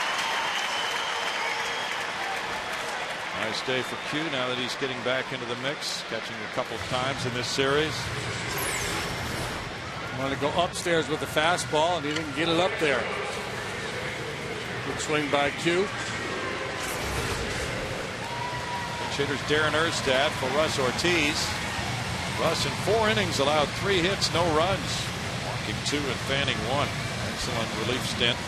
Nice day for Q now that he's getting back into the mix, catching a couple of times in this series. Wanted to go upstairs with the fastball, and he didn't get it up there. Good swing by Q. Pinch hitters Darren Erstad for Russ Ortiz. Russ in 4 innings allowed 3 hits, no runs, walking 2 and fanning 1. Excellent relief stint,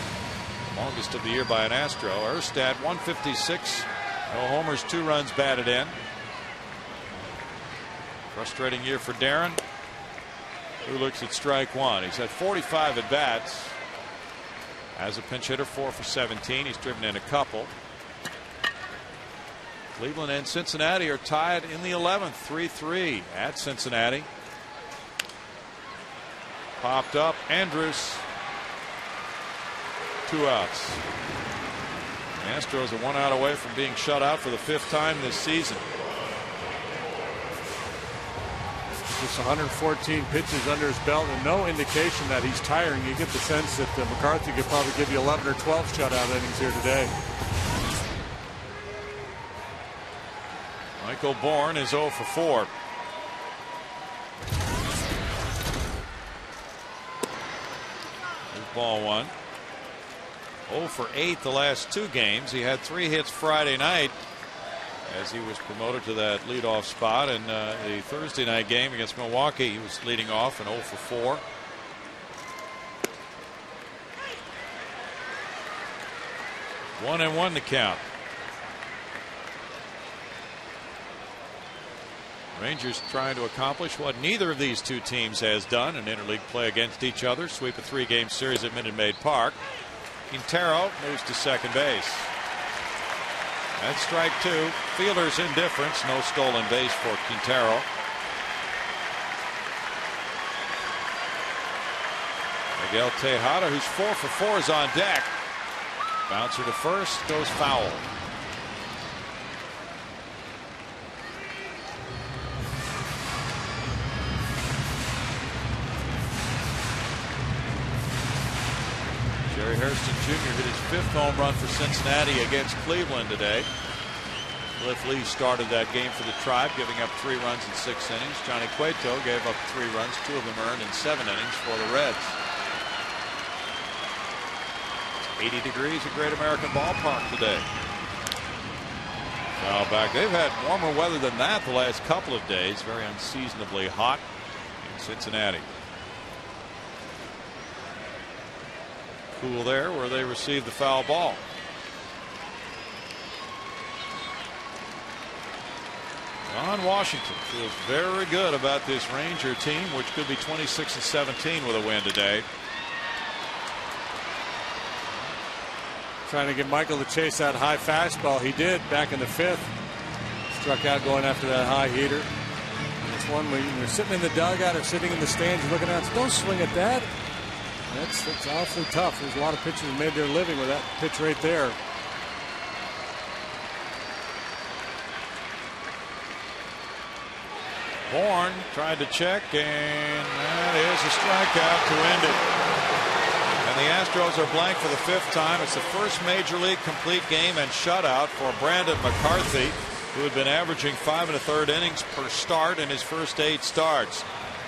longest of the year by an Astro. Erstad 156, no homers, 2 runs batted in. Frustrating year for Darren, who looks at strike 1. He's had 45 at bats as a pinch hitter, 4 for 17. He's driven in a couple. Cleveland and Cincinnati are tied in the 11th, 3-3 at Cincinnati. Popped up. Andrus, 2 outs. The Astros are 1 out away from being shut out for the 5th time this season. Just 114 pitches under his belt and no indication that he's tiring. You get the sense that McCarthy could probably give you 11 or 12 shutout innings here today. Michael Bourne is 0 for 4. Here's ball 1. 0 for 8 the last 2 games. He had 3 hits Friday night as he was promoted to that leadoff spot. In the Thursday night game against Milwaukee, he was leading off and 0 for 4. One and 1 to count. Rangers trying to accomplish what neither of these 2 teams has done in interleague play against each other. Sweep a 3-game series at Minute Maid Park. Quintero moves to second base. That's strike 2. Fielder's indifference. No stolen base for Quintero. Miguel Tejada, who's 4 for 4, is on deck. Bouncer to first, goes foul. Jerry Hairston Jr. hit his 5th home run for Cincinnati against Cleveland today. Cliff Lee started that game for the Tribe, giving up 3 runs in 6 innings. Johnny Cueto gave up 3 runs, 2 of them earned in 7 innings for the Reds. 80 degrees at Great American Ballpark today. Foul back. They've had warmer weather than that the last couple of days. Very unseasonably hot in Cincinnati. Cool there where they received the foul ball. John Washington feels very good about this Ranger team, which could be 26-17 with a win today. Trying to get Michael to chase that high fastball. He did back in the 5th. Struck out going after that high heater. It's one where you're sitting in the dugout or sitting in the stands, you're looking out, so don't swing at that. That's awfully tough. There's a lot of pitchers who made their living with that pitch right there. Bourne tried to check, and that is a strikeout to end it. And the Astros are blank for the 5th time. It's the first major league complete game and shutout for Brandon McCarthy, who had been averaging 5 1/3 innings per start in his first 8 starts.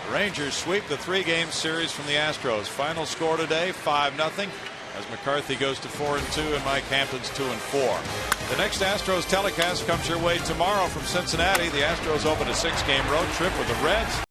The Rangers sweep the 3-game series from the Astros. Final score today 5-0. As McCarthy goes to 4-2 and Mike Hampton's 2-4. The next Astros telecast comes your way tomorrow from Cincinnati. The Astros open a 6-game road trip with the Reds.